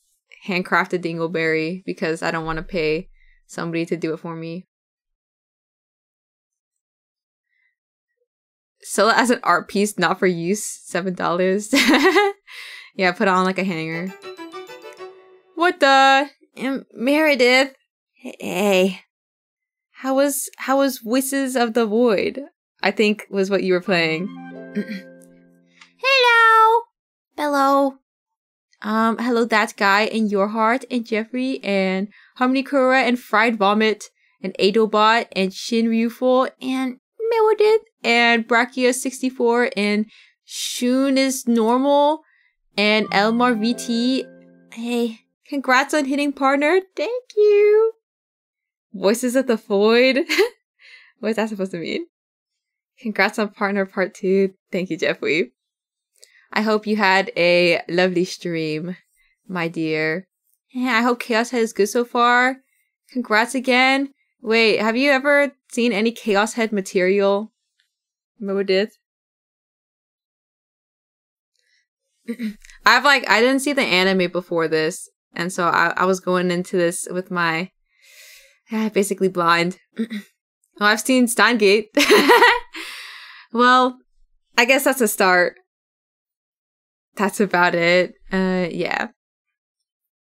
handcrafted dingleberry because I don't want to pay somebody to do it for me. Sell it as an art piece, not for use. $7. Yeah, put it on like a hanger. What the? Meredith? Hey. How was Voices of the Void? I think was what you were playing. Hello! Hello. Hello that guy and Your Heart and Jeffrey and Harmony Kura and Fried Vomit and Adobot and Shinryuful and Meredith and Brachia64 and Shun is normal and Elmar VT. Hey, congrats on hitting partner. Thank you. Voices of the Void. What is that supposed to mean? Congrats on partner part 2. Thank you, Jeffrey. I hope you had a lovely stream, my dear. Yeah, I hope Chaos Head is good so far. Congrats again. Wait, have you ever seen any Chaos Head material? Meredith? I didn't see the anime before this, and so I was going into this with my basically blind. Oh, I've seen Steingate. Well, I guess that's a start. That's about it. Yeah.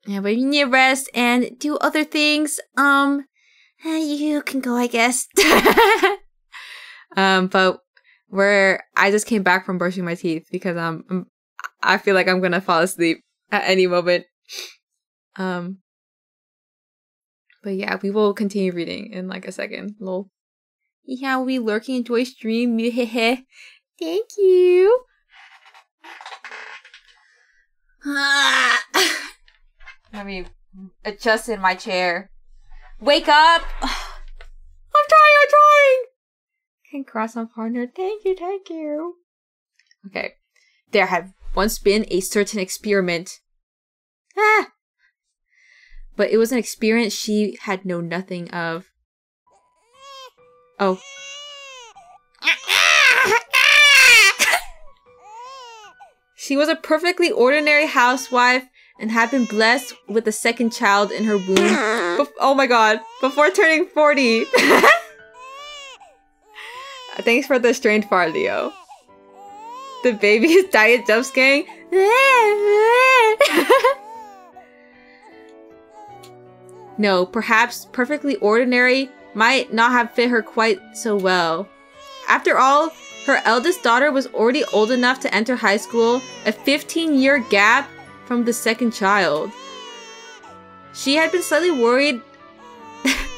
Yeah, but you need rest and do other things. You can go, I guess. But I just came back from brushing my teeth because I feel like I'm gonna fall asleep at any moment. But yeah, we will continue reading in like a second. Lol. Yeah, we lurking, enjoy stream. Thank you. Let me adjust in my chair. Wake up! I'm trying! Congrats on partner. Thank you. Okay. There had once been a certain experiment. But it was an experience she had known nothing of. Oh. She was a perfectly ordinary housewife and had been blessed with a second child in her womb. Oh my god. Before turning 40. Thanks for the strained fart, Leo. The baby's diet jump scaring. No, perhaps perfectly ordinary might not have fit her quite so well. After all, Her eldest daughter was already old enough to enter high school, a 15-year gap from the second child. She had been slightly worried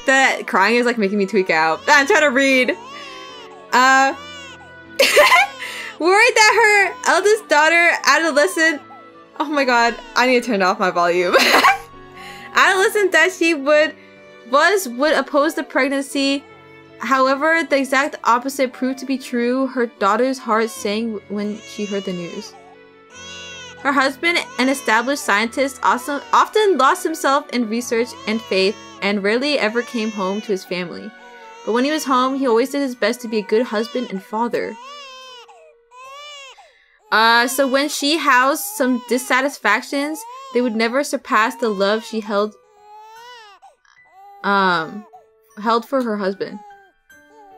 that crying is like making me tweak out. I'm trying to read. Worried that her eldest daughter, adolescent, oh my god, I need to turn off my volume. Adolescent that she would oppose the pregnancy. However, the exact opposite proved to be true. Her daughter's heart sank when she heard the news. Her husband, an established scientist, also often lost himself in research and faith and rarely ever came home to his family. But when he was home, he always did his best to be a good husband and father. So when she housed some dissatisfactions, they would never surpass the love she held for her husband.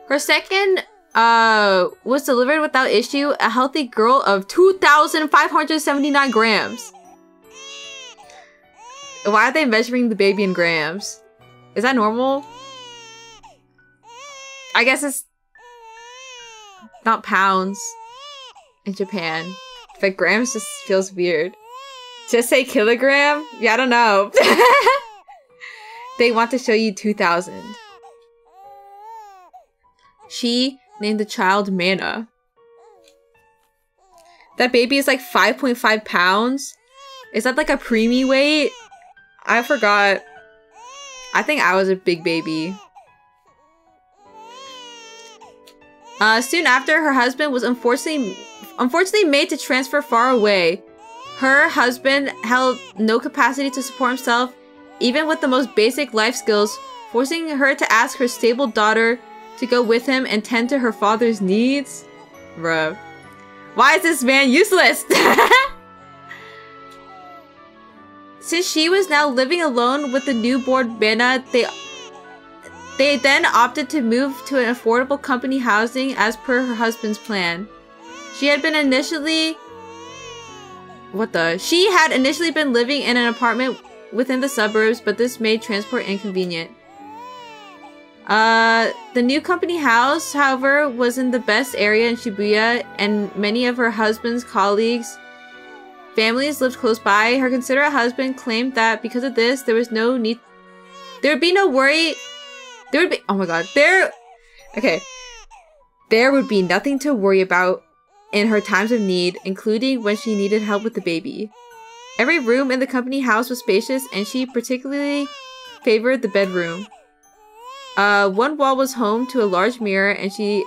Her second was delivered without issue, a healthy girl of 2,579 grams. Why are they measuring the baby in grams? Is that normal? I guess it's not pounds in Japan, but grams just feels weird. Just say kilogram? Yeah, I don't know. They want to show you 2,000. She named the child Mana. That baby is like 5.5 pounds. Is that like a preemie weight? I forgot. I think I was a big baby. Soon after, her husband was unfortunately made to transfer far away. Her husband held no capacity to support himself, even with the most basic life skills, forcing her to ask her stable daughter to go with him and tend to her father's needs. Bruh. Why is this man useless? Since she was now living alone with the newborn Mana, they then opted to move to an affordable company housing as per her husband's plan. She had initially been living in an apartment within the suburbs, but this made transport inconvenient. The new company house, however, was in the best area in Shibuya, and many of her husband's colleagues' families lived close by. Her considerate husband claimed that because of this, there would be nothing to worry about in her times of need, including when she needed help with the baby. Every room in the company house was spacious, and she particularly favored the bedroom. One wall was home to a large mirror, and the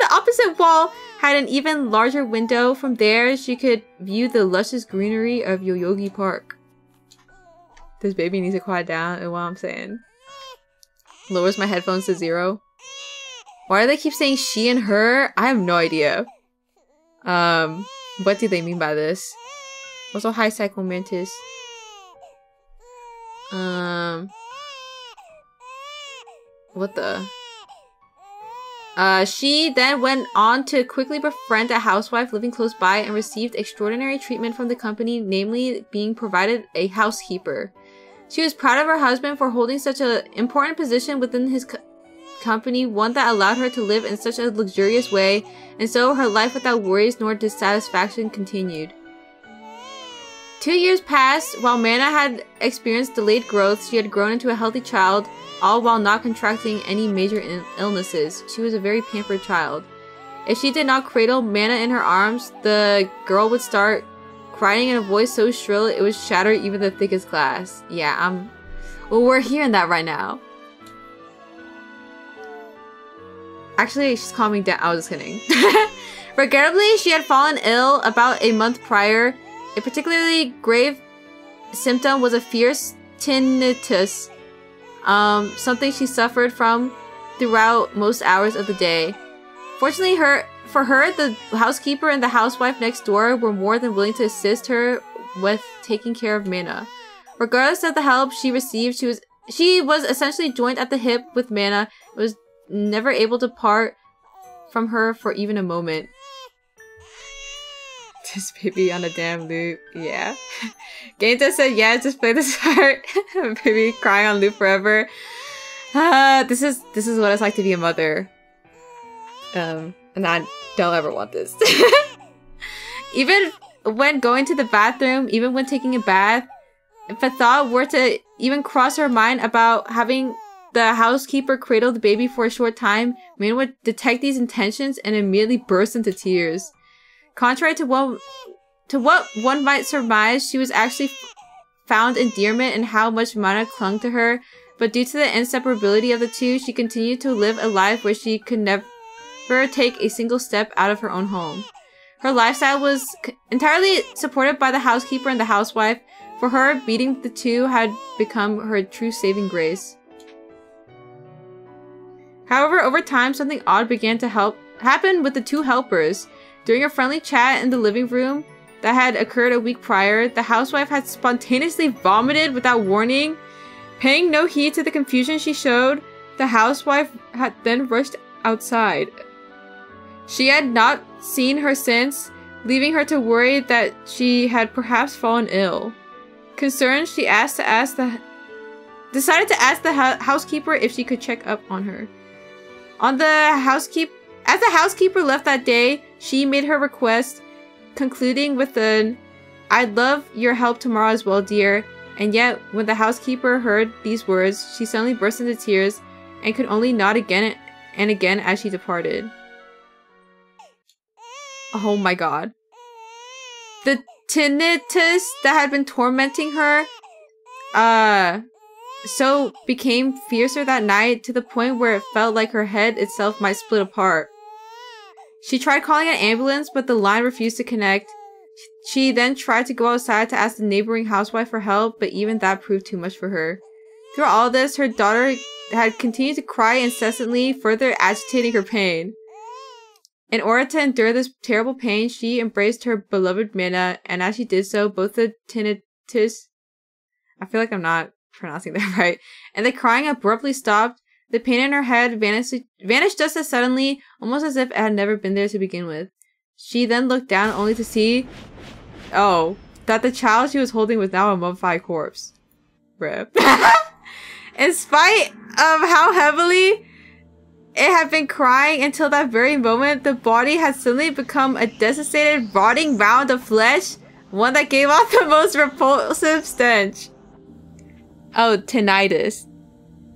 opposite wall had an even larger window. From there, she could view the luscious greenery of Yoyogi Park. This baby needs to quiet down, is what I'm saying. Lowers my headphones to 0. Why do they keep saying she and her? I have no idea. What do they mean by this? Also, hi, Psycho Mantis. What the? She then went on to quickly befriend a housewife living close by and received extraordinary treatment from the company, namely being provided a housekeeper. She was proud of her husband for holding such an important position within his company, one that allowed her to live in such a luxurious way, and so her life without worries nor dissatisfaction continued. 2 years passed. While Mana had experienced delayed growth, she had grown into a healthy child, all while not contracting any major illnesses. She was a very pampered child. If she did not cradle Mana in her arms, the girl would start crying in a voice so shrill it would shatter even the thickest glass. Yeah, well, we're hearing that right now. Actually, she's calming down. I was just kidding. Regrettably, she had fallen ill about a month prior. A particularly grave symptom was a fierce tinnitus, something she suffered from throughout most hours of the day. Fortunately for her, the housekeeper and the housewife next door were more than willing to assist her with taking care of Mana. Regardless of the help she received, she was essentially joined at the hip with Mana and was never able to part from her for even a moment. This baby on a damn loop. Yeah. Gainta said, yeah, just play this part. Baby crying on loop forever. This is what it's like to be a mother. And I don't ever want this. Even when going to the bathroom, even when taking a bath, if a thought were to even cross her mind about having the housekeeper cradle the baby for a short time, Min would detect these intentions and immediately burst into tears. Contrary to what one might surmise, she was actually found endearment in how much Mana clung to her, but due to the inseparability of the two, she continued to live a life where she could never take a single step out of her own home. Her lifestyle was entirely supported by the housekeeper and the housewife. For her, beating the two had become her true saving grace. However, over time, something odd began to happen with the two helpers. During a friendly chat in the living room that had occurred a week prior, the housewife had spontaneously vomited without warning. Paying no heed to the confusion she showed, the housewife had then rushed outside. She had not seen her since, leaving her to worry that she had perhaps fallen ill. Concerned, she decided to ask the housekeeper if she could check up on her. As the housekeeper left that day, she made her request, concluding with an, "I'd love your help tomorrow as well, dear." And yet, when the housekeeper heard these words, she suddenly burst into tears and could only nod again and again as she departed. Oh my god. The tinnitus that had been tormenting her, so became fiercer that night to the point where it felt like her head itself might split apart. She tried calling an ambulance, but the line refused to connect. She then tried to go outside to ask the neighboring housewife for help, but even that proved too much for her. Through all this, her daughter had continued to cry incessantly, further agitating her pain. In order to endure this terrible pain, she embraced her beloved Mina, and as she did so, both the tinnitus— I feel like I'm not pronouncing that right— and the crying abruptly stopped. The pain in her head vanished just as suddenly, almost as if it had never been there to begin with. She then looked down only to see, that the child she was holding was now a mummified corpse. Rip. In spite of how heavily it had been crying until that very moment, the body had suddenly become a desiccated, rotting mound of flesh, one that gave off the most repulsive stench. Oh, tinnitus.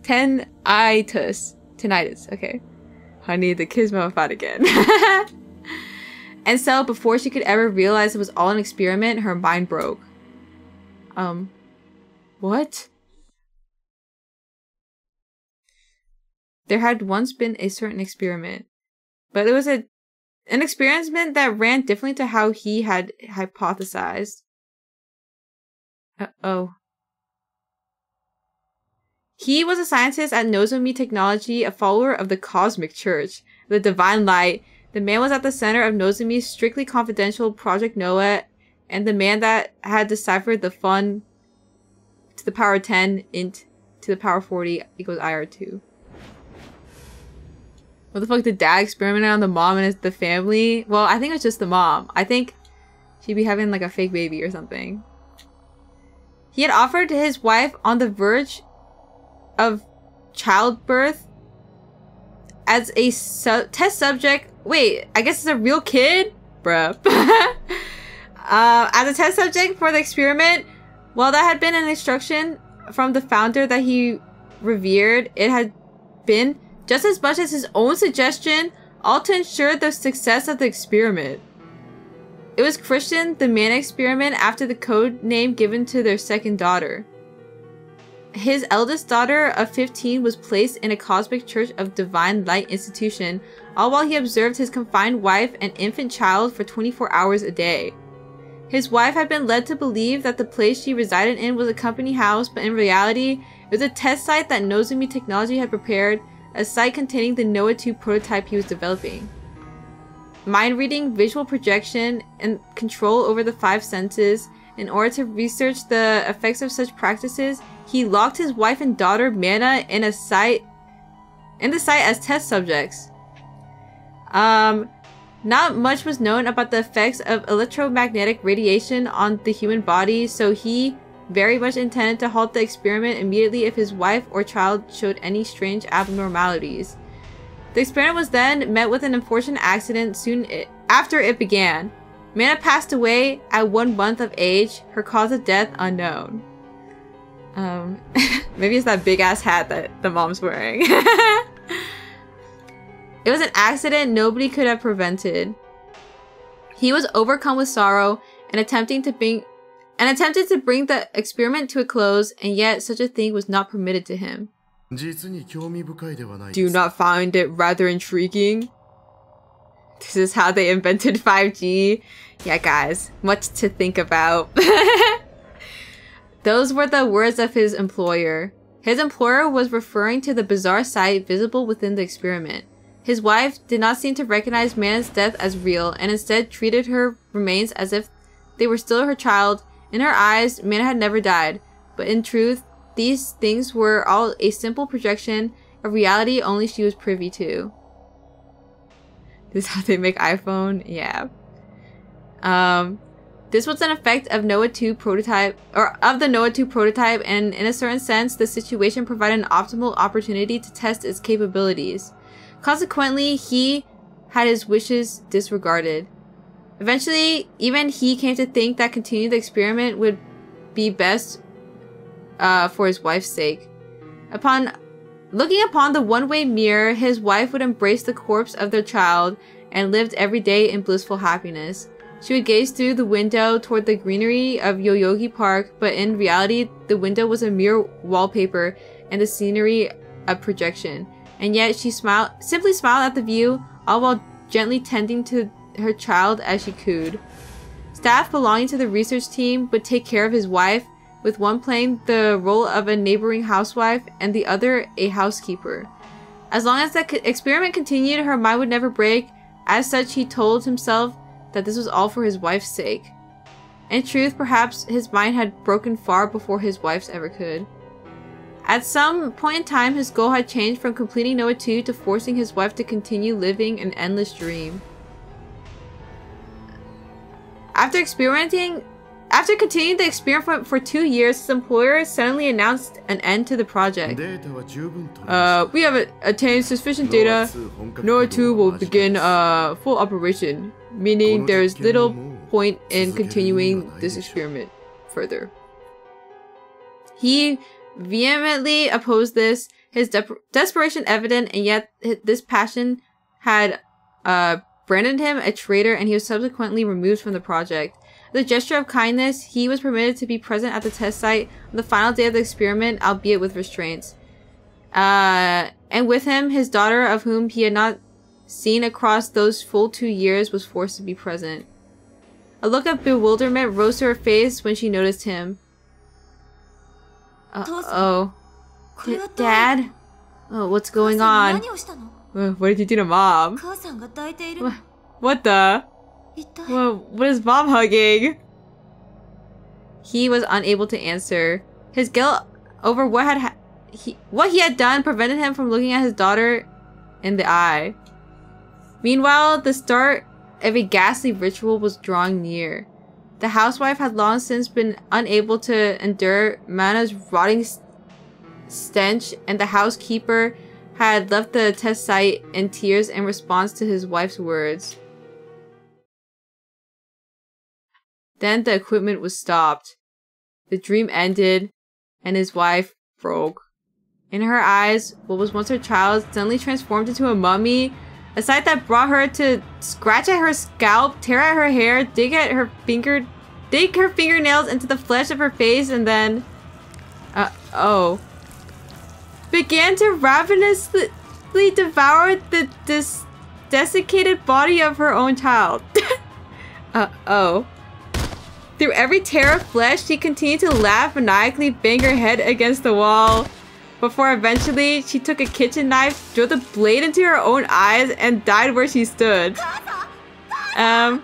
Tinnitus, okay. Honey, the kid's mummified again. And so, before she could ever realize it was all an experiment, her mind broke. What? There had once been a certain experiment, but it was an experiment that ran differently to how he had hypothesized. He was a scientist at Nozomi Technology, a follower of the Cosmic Church, the Divine Light. The man was at the center of Nozomi's strictly confidential Project Noah, and the man that had deciphered the fun to the power 10 int to the power 40 equals IR2. What the fuck, did dad experiment on the mom and the family? Well, I think it was just the mom. I think she'd be having like a fake baby or something. He had offered his wife on the verge of childbirth as a test subject. Wait, I guess it's a real kid? Bruh. As a test subject for the experiment. While that had been an instruction from the founder that he revered, it had been just as much as his own suggestion, all to ensure the success of the experiment. It was christened the Man Experiment after the code name given to their second daughter. His eldest daughter of 15 was placed in a Cosmic Church of Divine Light institution, all while he observed his confined wife and infant child for 24 hours a day. His wife had been led to believe that the place she resided in was a company house, but in reality, it was a test site that Nozomi Technology had prepared, a site containing the Noah 2 prototype he was developing. Mind reading, visual projection, and control over the 5 senses. In order to research the effects of such practices, he locked his wife and daughter Mana in the site as test subjects. Not much was known about the effects of electromagnetic radiation on the human body, so he very much intended to halt the experiment immediately if his wife or child showed any strange abnormalities. The experiment was then met with an unfortunate accident soon after it began. Mana passed away at 1 month of age, her cause of death unknown. Maybe it's that big ass hat that the mom's wearing. It was an accident nobody could have prevented. He was overcome with sorrow and attempted to bring the experiment to a close, and yet such a thing was not permitted to him. Do you not find it rather intriguing? This is how they invented 5G. Yeah, guys, much to think about. Those were the words of his employer. His employer was referring to the bizarre sight visible within the experiment. His wife did not seem to recognize Mana's death as real, and instead treated her remains as if they were still her child. In her eyes, Mana had never died, but in truth, these things were all a simple projection of reality only she was privy to. This is how they make iPhone? Yeah. This was an effect of Noah 2 prototype, or of the Noah 2 prototype, and in a certain sense, the situation provided an optimal opportunity to test its capabilities. Consequently, he had his wishes disregarded. Eventually, even he came to think that continuing the experiment would be best for his wife's sake. Upon looking upon the one-way mirror, his wife would embrace the corpse of their child and lived every day in blissful happiness. She would gaze through the window toward the greenery of Yoyogi Park, but in reality, the window was a mere wallpaper and the scenery a projection. And yet she simply smiled at the view, all while gently tending to her child as she cooed. Staff belonging to the research team would take care of his wife, with one playing the role of a neighboring housewife and the other a housekeeper. As long as the experiment continued, her mind would never break. As such, he told himself that this was all for his wife's sake. In truth, perhaps his mind had broken far before his wife's ever could. At some point in time, his goal had changed from completing Noah 2 to forcing his wife to continue living an endless dream. After continuing the experiment for 2 years, his employer suddenly announced an end to the project. We have attained sufficient data. Noah 2 will begin full operation, meaning there is little point in continuing this experiment further. He vehemently opposed this, his desperation evident, and yet this passion had branded him a traitor, and he was subsequently removed from the project. With a gesture of kindness, he was permitted to be present at the test site on the final day of the experiment, albeit with restraints. And with him, his daughter, of whom he had not seen across those full 2 years, was forced to be present. A look of bewilderment rose to her face when she noticed him. Dad? Oh, what's going on? What did you do to Mom? What the? Well, what is Mom hugging? He was unable to answer. His guilt over what he had done prevented him from looking at his daughter in the eye. Meanwhile, the start of a ghastly ritual was drawing near. The housewife had long since been unable to endure Mana's rotting stench, and the housekeeper had left the test site in tears in response to his wife's words. Then the equipment was stopped. The dream ended, and his wife broke. In her eyes, what was once her child suddenly transformed into a mummy, a sight that brought her to scratch at her scalp, tear at her hair, dig her fingernails into the flesh of her face, and then began to ravenously devour the desiccated body of her own child. Through every tear of flesh, she continued to laugh maniacally, bang her head against the wall, before eventually she took a kitchen knife, drilled a blade into her own eyes, and died where she stood. Mom!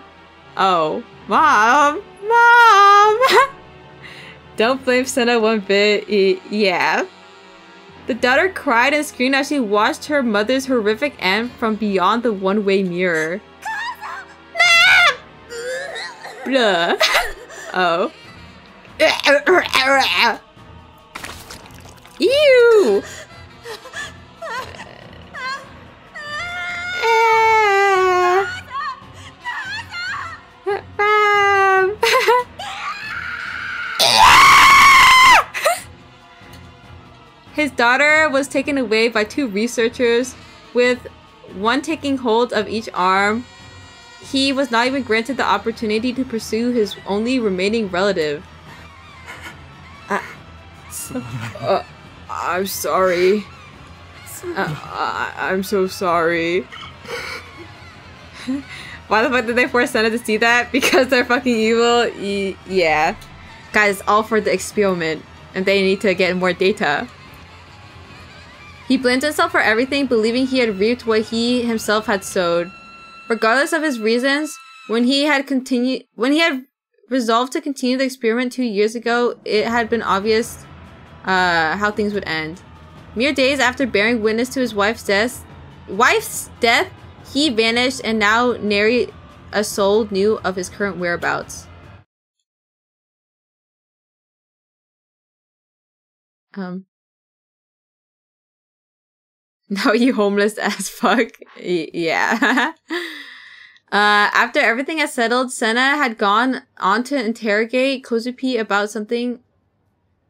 Don't blame Senna one bit. Yeah. The daughter cried and screamed as she watched her mother's horrific end from beyond the one-way mirror. Blah. Oh. Ew! daughter was taken away by 2 researchers, with one taking hold of each arm. He was not even granted the opportunity to pursue his only remaining relative. I'm sorry. I'm so sorry. Why the fuck did they force Senna to see that? Because they're fucking evil? Yeah. Guys, all for the experiment. And they need to get more data. He blamed himself for everything, believing he had reaped what he himself had sowed. Regardless of his reasons, when he had resolved to continue the experiment 2 years ago, it had been obvious how things would end. Mere days after bearing witness to his wife's death, he vanished, and now nary a soul knew of his current whereabouts. Now you homeless as fuck. Yeah. After everything had settled, Senna had gone on to interrogate Kozupi about something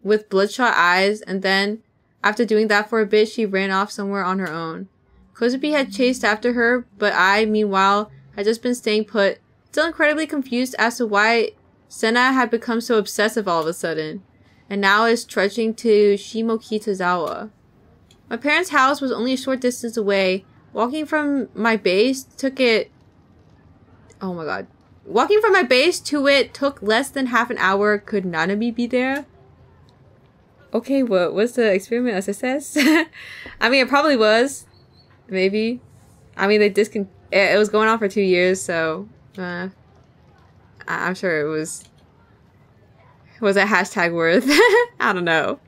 with bloodshot eyes, and then, after doing that for a bit, she ran off somewhere on her own. Kozupi had chased after her, but I, meanwhile, had just been staying put, still incredibly confused as to why Senna had become so obsessive all of a sudden, and now is trudging to Shimokitazawa. My parents' house was only a short distance away. Walking from my base took it... Oh my god. Walking from my base to it took less than half an hour. Could Nanami be there? Okay, what was the experiment as it says? I mean, it probably was. Maybe. I mean, it was going on for 2 years, so... I'm sure it was a hashtag worth. I don't know.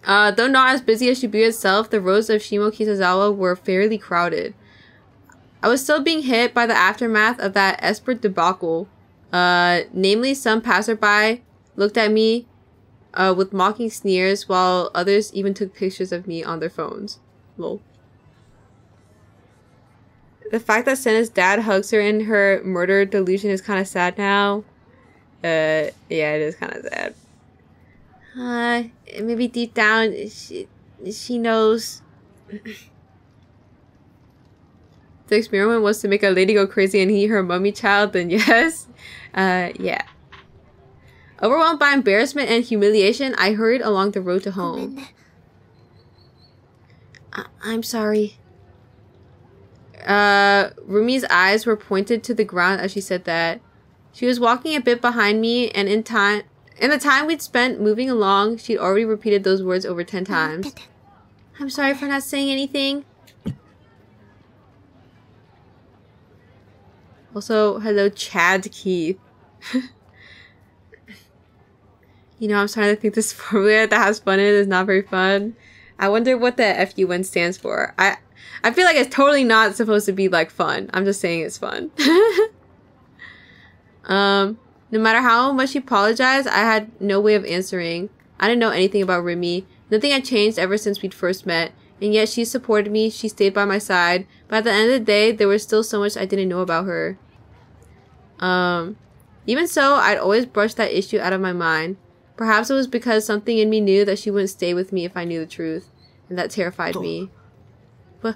Though not as busy as Shibuya itself, the roads of Shimokitazawa were fairly crowded. I was still being hit by the aftermath of that Esper debacle. Namely, some passerby looked at me with mocking sneers, while others even took pictures of me on their phones. Lol. The fact that Senna's dad hugs her in her murder delusion is kind of sad now. Yeah, it is kind of sad. Maybe deep down, she knows. The experiment was to make a lady go crazy and eat her mummy child, then yes. Yeah. Overwhelmed by embarrassment and humiliation, I hurried along the road to home. I'm sorry. Rumi's eyes were pointed to the ground as she said that. She was walking a bit behind me, and in the time we'd spent moving along, she'd already repeated those words over 10 times. I'm sorry for not saying anything. Also, hello, Chad Keith. You know, I'm starting to think this formula that has fun in it is not very fun. I wonder what the FUN stands for. I feel like it's totally not supposed to be, like, fun. I'm just saying it's fun. No matter how much she apologized, I had no way of answering. I didn't know anything about Rimi. Nothing had changed ever since we'd first met. And yet she supported me, she stayed by my side. But at the end of the day, there was still so much I didn't know about her. Even so, I'd always brushed that issue out of my mind. Perhaps it was because something in me knew that she wouldn't stay with me if I knew the truth. And that terrified me. Why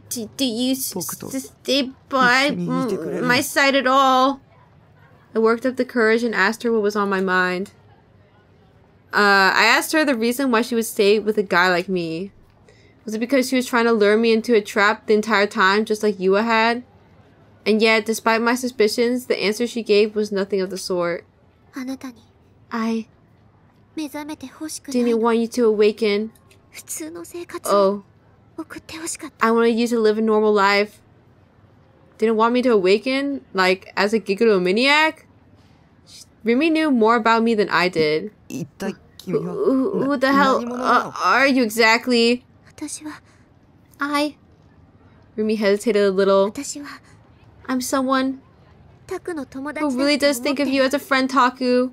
do you stay by my side at all? I worked up the courage and asked her what was on my mind. I asked her the reason why she would stay with a guy like me. Was it because she was trying to lure me into a trap the entire time, just like Yua had? And yet, despite my suspicions, the answer she gave was nothing of the sort. I didn't want you to awaken. Oh. I wanted you to live a normal life. Didn't want me to awaken? Like, as a Gigalomaniac? Rimi knew more about me than I did. Who the hell are you exactly? Rimi hesitated a little. I'm someone who really does think of you as a friend, Taku.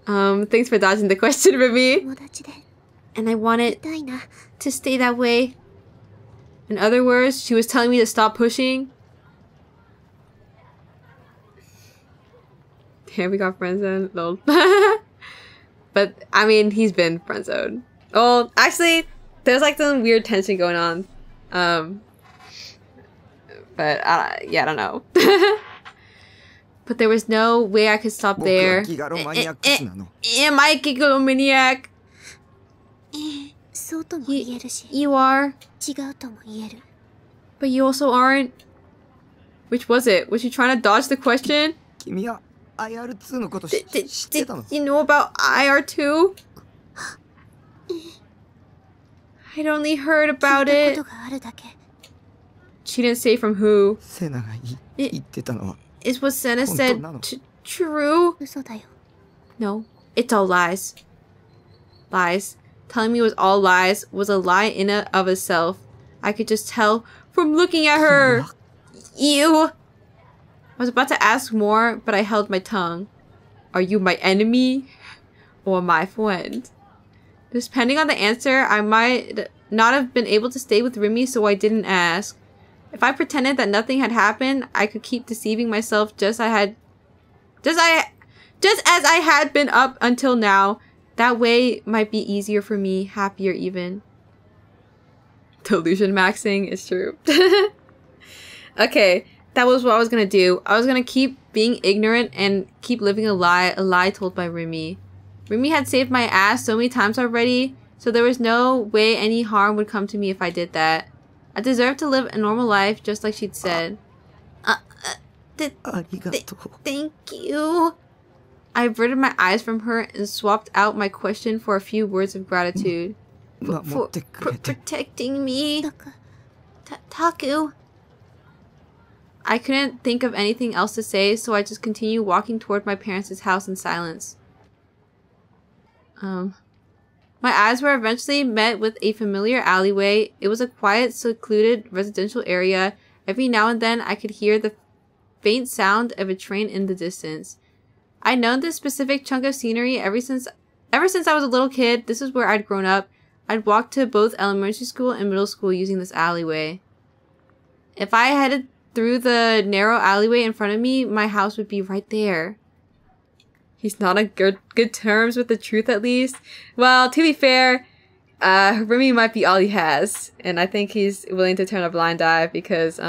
Thanks for dodging the question, Rimi. And I want it to stay that way. In other words, she was telling me to stop pushing. Damn, we got friends then. Lol. But, I mean, he's been friend-zoned. Well, actually, there's like some weird tension going on. But, yeah, I don't know. But there was no way I could stop there. Am I a gigalomaniac? You are. But you also aren't. Which was it? Was she trying to dodge the question? Did you know about IR2? I'd only heard about it. She didn't say from who. Is what Senna said true? No, it's all lies. Lies. Telling me it was all lies was a lie in and of itself. I could just tell from looking at her. Ew. I was about to ask more, but I held my tongue. Are you my enemy or my friend? Depending on the answer, I might not have been able to stay with Remy, so I didn't ask. If I pretended that nothing had happened, I could keep deceiving myself just as I had been up until now. That way might be easier for me, happier even. Delusion maxing is true. Okay, that was what I was gonna do. I was gonna keep being ignorant and keep living a lie told by Remy. Remy had saved my ass so many times already, so there was no way any harm would come to me if I did that. I deserved to live a normal life, just like she'd said. Thank you. I averted my eyes from her and swapped out my question for a few words of gratitude. For protecting me. Taku. I couldn't think of anything else to say, so I just continued walking toward my parents' house in silence. My eyes were eventually met with a familiar alleyway. It was a quiet, secluded residential area. Every now and then, I could hear the faint sound of a train in the distance. I'd known this specific chunk of scenery ever since I was a little kid. This is where I'd grown up. I'd walked to both elementary school and middle school using this alleyway. If I headed through the narrow alleyway in front of me, my house would be right there. He's not on good terms with the truth, at least. Well, to be fair, Remy might be all he has. And I think he's willing to turn a blind eye because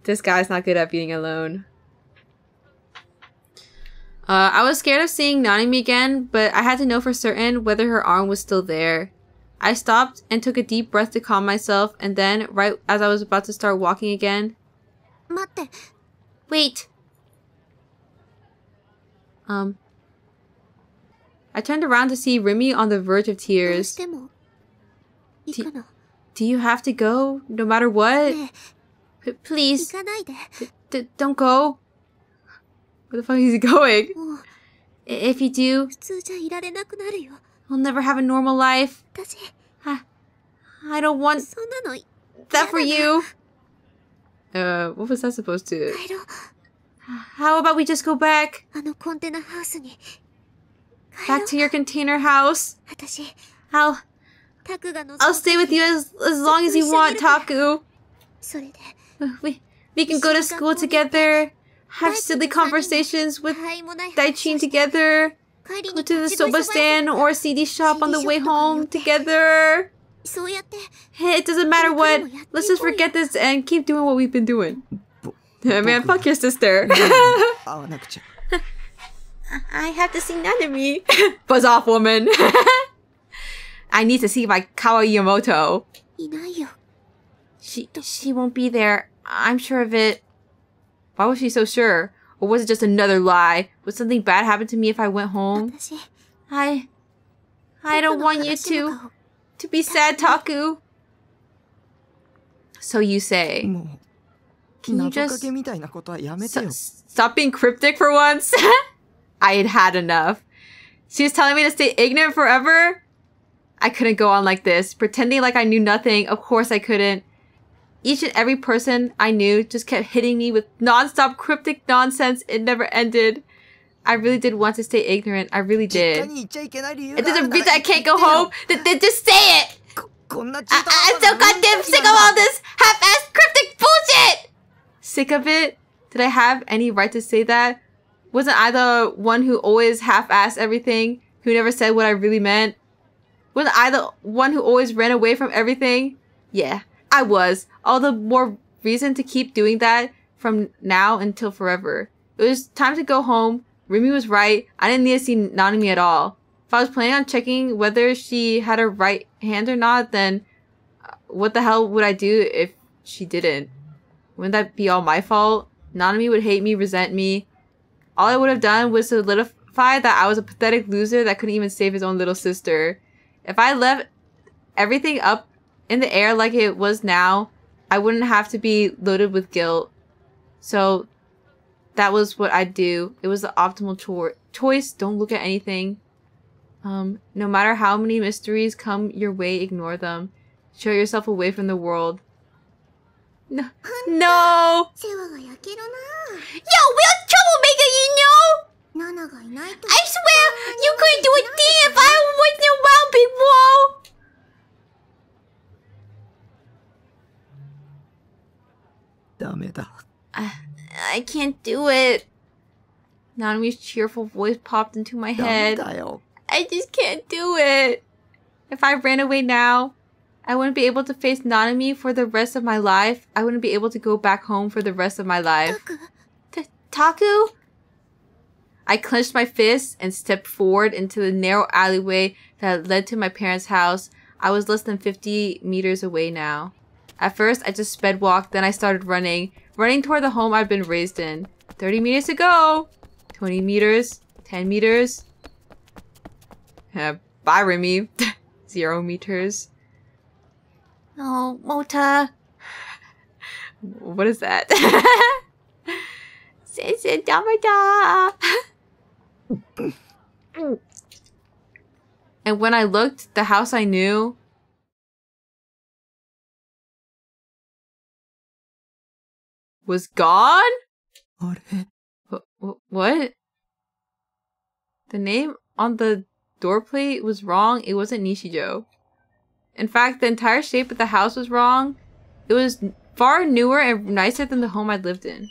this guy's not good at being alone. I was scared of seeing Nanami again, but I had to know for certain whether her arm was still there. I stopped and took a deep breath to calm myself, and then, right as I was about to start walking again... Wait! I turned around to see Remy on the verge of tears. Do you have to go, no matter what? Please, don't go. Where the fuck is he going? If you do, I'll never have a normal life. I don't want that for you. What was that supposed to? How about we just go back? Back to your container house. I'll stay with you as long as you want, Taku. We can go to school together, have silly conversations with Daichin together, go to the soba stand or CD shop on the way home together. Hey, it doesn't matter what. Let's just forget this and keep doing what we've been doing. Man, fuck your sister. I have to see Nanami. Buzz off, woman. I need to see my Kawayamoto. She won't be there. I'm sure of it. Why was she so sure? Or was it just another lie? Would something bad happen to me if I went home? I don't want you to be sad, Taku. So you say. Can you just stop being cryptic for once? I had had enough. She was telling me to stay ignorant forever? I couldn't go on like this, pretending like I knew nothing. Of course I couldn't. Each and every person I knew just kept hitting me with non-stop cryptic nonsense. It never ended. I really did want to stay ignorant. I really did. If there's a reason I can't go home, then just say it! I'm so goddamn sick of all this half-assed cryptic bullshit! Sick of it? Did I have any right to say that? Wasn't I the one who always half-assed everything? who never said what I really meant? Wasn't I the one who always ran away from everything? Yeah, I was. All the more reason to keep doing that from now until forever. It was time to go home. Rimi was right. I didn't need to see Nanami at all. If I was planning on checking whether she had her right hand or not, then what the hell would I do if she didn't? Wouldn't that be all my fault? Nanami would hate me, resent me. All I would have done was solidify that I was a pathetic loser that couldn't even save his own little sister. If I left everything up in the air like it was now, I wouldn't have to be loaded with guilt. So that was what I'd do. It was the optimal choice. Don't look at anything. No matter how many mysteries come your way, ignore them. Show yourself away from the world. No. No! Yo, we're troublemaker, you know? I swear, you couldn't do a thing if I wasn't around, Big Whoa! ダメだ。 I can't do it. Nanami's cheerful voice popped into my head. ダメだよ。 I just can't do it. If I ran away now, I wouldn't be able to face Nanami for the rest of my life. I wouldn't be able to go back home for the rest of my life. Taku? I clenched my fists and stepped forward into the narrow alleyway that led to my parents' house. I was less than 50 meters away now. At first, I just sped walked, then I started running toward the home I'd been raised in. 30 meters to go. 20 meters. 10 meters. Bye, Rimi. 0 meters. Oh, Mota. What is that? And when I looked, the house I knew was gone? あれ? What? The name on the door plate was wrong. It wasn't Nishijo. In fact, the entire shape of the house was wrong. It was far newer and nicer than the home I'd lived in.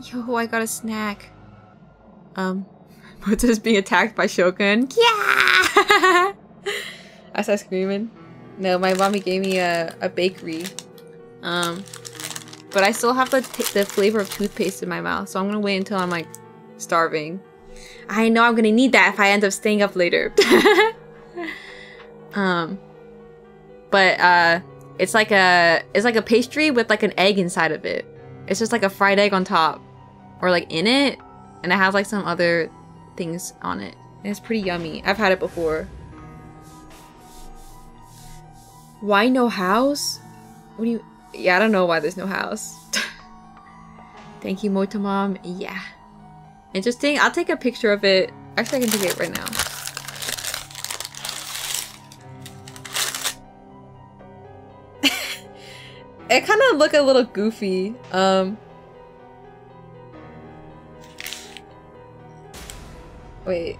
Yo, I got a snack. Moto's being attacked by Shogun. Yeah! I started screaming. No, my mommy gave me a bakery. But I still have the flavor of toothpaste in my mouth, so I'm gonna wait until I'm like starving. I know I'm gonna need that if I end up staying up later. But it's like a pastry with like an egg inside of it. It's just like a fried egg on top. Or like in it. And it has like some other things on it. And it's pretty yummy. I've had it before. Why no house? What do you... Yeah, I don't know why there's no house. Thank you, Motomom. Yeah. Interesting. I'll take a picture of it. Actually, I can take it right now. It kind of look a little goofy. Wait.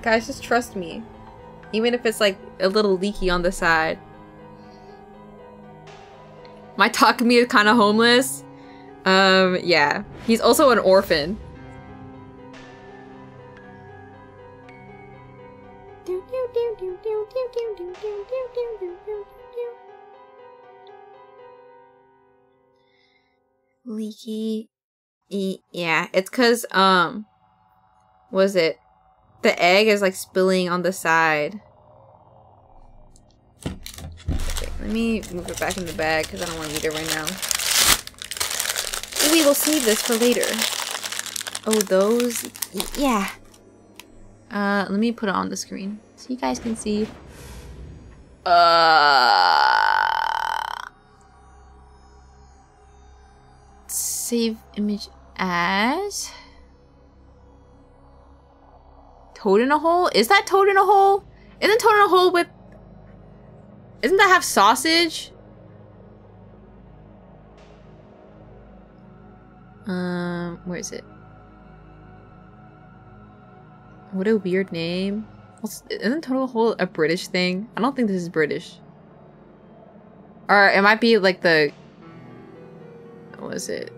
Guys, just trust me. Even if it's like a little leaky on the side. My Takumi is kind of homeless. Yeah. He's also an orphan. Leaky. Yeah, it's cause, was it? The egg is like spilling on the side. Wait, let me move it back in the bag because I don't want to eat it right now. We will save this for later. Oh, those? Yeah. Let me put it on the screen so you guys can see. Save image as. Toad in a Hole? Is that Toad in a Hole? Isn't Toad in a Hole with... Isn't that have sausage? Where is it? What a weird name. Isn't Toad in a Hole a British thing? I don't think this is British. Or it might be like the... What was it?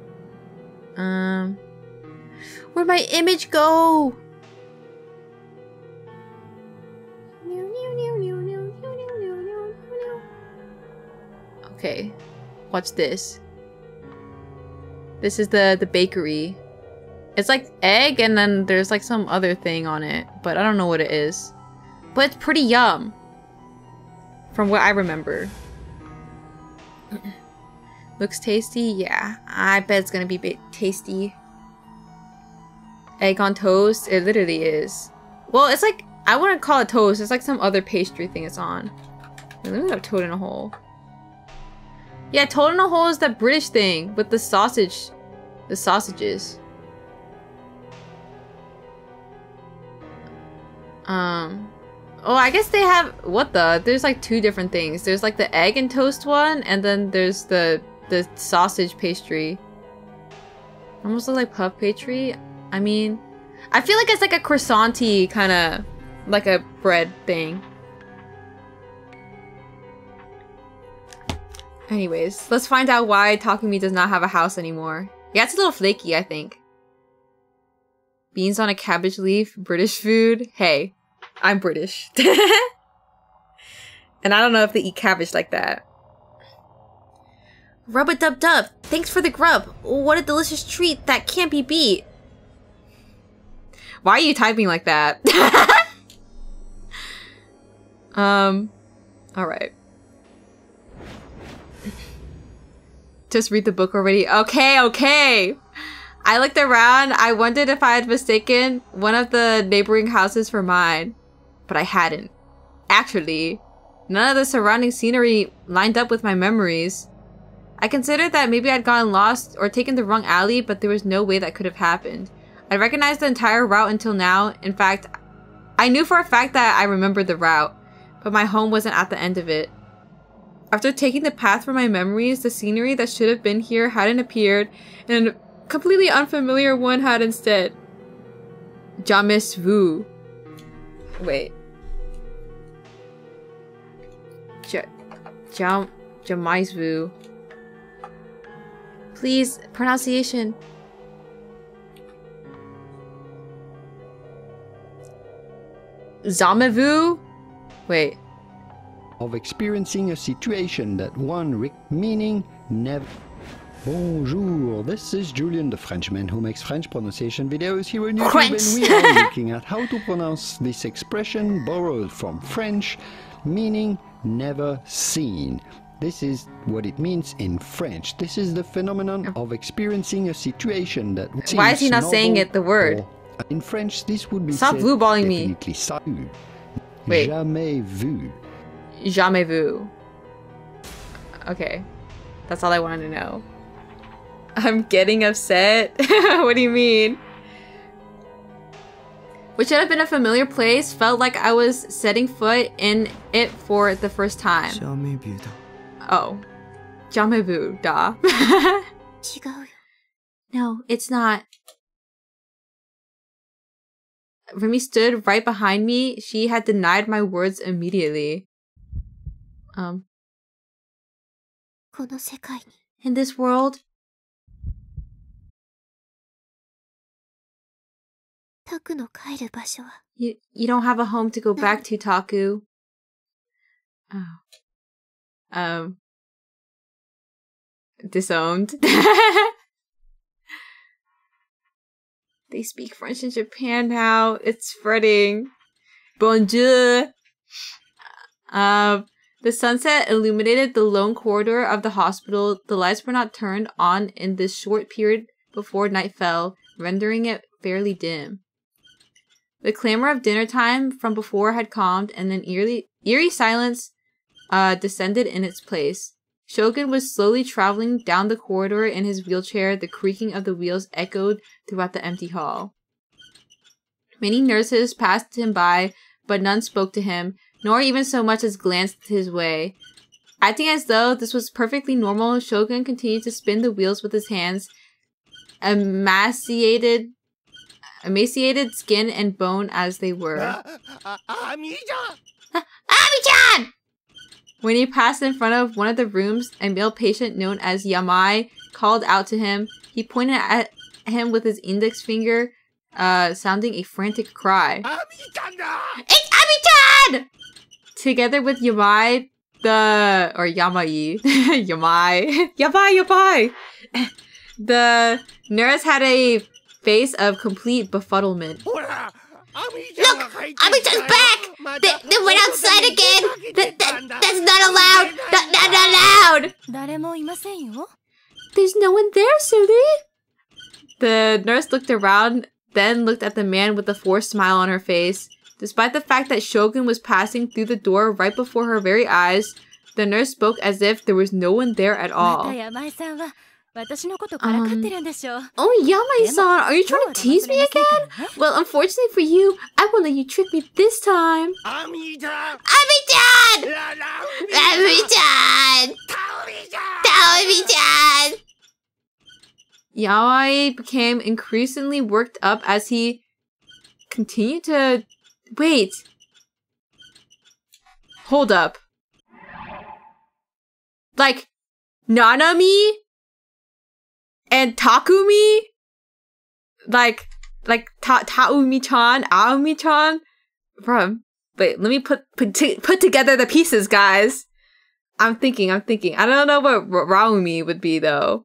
Where'd my image go? Okay, watch this. This is the bakery. It's like egg and then there's like some other thing on it, but I don't know what it is. But it's pretty yum. From what I remember. Looks tasty? Yeah, I bet it's gonna be tasty. Egg on toast? It literally is. Well, it's like, I wouldn't call it toast. It's like some other pastry thing it's on. Let me look up Toad in a Hole. Yeah, Toad in a Hole is that British thing with the sausage. The sausages. Oh, I guess they have, what the? There's like two different things. There's like the egg and toast one, and then there's the sausage pastry. Almost look like puff pastry. I mean, I feel like it's like a croissant-y kind of, like a bread thing. Anyways, let's find out why Takumi does not have a house anymore. Yeah, it's a little flaky, I think. Beans on a cabbage leaf, British food. Hey, I'm British. And I don't know if they eat cabbage like that. Rub-a-dub-dub, thanks for the grub. What a delicious treat that can't be beat. Why are you typing like that? Alright. Just read the book already. Okay. I looked around. I wondered if I had mistaken one of the neighboring houses for mine. But I hadn't. Actually, none of the surrounding scenery lined up with my memories. I considered that maybe I'd gotten lost or taken the wrong alley, but there was no way that could have happened. I recognized the entire route until now. In fact, I knew for a fact that I remembered the route, but my home wasn't at the end of it. After taking the path from my memories, the scenery that should have been here hadn't appeared, and a completely unfamiliar one had instead. Jamais vu. Wait. Jamais vu. Please, pronunciation. Jamais vu? Wait. Of experiencing a situation that one meaning never. Bonjour, this is Julian, the Frenchman who makes French pronunciation videos here on YouTube, and we are looking at how to pronounce this expression borrowed from French, meaning never seen. This is what it means in French. This is the phenomenon of experiencing a situation that. Why is he not saying it, the word? In French, this would be Stop blue balling me. Wait. Jamais vu. Jamais vu. Okay. That's all I wanted to know. I'm getting upset? What do you mean? Which should have been a familiar place, felt like I was setting foot in it for the first time. Jamais vu. Oh. Jamais vu, da. No, it's not. Remy stood right behind me. She had denied my words immediately. In this world, you don't have a home to go back to, Taku. Oh. Disowned. They speak French in Japan now. It's spreading. Bonjour. The sunset illuminated the lone corridor of the hospital. The lights were not turned on in this short period before night fell, rendering it fairly dim. The clamor of dinner time from before had calmed, and an eerie silence descended in its place. Shogun was slowly traveling down the corridor in his wheelchair. The creaking of the wheels echoed throughout the empty hall. Many nurses passed him by, but none spoke to him, nor even so much as glanced his way. Acting as though this was perfectly normal, Shogun continued to spin the wheels with his hands, emaciated skin and bone as they were. Ami-chan! When he passed in front of one of the rooms, a male patient known as Yamai called out to him. He pointed at him with his index finger, sounding a frantic cry. It's Ami-chan! Together with Yamai, Yamai. Yamai! The nurse had a face of complete befuddlement. Look! Ami-chan's back! They went outside again! That's not allowed! Not allowed! There's no one there, Suri! The nurse looked around, then looked at the man with a forced smile on her face. Despite the fact that Shogun was passing through the door right before her very eyes, the nurse spoke as if there was no one there at all. Oh, Yamai-san, are you trying to tease me again? Well, unfortunately for you, I won't let you trick me this time. Ami-chan! Ami-chan! Ami-chan! Yamai became increasingly worked up as he continued to... Wait. Hold up. Like, Nanami? And Takumi? Like Taumi-chan? Aumi-chan? Bro, wait, let me put together the pieces, guys. I'm thinking. I don't know what Raumi would be, though.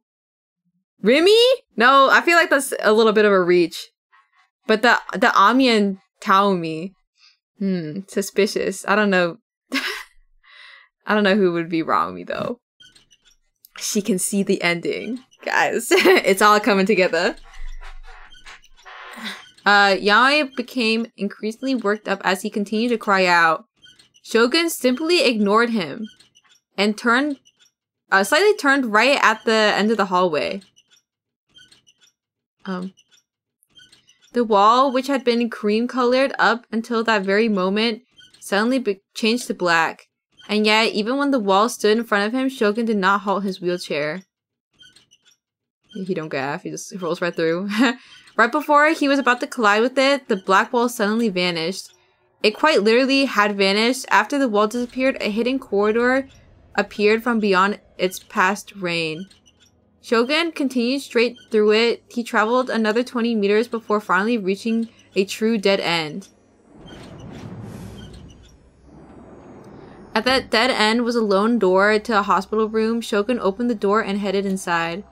Rimi? No, I feel like that's a little bit of a reach. But the Ami and Taumi. Suspicious. I don't know. I don't know who would be Raumi, though. She can see the ending. Guys, it's all coming together. Yamai became increasingly worked up as he continued to cry out. Shogun simply ignored him and slightly turned right at the end of the hallway. The wall, which had been cream-colored up until that very moment, suddenly changed to black. And yet, even when the wall stood in front of him, Shogun did not halt his wheelchair. He don't gaff, he just rolls right through. Right before he was about to collide with it, the black wall suddenly vanished. It quite literally had vanished. After the wall disappeared, a hidden corridor appeared from beyond its past reign. Shogun continued straight through it. He traveled another 20 meters before finally reaching a true dead end. At that dead end was a lone door to a hospital room. Shogun opened the door and headed inside.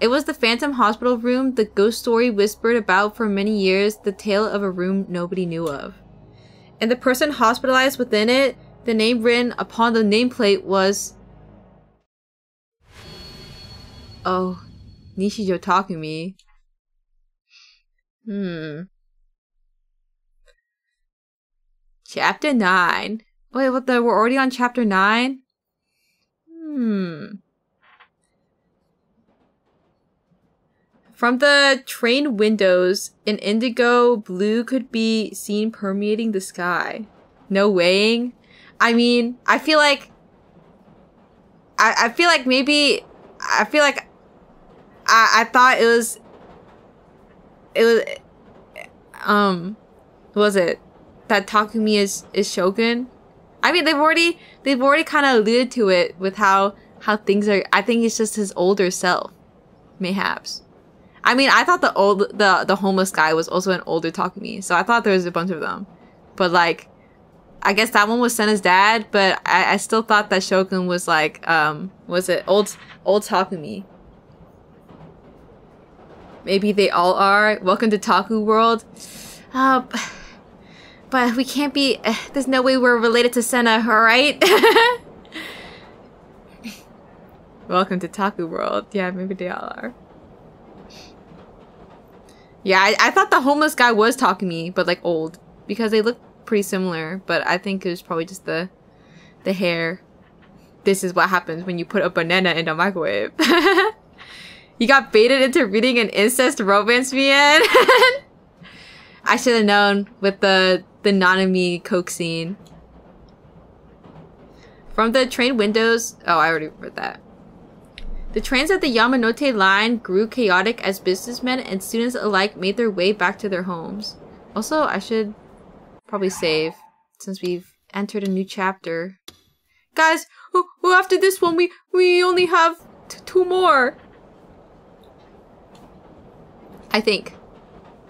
It was the phantom hospital room, the ghost story whispered about for many years, the tale of a room nobody knew of. And the person hospitalized within it, the name written upon the nameplate was... Oh, Nishijo Takumi. Chapter 9. Wait, what the? We're already on chapter 9? From the train windows, an indigo blue could be seen permeating the sky. No weighing. I mean, I feel like I thought was it that Takumi is Shogun? I mean, they've already kind of alluded to it with how things are. I think it's just his older self, mayhaps. I mean, I thought the homeless guy was also an older Takumi, so I thought there was a bunch of them. But like, I guess that one was Senna's dad, but I still thought that Shogun was like, was it old Takumi? Maybe they all are. Welcome to Taku World. But we can't be, there's no way we're related to Senna, alright? Welcome to Taku World. Yeah, maybe they all are. Yeah, I thought the homeless guy was Takumi, but like old. Because they look pretty similar, but I think it was probably just the hair. This is what happens when you put a banana in a microwave. You got baited into reading an incest romance, man. I should have known with the Nanami Coke scene. From the train windows... Oh, I already read that. The trains at the Yamanote line grew chaotic as businessmen and students alike made their way back to their homes. Also, I should probably save since we've entered a new chapter. Guys, after this one, we only have 2 more. I think.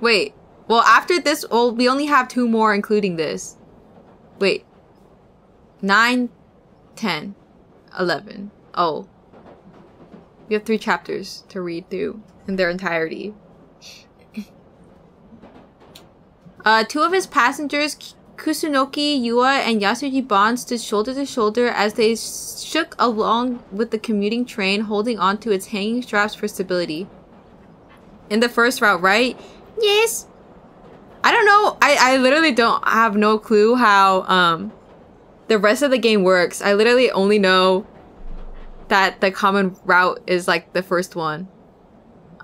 Wait. Well, after this, we only have 2 more, including this. Wait. 9, 10, 11. Oh. We have 3 chapters to read through in their entirety. 2 of his passengers, Kusunoki, Yua, and Yasuji Ban, stood shoulder to shoulder as they shook along with the commuting train, holding on to its hanging straps for stability. In the first route, right? Yes. I don't know. I literally don't have no clue how the rest of the game works. I literally only know that the common route is like the first one.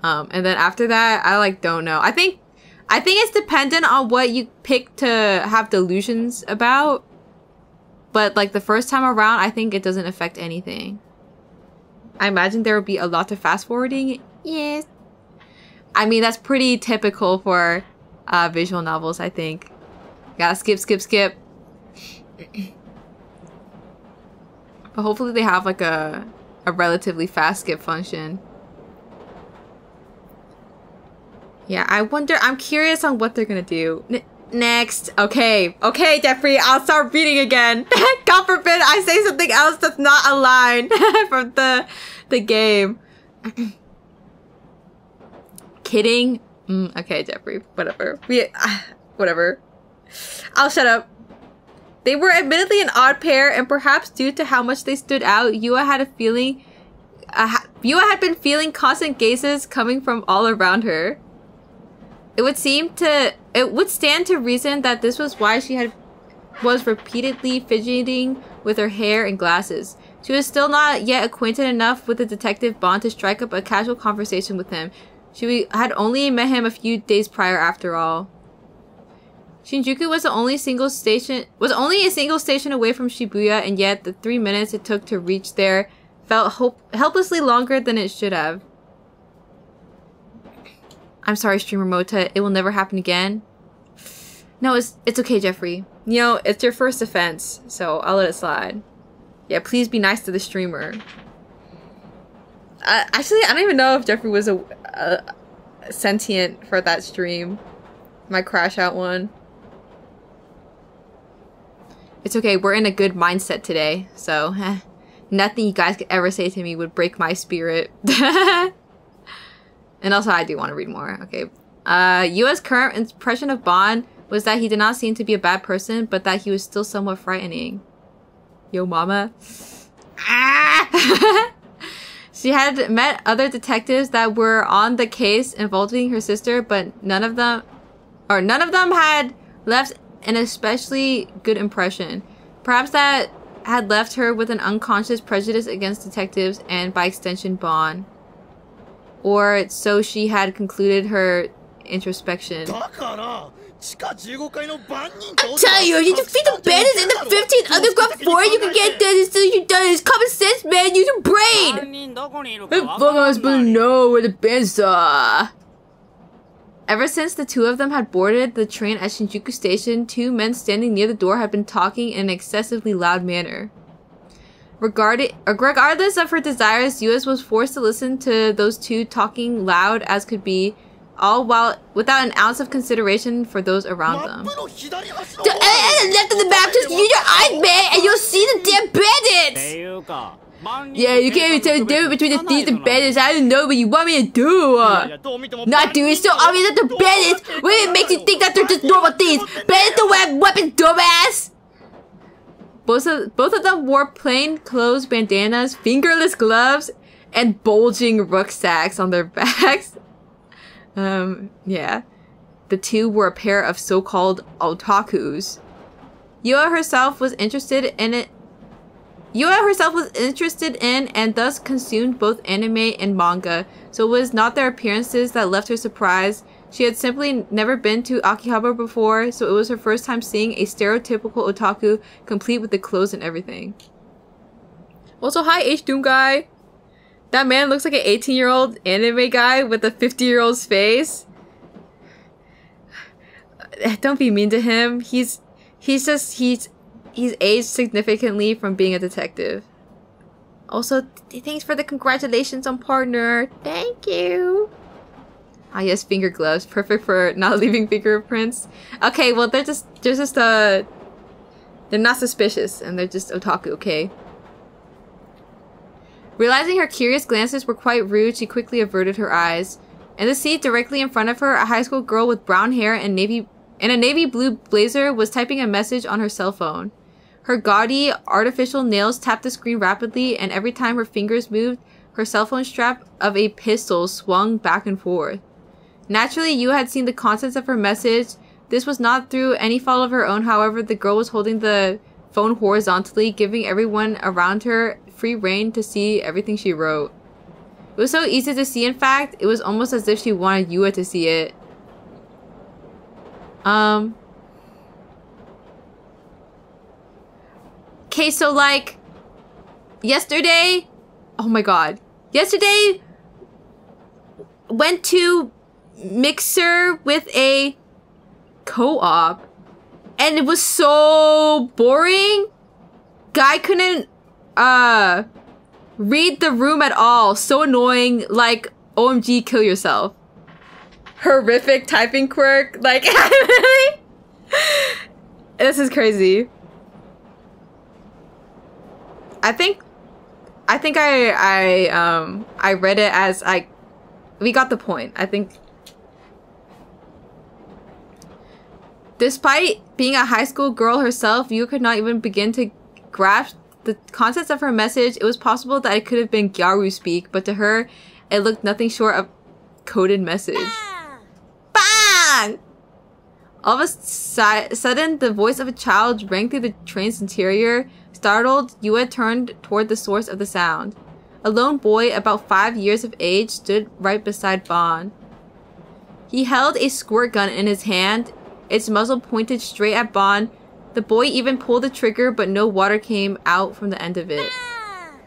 And then after that, I like don't know. I think it's dependent on what you pick to have delusions about. But like the first time around, I think it doesn't affect anything. I imagine there will be a lot of fast forwarding. Yes. I mean, that's pretty typical for visual novels, I think. Gotta skip. But hopefully they have like a relatively fast skip function. Yeah, I'm curious on what they're gonna do. Next. Okay, Jeffrey, I'll start reading again. God forbid I say something else that's not a line from the game. Kidding? Okay, Jeffrey, whatever. Whatever. I'll shut up. They were admittedly an odd pair, and perhaps due to how much they stood out, Yua had been feeling constant gazes coming from all around her. It would stand to reason that this was why she was repeatedly fidgeting with her hair and glasses. She was still not yet acquainted enough with the detective Bond to strike up a casual conversation with him. She had only met him a few days prior after all. Shinjuku was only a single station away from Shibuya, and yet the 3 minutes it took to reach there felt helplessly longer than it should have. I'm sorry, streamer Mota. It will never happen again. No, it's okay, Jeffrey. You know, it's your first offense, so I'll let it slide. Yeah, please be nice to the streamer. Actually, I don't even know if Jeffrey was a sentient for that stream. My crash out one. It's okay, we're in a good mindset today, so nothing you guys could ever say to me would break my spirit. And also, I do want to read more. Okay. Yua's current impression of Bond was that he did not seem to be a bad person, but that he was still somewhat frightening. Yo, mama. Ah! She had met other detectives that were on the case involving her sister, but none of them had left an especially good impression. Perhaps that had left her with an unconscious prejudice against detectives and, by extension, Bond. Or so she had concluded her introspection. I'm telling you, if you defeat the bandits in the 15th underground floor, you can get that as soon as you're done. It's common sense, man. Use your brain. Fuck, I was supposed to know where the bandits are. Ever since the 2 of them had boarded the train at Shinjuku Station, 2 men standing near the door had been talking in an excessively loud manner. Regardless of her desires, Yua was forced to listen to those 2 talking loud as could be, all while without an ounce of consideration for those around them. To the left of the map, just use your eyes, man, and you'll see the damn bandits! Yeah, you can't even tell the difference between the thieves and bandits. I don't know what you want me to do. Not do. It's so obvious that they're bandits. What makes you think that they're just normal thieves? Bandits don't have weapons, dumbass! Both of them wore plain clothes, bandanas, fingerless gloves, and bulging rucksacks on their backs. Yeah. The 2 were a pair of so-called otakus. Yua herself was interested in and thus consumed both anime and manga, so it was not their appearances that left her surprised She had simply never been to Akihabara before, so it was her first time seeing a stereotypical otaku, complete with the clothes and everything. Also, hi H-Doom guy! That man looks like an 18-year-old anime guy with a 50-year-old's face. Don't be mean to him. He's aged significantly from being a detective. Also, thanks for the congratulations on partner. Thank you. Ah yes, finger gloves. Perfect for not leaving fingerprints. Okay, well they're not suspicious and they're just otaku, okay? Realizing her curious glances were quite rude, she quickly averted her eyes. In the seat directly in front of her, a high school girl with brown hair and a navy blue blazer was typing a message on her cell phone. Her gaudy, artificial nails tapped the screen rapidly, and every time her fingers moved, her cell phone strap of a pistol swung back and forth. Naturally, Yu had seen the contents of her message. This was not through any fault of her own, however, the girl was holding the phone horizontally, giving everyone around her free rein to see everything she wrote. It was so easy to see, in fact, it was almost as if she wanted Yua to see it. Okay, so like, yesterday, oh my god, yesterday, went to Mixer with a co-op, and it was so boring. Guy couldn't, read the room at all. So annoying, like, OMG, kill yourself. Horrific typing quirk, like, this is crazy. I think I read it as we got the point. I think despite being a high school girl herself, you could not even begin to grasp the concepts of her message. It was possible that it could have been Gyaru speak, but to her, it looked nothing short of coded message. Bang! All of a sudden, the voice of a child rang through the train's interior. Startled, Yua turned toward the source of the sound. A lone boy, about 5 years of age, stood right beside Bon. He held a squirt gun in his hand, its muzzle pointed straight at Bon. The boy even pulled the trigger, but no water came out from the end of it.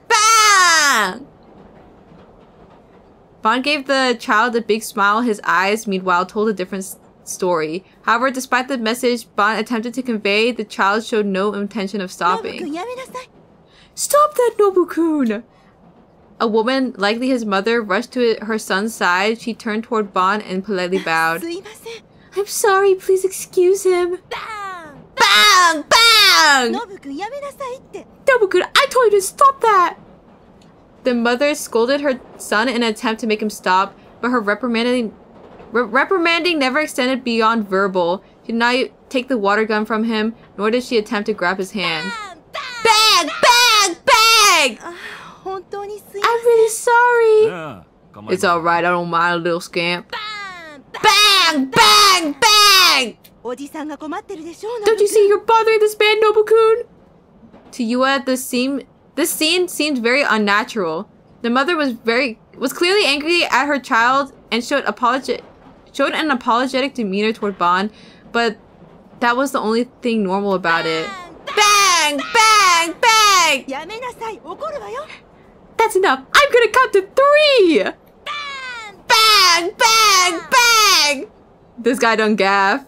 Bang! Bon gave the child a big smile. His eyes, meanwhile, told a different story. However, despite the message Bon attempted to convey, the child showed no intention of stopping. Stop that, Nobu-kun! A woman, likely his mother, rushed to her son's side. She turned toward Bon and politely bowed. I'm sorry, please excuse him. Bang! Bang! Bang! Nobu-kun, I told you to stop that! The mother scolded her son in an attempt to make him stop, but her reprimanding never extended beyond verbal. She did not take the water gun from him, nor did she attempt to grab his hand. Bang! Bang! Bang! I'm really sorry. It's alright, I don't mind a little scamp. Bang! Bang! Bang! Don't you see you're bothering this man, Nobu-kun? To Yua, this scene seemed very unnatural. The mother was clearly angry at her child and showed an apologetic demeanor toward Bon, but that was the only thing normal about it. Bang! Bang! Bang! That's enough. I'm gonna count to 3! Bang! Bang! Bang! This guy don't gaff.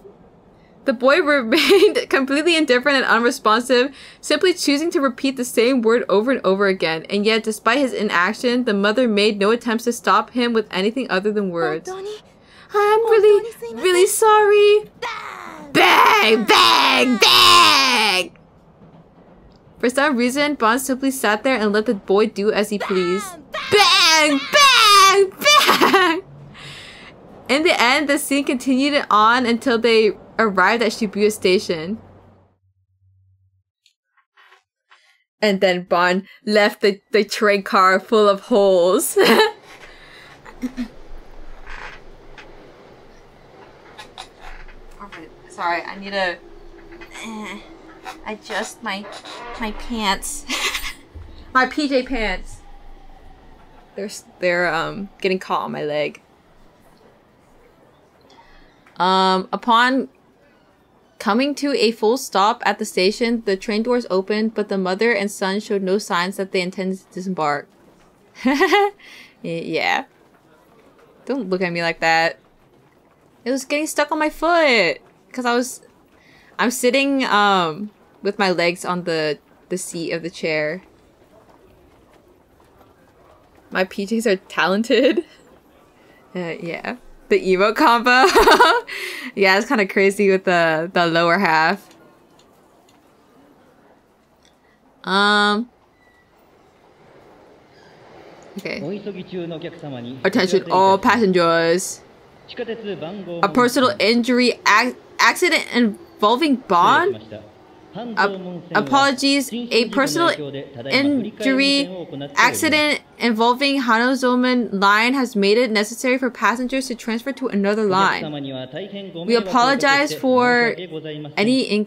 The boy remained completely indifferent and unresponsive, simply choosing to repeat the same word over and over again. And yet, despite his inaction, the mother made no attempts to stop him with anything other than words. I'm really sorry. Bang! Bang! Bang! For some reason, Bon simply sat there and let the boy do as he pleased. Bang! Bang! Bang! In the end, the scene continued on until they arrived at Shibuya Station. And then Bon left the train car full of holes. Sorry, I need to adjust my pants. My PJ pants. They're getting caught on my leg. Upon coming to a full stop at the station, the train doors opened, but the mother and son showed no signs that they intended to disembark. Yeah. Don't look at me like that. It was getting stuck on my foot because I'm sitting with my legs on the seat of the chair. My PJs are talented. Yeah. The emo combo. Yeah, it's kind of crazy with the lower half. Okay. Attention all passengers. A personal injury accident involving Bond? Apologies. A personal injury accident involving Hanazoman line has made it necessary for passengers to transfer to another line. We apologize for any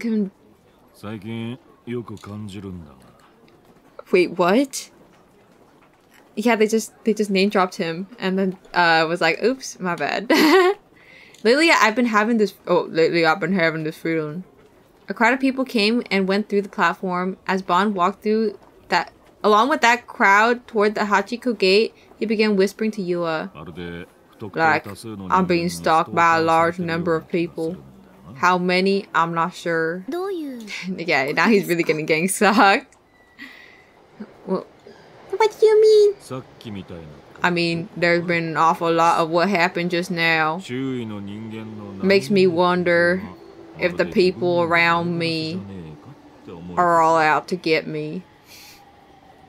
Wait, what? Yeah, they just name dropped him and then was like, oops, my bad. Lately I've been having this feeling. A crowd of people came and went through the platform. As Bond walked through that along with that crowd toward the Hachiko gate, he began whispering to Yua. Like, I'm being stalked by a large number of people. How many? I'm not sure. Yeah, now he's really getting gang stalked. Well, what do you mean? I mean, there's been an awful lot of what happened just now. Makes me wonder if the people around me are all out to get me.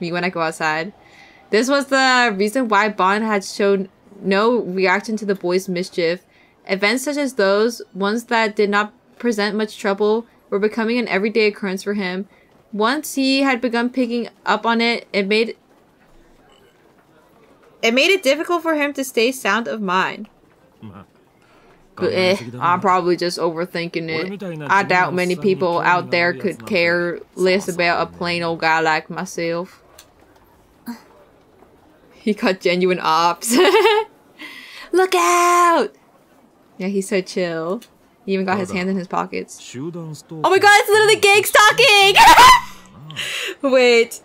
Me when I go outside. This was the reason why Bond had shown no reaction to the boys' mischief. Events such as those, ones that did not present much trouble, were becoming an everyday occurrence for him. Once he had begun picking up on it, it made it difficult for him to stay sound of mind. But I'm probably just overthinking it. I doubt many people out there could care less about a plain old guy like myself. He got genuine ops. Look out! Yeah, he's so chill. He even got his hands in his pockets. Oh my god, it's literally gang stalking! Wait.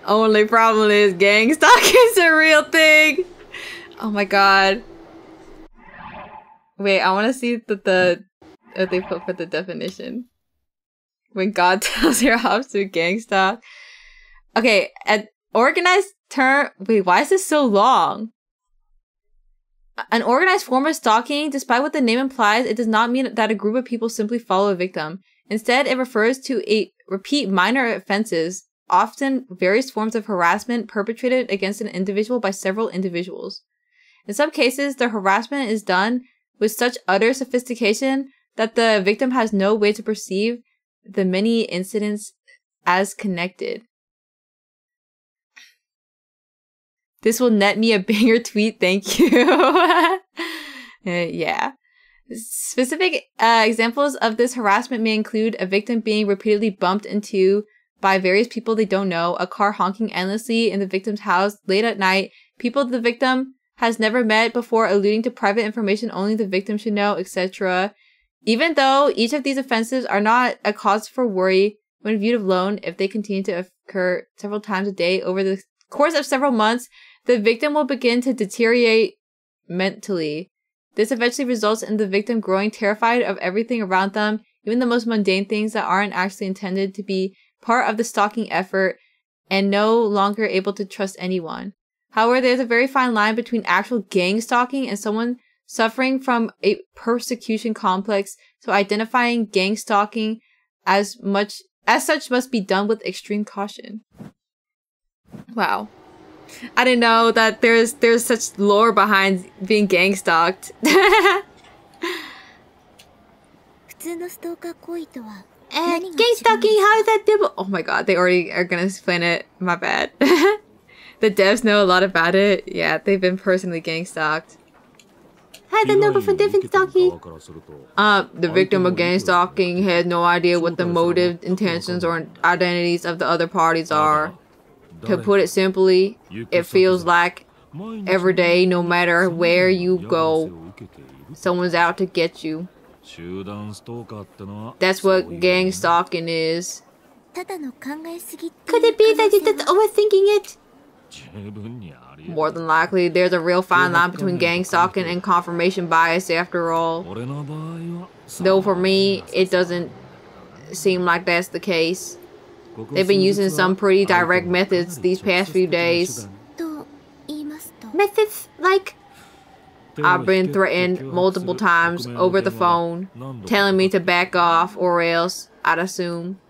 Only problem is gang stalking is a real thing. Oh my god. Wait, I want to see what they put for the definition. When God tells your ops to gang stalk. Okay, an organized term. Wait, why is this so long? An organized form of stalking, despite what the name implies, it does not mean that a group of people simply follow a victim. Instead, it refers to a repeat minor offenses, often various forms of harassment perpetrated against an individual by several individuals. In some cases, the harassment is done with such utter sophistication that the victim has no way to perceive the many incidents as connected. This will net me a banger tweet, thank you. Yeah. Specific examples of this harassment may include a victim being repeatedly bumped into by various people they don't know, a car honking endlessly in the victim's house late at night, people the victim has never met before alluding to private information only the victim should know, etc. Even though each of these offenses are not a cause for worry when viewed alone, if they continue to occur several times a day over the course of several months, the victim will begin to deteriorate mentally. This eventually results in the victim growing terrified of everything around them, even the most mundane things that aren't actually intended to be part of the stalking effort, and no longer able to trust anyone. However, there's a very fine line between actual gang stalking and someone suffering from a persecution complex, so identifying gang stalking as such must be done with extreme caution. Wow. I didn't know that there's such lore behind being gang stalked. Gang stalking, how is that different? Oh my god, they already are gonna explain it. My bad. The devs know a lot about it. Yeah, they've been personally gang stalked. How the number for different stalking? The victim of gang stalking has no idea what the motive, intentions, or identities of the other parties are. To put it simply, it feels like Every day, no matter where you go, someone's out to get you. That's what gang stalking is. Could it be that you're just overthinking it? More than likely, there's a real fine line between gang stalking and confirmation bias after all. Though for me, it doesn't seem like that's the case. They've been using some pretty direct methods these past few days. Methods like... I've been threatened multiple times over the phone, telling me to back off or else, I'd assume.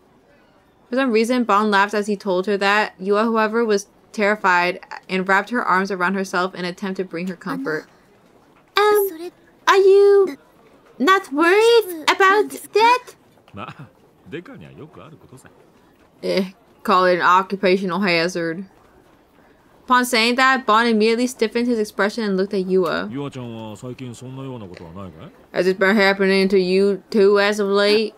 For some reason, Bon laughed as he told her that. Yua, however, was terrified and wrapped her arms around herself in an attempt to bring her comfort. Are you not worried about that? Call it an occupational hazard. Upon saying that, Bon immediately stiffened his expression and looked at Yua. Has it been happening to you too as of late?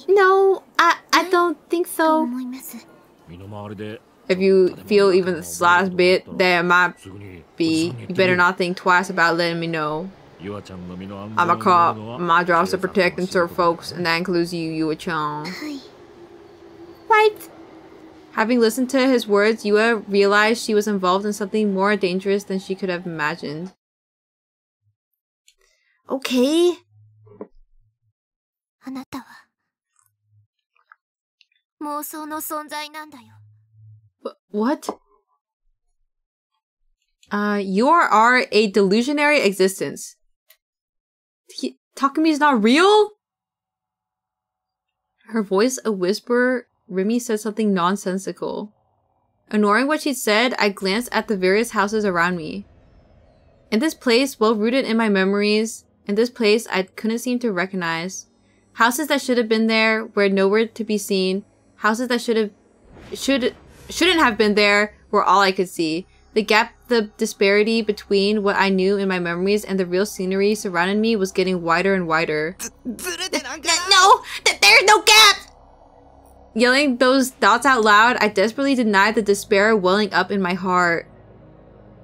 No, I don't think so. If you feel even the slightest bit that it might be, you better not think twice about letting me know. I'm a cop. My job's to protect and serve folks, and that includes you, Yua-chan. Right. Having listened to his words, Yua realized she was involved in something more dangerous than she could have imagined. Okay. What? You are a delusionary existence. Takumi is not real? Her voice a whisper, Remy said something nonsensical. Ignoring what she'd said, I glanced at the various houses around me. In this place, well rooted in my memories, in this place I couldn't seem to recognize. Houses that should have been there were nowhere to be seen. Houses that shouldn't have been there were all I could see. The gap, the disparity between what I knew in my memories and the real scenery surrounding me was getting wider and wider. No! There's no gap! Yelling those thoughts out loud, I desperately denied the despair welling up in my heart.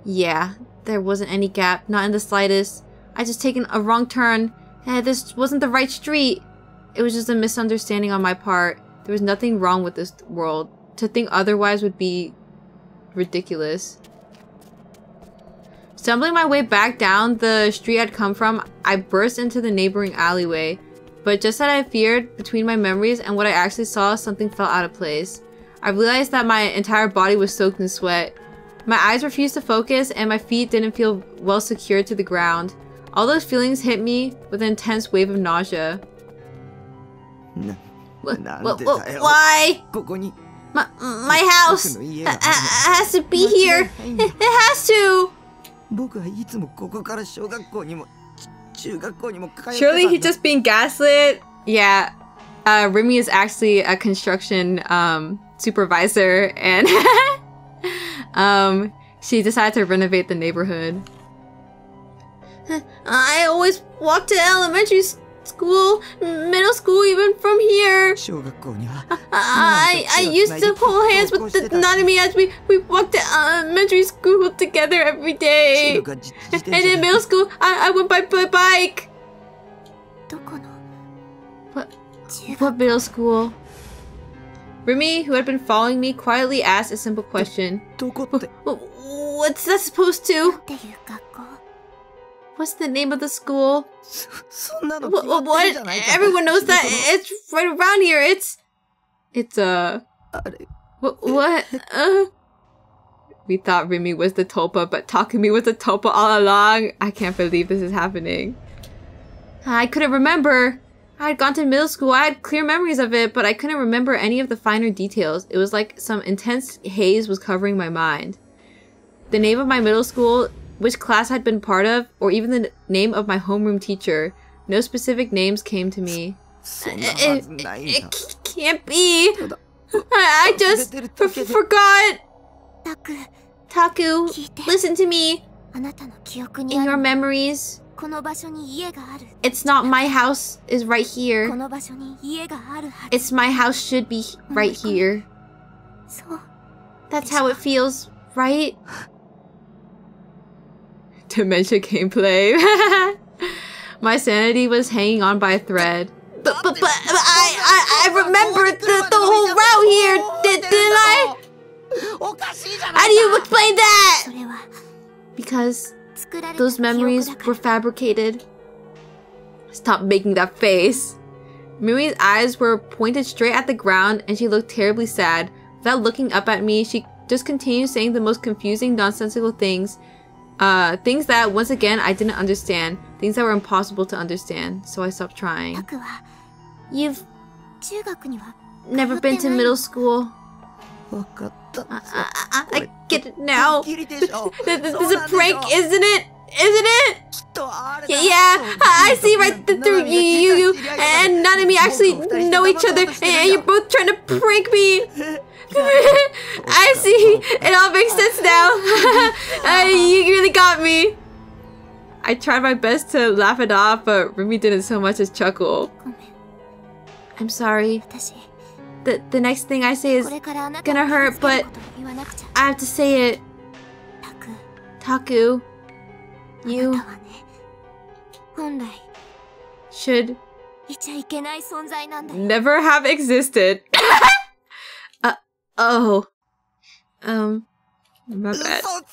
Yeah, there wasn't any gap, not in the slightest. I just taken a wrong turn. This wasn't the right street. It was just a misunderstanding on my part. There was nothing wrong with this world. To think otherwise would be ridiculous. Stumbling my way back down the street I'd come from, I burst into the neighboring alleyway. But just as I feared, between my memories and what I actually saw, something fell out of place. I realized that my entire body was soaked in sweat. My eyes refused to focus and my feet didn't feel well secured to the ground. All those feelings hit me with an intense wave of nausea. Why? My house has to be here. It has to. Surely he's just being gaslit. Yeah, Remy is actually a construction supervisor, and she decided to renovate the neighborhood. I always walked to elementary school, middle school, even from here. I used to hold hands with the Nanami as we walked to elementary school together every day. And in middle school, I went by bike. What middle school? Remy, who had been following me, quietly asked a simple question. What's that supposed to? What's the name of the school? What? Everyone knows that. It's right around here. It's what? We thought Remy was the tulpa, but Takumi was the tulpa all along. I can't believe this is happening. I couldn't remember. I had gone to middle school. I had clear memories of it, but I couldn't remember any of the finer details. It was like some intense haze was covering my mind. The name of my middle school, which class I'd been part of, or even the name of my homeroom teacher. No specific names came to me. It can't be. I just forgot. Taku, listen to me. In your memories, it's not my house is right here. It's my house should be right here. That's how it feels, right? Dementia gameplay. My sanity was hanging on by a thread. But I remembered the whole route here, didn't I? How do you explain that? Because those memories were fabricated. Stop making that face. Mimi's eyes were pointed straight at the ground and she looked terribly sad. Without looking up at me, she just continued saying the most confusing, nonsensical things. Things that, once again, I didn't understand. Things that were impossible to understand. So I stopped trying. You've never been to middle school. I get it now. This is a prank, isn't it? Isn't it? Yeah, I see right through you and none of me actually know each other, and you're both trying to prank me. I see. It all makes sense now. You really got me. I tried my best to laugh it off, but Rumi didn't so much as chuckle. I'm sorry. The next thing I say is gonna hurt, but I have to say it. Taku, you should never have existed. Oh. My bad. Stop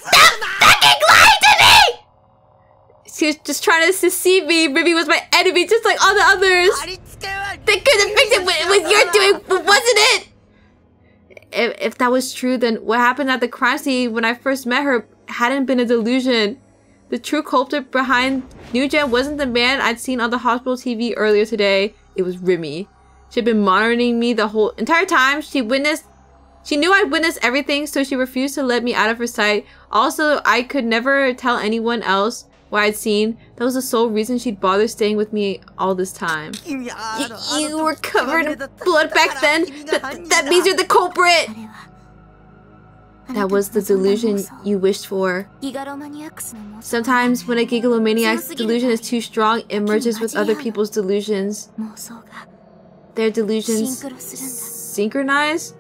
fucking lying to me! She was just trying to deceive me. Ruby was my enemy, just like all the others. They couldn't fix it with your doing, wasn't it? If that was true, then what happened at the crime scene when I first met her hadn't been a delusion. The true culprit behind Nugent wasn't the man I'd seen on the hospital TV earlier today. It was Rimi. She'd been monitoring me the whole entire time. She knew I'd witnessed everything, so she refused to let me out of her sight. Also, I could never tell anyone else what I'd seen. That was the sole reason she'd bother staying with me all this time. You were covered in blood back then. That means you're the culprit. That was the delusion you wished for. Sometimes when a gigalomaniac's delusion is too strong, it merges with other people's delusions. Their delusions synchronize?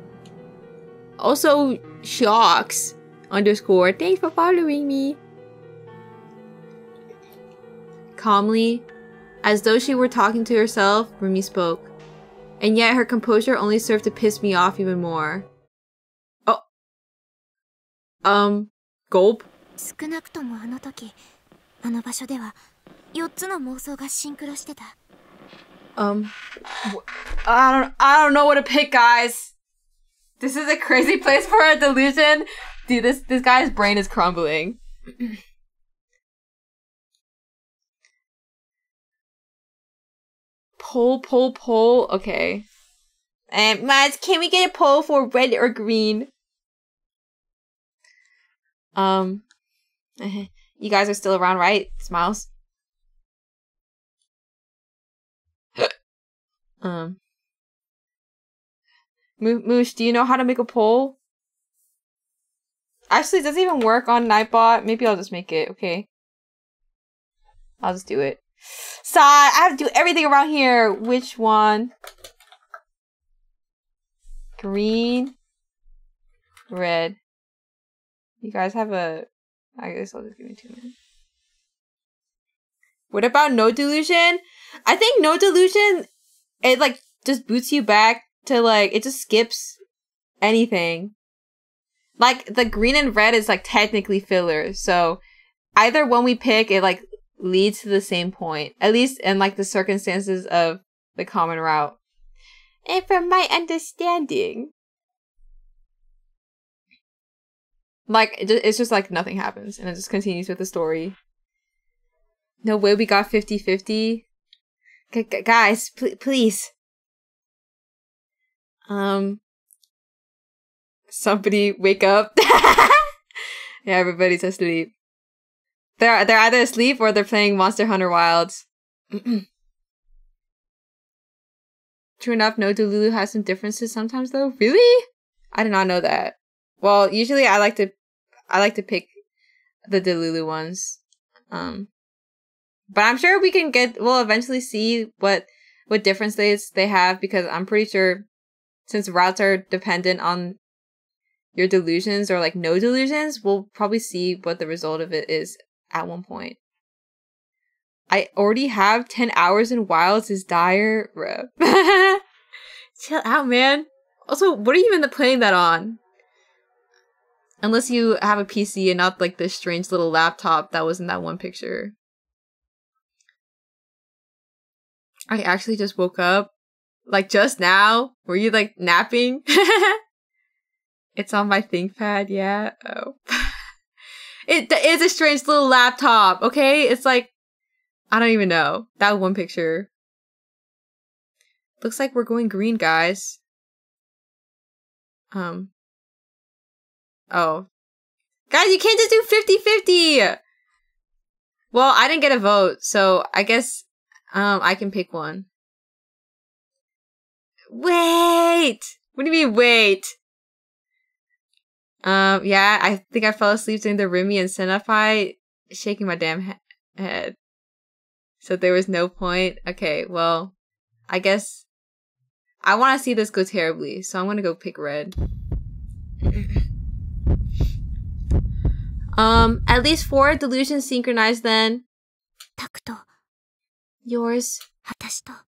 Also, shocks. _ Thanks for following me. Calmly, as though she were talking to herself, Rumi spoke. And yet her composure only served to piss me off even more. Gulp? I don't know what to pick, guys. This is a crazy place for a delusion. Dude, this guy's brain is crumbling. Poll. Okay. And Mads, can we get a poll for red or green? You guys are still around, right? Smiles. Moosh, do you know how to make a poll? Actually, it doesn't even work on Nightbot. Maybe I'll just make it, okay? I'll just do it. I have to do everything around here. Which one? Green. Red. You guys have a... I guess I'll just give me 2 minutes. What about no delusion? I think no delusion, it like just boots you back to like, it just skips anything. Like the green and red is like technically filler. So either one we pick, it like leads to the same point. At least in like the circumstances of the common route. And from my understanding. Like, it's just like nothing happens. And it just continues with the story. No way we got 50-50. Guys, please. Somebody wake up. Yeah, everybody's asleep. They're either asleep or they're playing Monster Hunter Wilds. True enough, no Delulu has some differences sometimes though. Really? I did not know that. Well, usually I like to pick the Delulu ones. But I'm sure we'll eventually see what difference they have, because I'm pretty sure since routes are dependent on your delusions or like no delusions, we'll probably see what the result of it is at one point. I already have 10 hours in Wilds is dire. Chill out, man. Also, what are you even playing that on? Unless you have a PC and not like this strange little laptop that was in that one picture. I actually just woke up. Like just now. Were you like napping? It's on my ThinkPad, yeah. Oh. It is a strange little laptop, okay? It's like, I don't even know. That one picture. Looks like we're going green, guys. Oh. Guys, you can't just do 50-50! Well, I didn't get a vote, so I guess I can pick one. Wait! What do you mean, wait? Yeah, I think I fell asleep during the Remy and Senpai shaking my damn head. So there was no point. Okay, well, I guess I want to see this go terribly, so I'm gonna go pick red. At least 4 delusions synchronized then. Yours.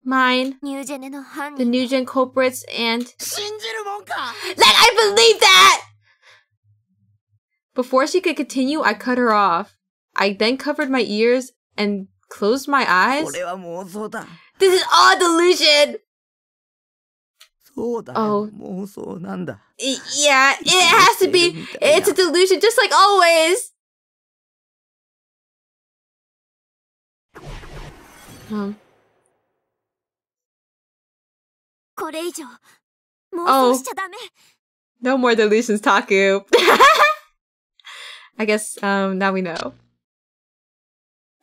Mine. The new gen culprits and... Like, I believe that! Before she could continue, I cut her off. I then covered my ears and closed my eyes. This is all delusion! Oh. Yeah, it has to be. It's a delusion, just like always. Oh. No more delusions, Taku. I guess, now we know.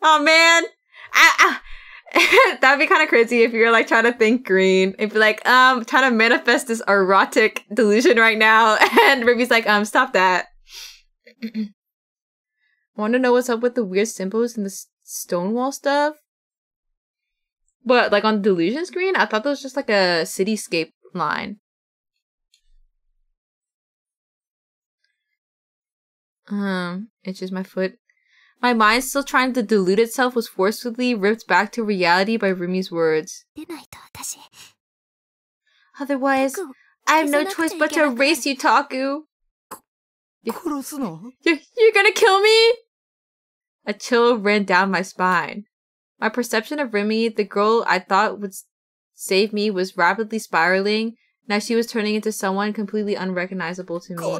Oh, man. That'd be kind of crazy if you're, like, trying to think green. If you're like, trying to manifest this erotic delusion right now. And Ruby's like, stop that. Want to know what's up with the weird symbols and the Stonewall stuff? But, like, on the delusion screen, I thought that was just, like, a cityscape line. Itches my foot. My mind, still trying to delude itself, was forcefully ripped back to reality by Rumi's words. Otherwise, I have no choice but to erase you, Taku. You're gonna kill me? A chill ran down my spine. My perception of Remy, the girl I thought would save me, was rapidly spiraling. Now she was turning into someone completely unrecognizable to me. You are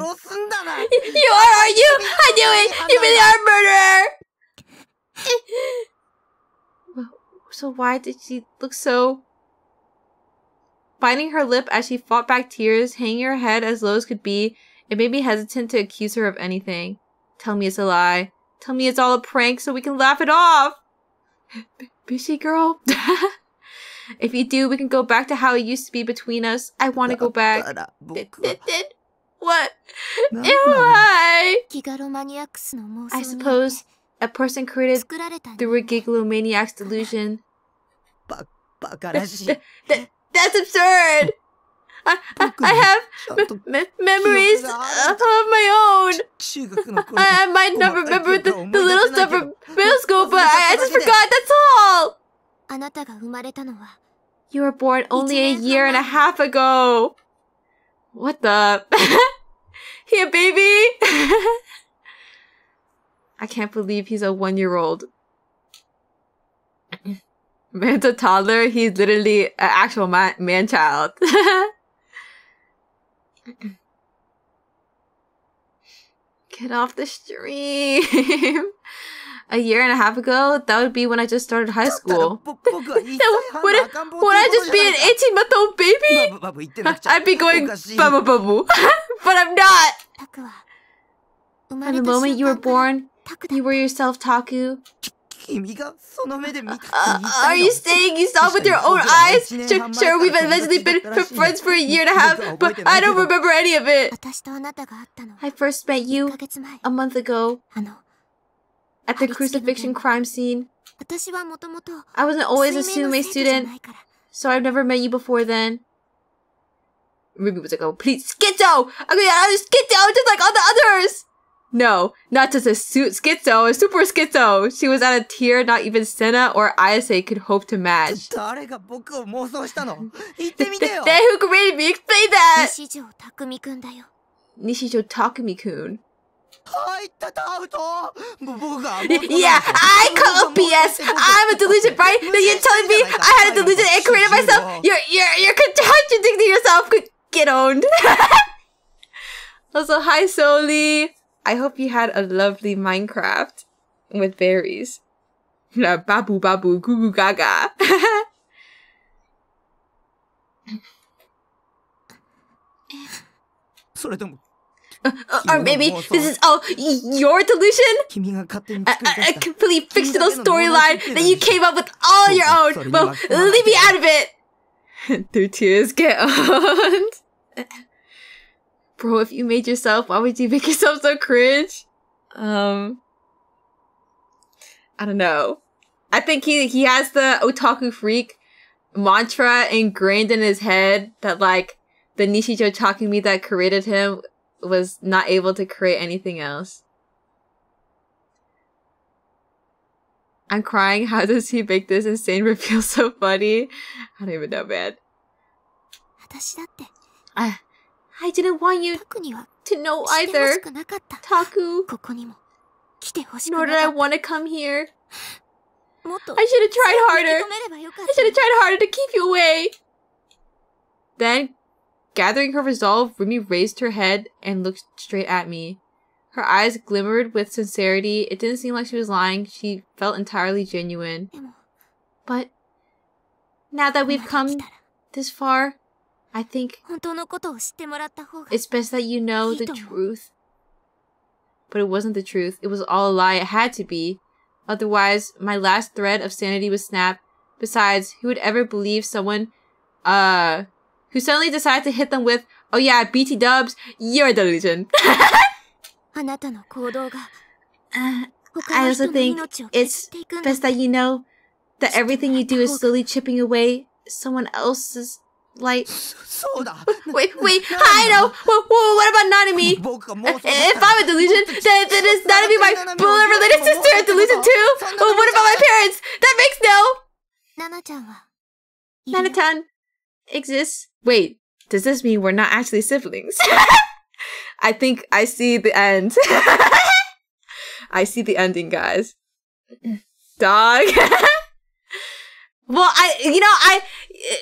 you? I knew it! You really are a murderer! So why did she look so... Biting her lip as she fought back tears, hanging her head as low as could be, it made me hesitant to accuse her of anything. Tell me it's a lie. Tell me it's all a prank so we can laugh it off! Bushy girl? If you do, we can go back to how it used to be between us. I want to go back. What am I? I suppose a person created through a gigalomaniac's delusion. That's absurd! I have memories of my own. I might not remember the little stuff from middle school, but I just forgot, that's all! You were born only a year and a half ago. What the? Here, baby! I can't believe he's a 1-year-old. Man's a toddler, he's literally an actual man-child. Get off the stream. A year and a half ago, that would be when I just started high school. Would I just be an 18-month-old baby? I'd be going babu, but I'm not. From the moment you were born, you were yourself, Taku. Are you saying you saw with your own eyes? Sure, we've allegedly been friends for a year and a half, but I don't remember any of it. I first met you a month ago at the crucifixion crime scene. I wasn't always a Sume student, so I've never met you before then. Ruby was like, oh, please, Schizo! I'm gonna Schizo just like all the others! No, not just a schizo, a super schizo. She was at a tier not even Senna or Ayase could hope to match. 誰が僕を妄想したの？言ってみてよ。 Then who created me? Explain that! 西条匠くんだよ。 Nishijo Takumi-kun. 入ってたアウト。僕が。 Yeah, I call BS. I'm a delusion, right? Then you're telling me I had a delusion and created myself. You're contradicting yourself. Get owned. Also, hi Soli. I hope you had a lovely Minecraft with berries. Babu babu goo goo gaga. Or maybe this is all your delusion? A complete fictional storyline that you came up with all on your own. Well, leave me out of it. Through tears, get owned. Bro, if you made yourself, why would you make yourself so cringe? I don't know. I think he has the otaku freak mantra ingrained in his head that like the Nishijo Takumi that created him was not able to create anything else. I'm crying. How does he make this insane reveal so funny? I don't even know, man. 私だって I didn't want you 特には to know してほ either, しくなかった。 Taku. ここにも来てほしく Nor な did か I った。 want to come here. もっと I should have tried harder. 認めればよかっ I should have tried harder to keep you away. Then, gathering her resolve, Rumi raised her head and looked straight at me. Her eyes glimmered with sincerity. It didn't seem like she was lying. She felt entirely genuine. た。でも But now that we've ここ come まで来たら this far, I think 本当のことを知ってもらった方が it's best that you know the truth. But it wasn't the truth. It was all a lie. It had to be. Otherwise, my last thread of sanity would snap. Besides, who would ever believe someone, who suddenly decided to hit them with, oh yeah, BT dubs, you're a delusion. あなたの行動が I 他の also 人の think 命を削 it's っていくんだ。 best that you know that everything you do is slowly chipping away someone else's light. そうだ。 Wait, I know! What about Nanami? 僕が妄想 If I'm a delusion, then is Nanami my blood-related sister a delusion too? Well, what about my parents? That makes no... ナナちゃんはいるよ Nanatan exists. Wait, does this mean we're not actually siblings? I think I see the end. I see the ending, guys. Dog. Well,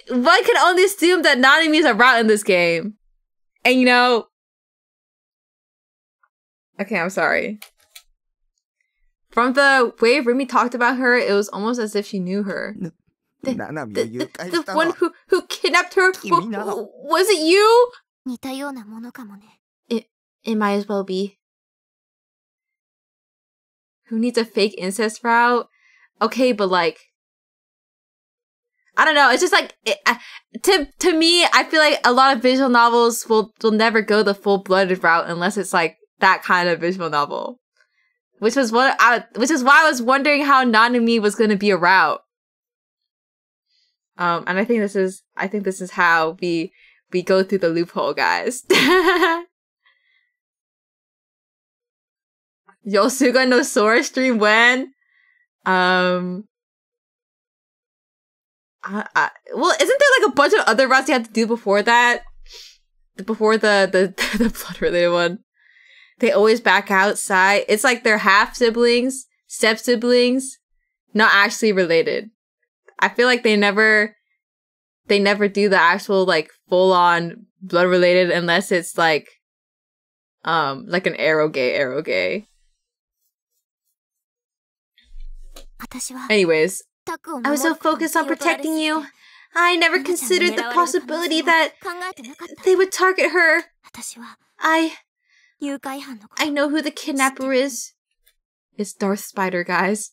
one can only assume that Nanami is a route in this game. And okay, I'm sorry. From the way Rumi talked about her, it was almost as if she knew her. ナナミを誘拐し The たの one は who kidnapped her? Kimi na no. Was it you? 似たようなものかもね。 It might as well be. Who needs a fake incest route? Okay, but like, I don't know. It's just like to me, I feel like a lot of visual novels will never go the full-blooded route unless it's like that kind of visual novel. Which is why I was wondering how Nanami was going to be a route. And I think this is how we go through the loophole, guys. Yosuga no Sora stream when? Well, isn't there like a bunch of other routes you have to do before that? Before the blood-related one. They always back outside. It's like they're half-siblings, step-siblings, not actually related. I feel like they never do the actual like full-on blood-related unless it's like an arrow gay. Anyways, I was so focused on protecting you. I never considered the possibility that they would target her. I know who the kidnapper is. It's Darth Spider, guys.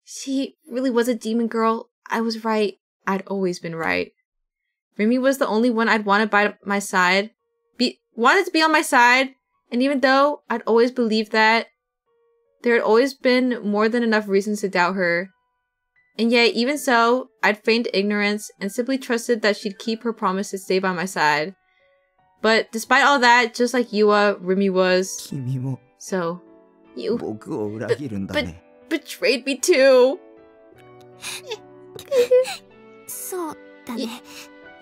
She really was a demon girl. I was right. I'd always been right. Rimi was the only one I'd wanted by my side. Wanted to be on my side. And even though I'd always believed that, there had always been more than enough reasons to doubt her. And yet, even so, I'd feigned ignorance and simply trusted that she'd keep her promise to stay by my side. But despite all that, just like Yua, Rimi was 君も So, you 僕を裏切るんだね。 betrayed me too. そうだね。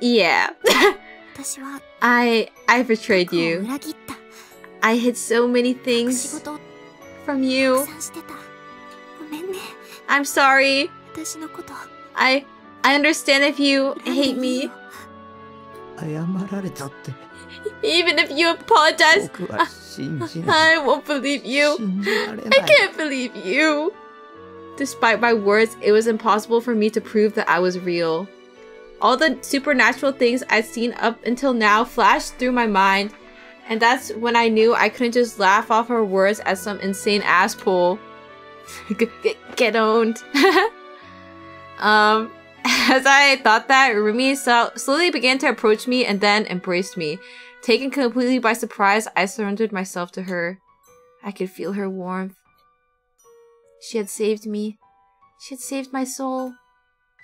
Yeah. 私は I betrayed 過去を you. 裏切った。 I hid so many 仕 things 事を from た you. くさんしてた。ごめんね。 I'm sorry. 私のこと。 I understand if you 恨んでい hate い me. よ。謝られたって Even if you apologize, 僕は信じない。 I won't believe you. 信じられ I ない。 can't believe you. Despite my words, it was impossible for me to prove that I was real. All the supernatural things I'd seen up until now flashed through my mind, and that's when I knew I couldn't just laugh off her words as some insane asspull. Get owned. As I thought that, Rumi slowly began to approach me and then embraced me. Taken completely by surprise, I surrendered myself to her. I could feel her warmth. She had saved me. She had saved my soul.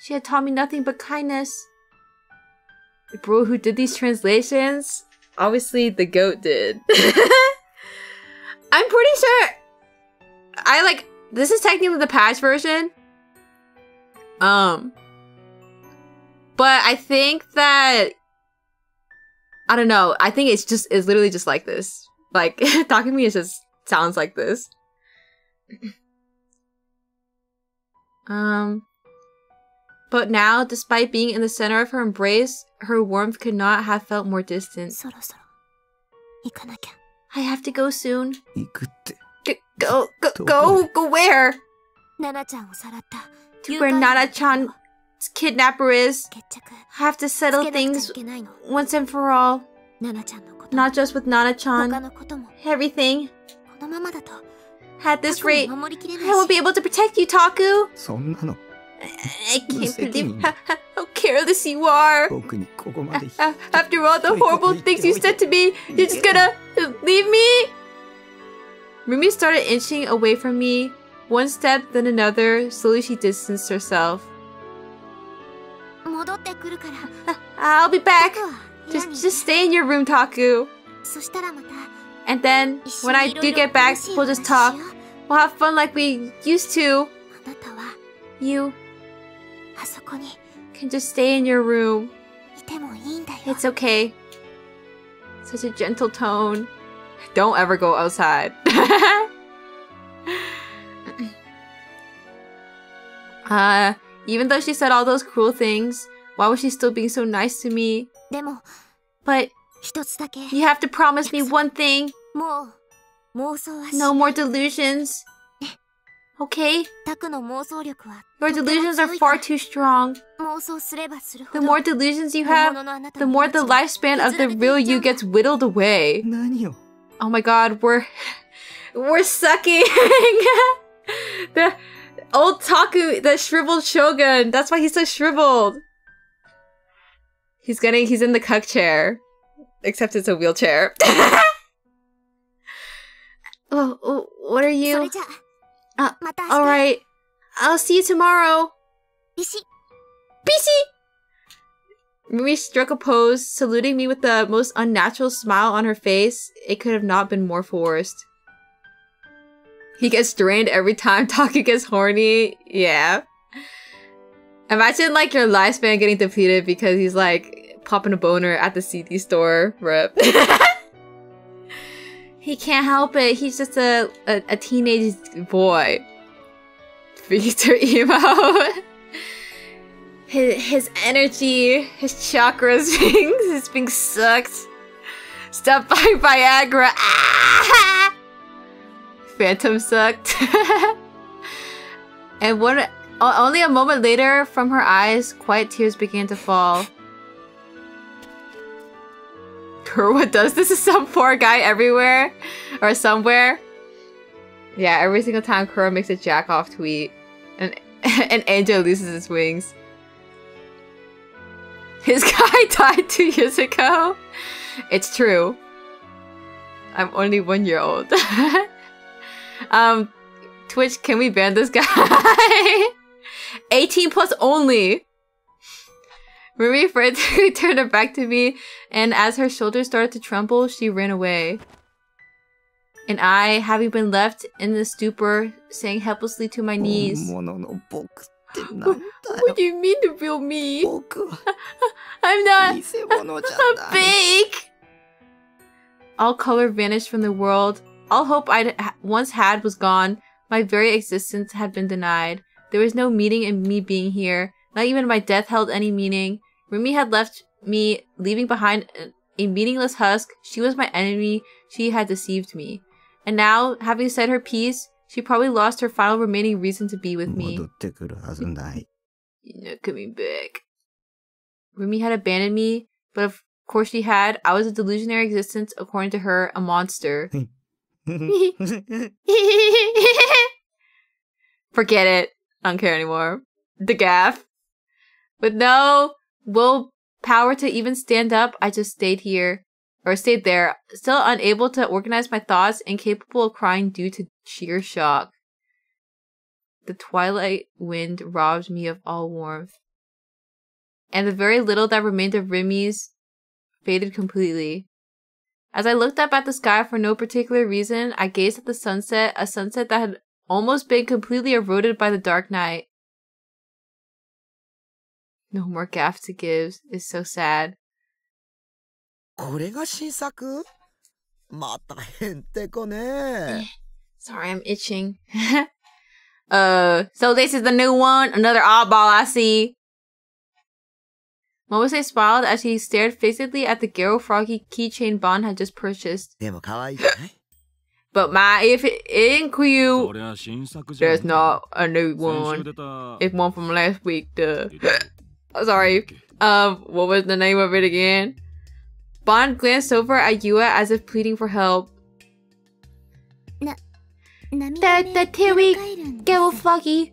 She had taught me nothing but kindness. The bro who did these translations? Obviously, the goat did. I'm pretty sure... This is technically the patch version. But I think that... I don't know. I think it's literally just like this. Like, talking to me just sounds like this. But now, despite being in the center of her embrace, her warmth could not have felt more distant. そろそろ行かなきゃ。 I have to go soon. 行くって。 Go where? ナナちゃんをさらった。 To where Nana-chan's kidnapper is. 決着。 I have to つ settle けなくちゃ things いけないの。 once and for all. ナナちゃんのこと。 Not just with 他 Nana-chan. のことも。 Everything. このままだと。 At this 過去 rate, も守りきれ I ない won't し。 be able to protect you, Taku. そんなの I can't believe how careless you are. 僕にここまで After all the horrible things you said to me, you're just gonna leave me? Rumi started inching away from me. One step, then another. Slowly she distanced herself. 戻ってくるから。 I'll be back. 僕は部屋に Just stay in your room, Taku. そしたらまた And then, 一緒 when I にいろ do いろ get back, 楽しい we'll just 話 talk. しよう。 We'll have fun like we used to. あなたは You あそこに can just stay in your room. いてもいいんだよ。 It's okay. Such a gentle tone. Don't ever go outside. Even though she said all those cruel things, why was she still being so nice to me? でも But 一つだけ you have to promise me one thing. もう妄想はし No more delusions. Okay? タクの妄想力は Your とても delusions are 強いから far too strong. 妄想すればするほ The ど more delusions you 本 have, 物のあなた the の more the 命は lifespan of the real you gets whittled away. 何よ Oh my god, we're sucking the old Taku, the shriveled shogun. That's why he's so shriveled. He's in the cuck chair. Except it's a wheelchair. Oh, what are それ you? じゃあ Uh, また明日 Alright. I'll see you tomorrow. ビシ Mimi struck a pose, saluting me with the most unnatural smile on her face. It could have not been more forced. He gets drained every time Taku gets horny. Yeah. Imagine like your lifespan getting depleted because he's like popping a boner at the CD store. Rip. He can't help it. He's just a teenage boy. Victor emo. His energy, his chakras is being sucked. Stop by Viagra. Ah! Phantom sucked. And only a moment later, from her eyes, quiet tears began to fall. Kurwa does this to some poor guy everywhere or somewhere. Yeah, every single time Kurwa makes a jack off tweet, and Angel loses his wings. His guy died 2 years ago. It's true. I'm only 1 year old. Twitch, can we ban this guy? 18 plus only. Rumi frantically turned her back to me, and as her shoulders started to tremble, she ran away. And I, having been left in the stupor, sank helplessly to my knees. What do you mean the real me? I'm not fake! All color vanished from the world. All hope I'd once had was gone. My very existence had been denied. There was no meaning in me being here. Not even my death held any meaning. Rumi had left me, leaving behind a meaningless husk. She was my enemy. She had deceived me. And now, having said her piece, she probably lost her final remaining reason to be with me. You're not coming back. Rumi had abandoned me, but of course she had. I was a delusionary existence, according to her, a monster. Forget it. I don't care anymore. The gaff. With no willpower to even stand up, I just stayed here. Or stayed there, still unable to organize my thoughts, incapable of crying due to sheer shock. The twilight wind robbed me of all warmth. And the very little that remained of Rumi's faded completely. As I looked up at the sky for no particular reason, I gazed at the sunset, a sunset that had almost been completely eroded by the dark night. No more gaff to give is so sad. これが新作？またへんてこね。 Sorry, I'm itching. So this is the new one? Another oddball I see. Momose smiled as she stared fixedly at the Garo Froggy keychain Bon had just purchased. でも可愛いじゃない？ But if it ain't cute, there's not a new one. It's one from last week. Sorry. What was the name of it again? Bon glanced over at Yua as if pleading for help. The Teary Garo Froggy.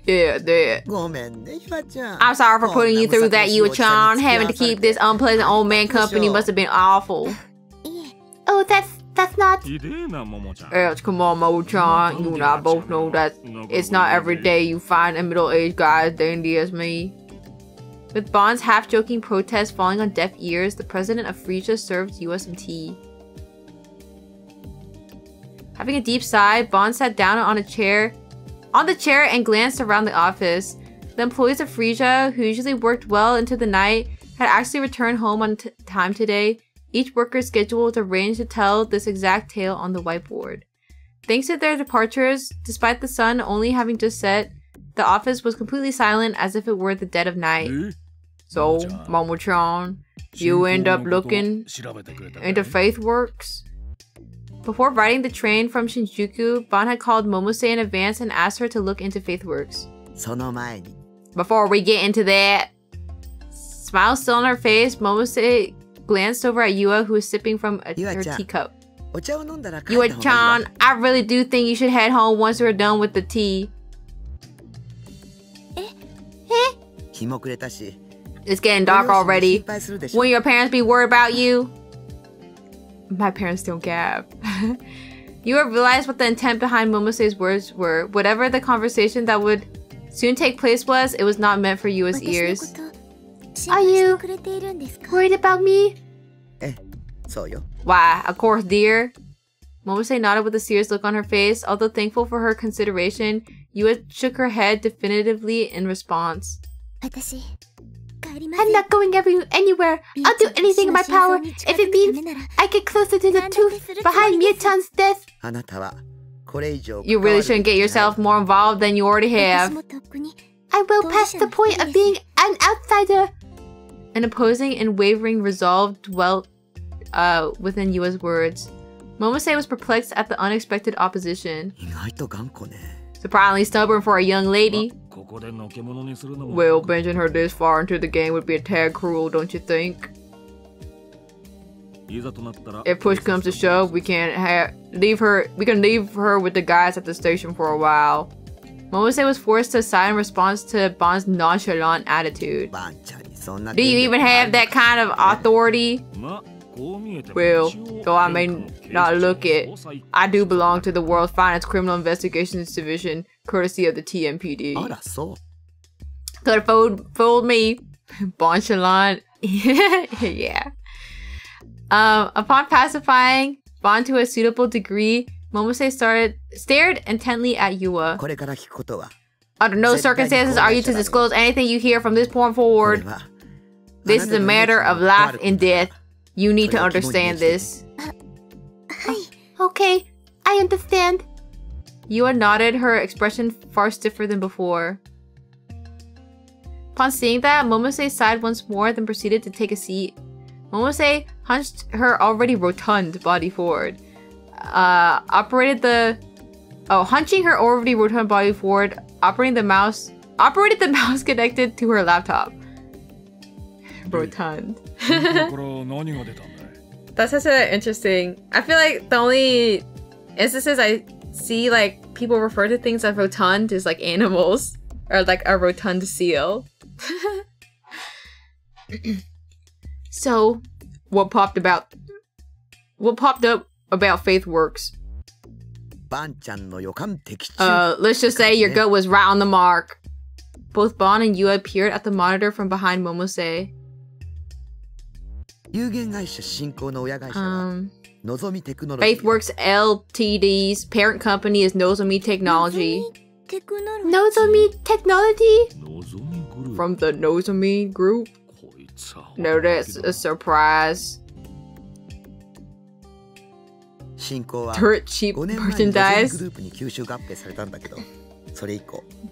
Yeah, that. ごめんね、ゆあちゃん。 I'm sorry for putting you through that, Yua-chan. Having to keep this unpleasant old man company must have been awful. Oh, that's not... Else, come on, Mo-chan. You and I both know that it's not every day you find a middle-aged guy as dandy as me. With Bon's half-joking protest falling on deaf ears, the president of Frisia served Yua some tea. Having a deep sigh, Bon sat down on the chair and glanced around the office. The employees of Frisia, who usually worked well into the night, had actually returned home on time today. Each worker's schedule was arranged to tell this exact tale on the whiteboard. Thanks to their departures, despite the sun only having just set, the office was completely silent as if it were the dead of night. So, Momo-chan, you end up looking into Faithworks? Before riding the train from Shinjuku, Bon had called Momose in advance and asked her to look into Faithworks. その前に。 Before we get into that, smile still on her face, Momose glanced over at Yua, who was sipping from her teacup. お茶を飲んだら帰った方がいいわ。 Yua-chan, I really do think you should head home once we're done with the tea. 日も暮れたし。 It's getting dark already. Wouldn't your parents be worried about you? My parents don't gab. Yua realized what the intent behind Momose's words were. Whatever the conversation that would soon take place was, it was not meant for Yua's ears. Are you worried about me? そうよ。 Why, of course, dear. Momose nodded with a serious look on her face. Although thankful for her consideration, Yua shook her head definitively in response. I'm not going anywhere. I'll do anything in my power if it means I get closer to the truth behind Mia-chan's death. あなたはこれ以上 You really shouldn't get yourself more involved than you already have. I will pass the point of being an outsider. An opposing and wavering resolve dwelt within Yua's words. Momose was perplexed at the unexpected opposition. 意外と頑固ね。 Surprisingly stubborn for a young lady. Well, benching her this far into the game would be a tad cruel, don't you think? If push comes to shove, we can leave her with the guys at the station for a while. Momose was forced to sigh in response to Bon's nonchalant attitude. ばんちゃんにそんな。 Do you even have that kind of authority? Well, though I may not look it, I do belong to the world's finest criminal investigations division, courtesy of the TMPD. あら、そう。 Could have fooled me. Bonchalant. Yeah. Upon pacifying Bon to a suitable degree, Momose stared intently at Yua. これから聞くことは Under no circumstances are you to disclose anything you hear from this point forward. This is a matter of life and death. You need to understand this. Okay, I understand. Yua nodded, her expression far stiffer than before. Upon seeing that, Momose sighed once more, then proceeded to take a seat. Momose hunched her already rotund body forward. Hunching her already rotund body forward, operated the mouse connected to her laptop. Rotund. That's such an interesting. I feel like the only instances I see like people refer to things as rotund is like animals or like a rotund seal. So, what popped up about FaithWorks? Let's just say your gut was right on the mark. Both Bon and Yua appeared at the monitor from behind Momose. FaithWorks Ltd's parent company is Nozomi Technology. Nozomi Technology? From the Nozomi Group? No, that's a surprise. Dirt cheap merchandise.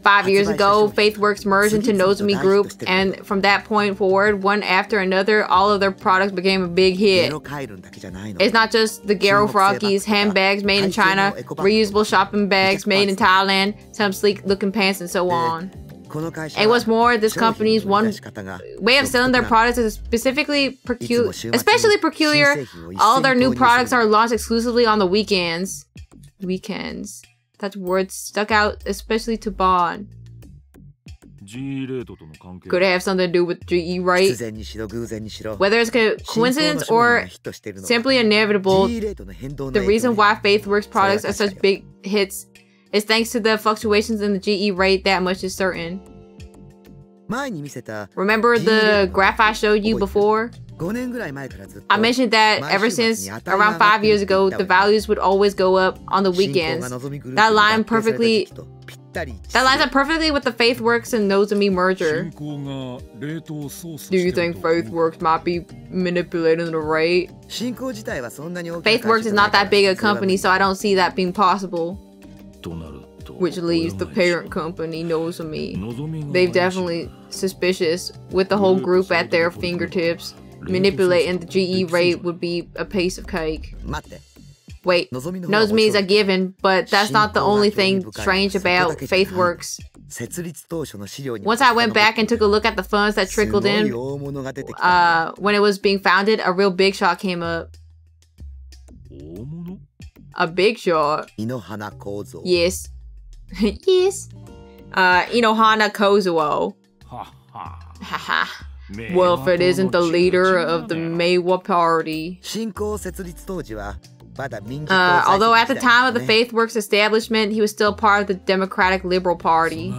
5 years ago, FaithWorks merged into Nozomi Group, and from that point forward, one after another, all of their products became a big hit. It's not just the Garo Froggies, handbags made in China, reusable shopping bags made in Thailand, some sleek-looking pants, and so on. And what's more, this company's one way of selling their products is especially peculiar. All their new products are launched exclusively on the weekends. That word stuck out, especially to Bon. Could it have something to do with GE rate? Whether it's a coincidence or simply inevitable, the reason why FaithWorks products are such big hits is thanks to the fluctuations in the GE rate. That much is certain. Remember the graph I showed you before? I mentioned that ever since around 5 years ago, the values would always go up on the weekends. That lines up perfectly with the FaithWorks and Nozomi merger. Do you think FaithWorks might be manipulating the rate? FaithWorks is not that big a company, so I don't see that being possible. Which leaves the parent company, Nozomi. They're definitely suspicious with the whole group at their fingertips. Manipulating the GE rate would be a piece of cake. Wait, Nozomi is a given, but that's not the only thing strange about FaithWorks. Once I went back and took a look at the funds that trickled in, when it was being founded, a real big shot came up. A big shot? Yes. Yes. Inohana Kozuo. Haha. Well, if it isn't the leader of the Meiwa party. Although at the time of the FaithWorks establishment, he was still part of the Democratic Liberal Party.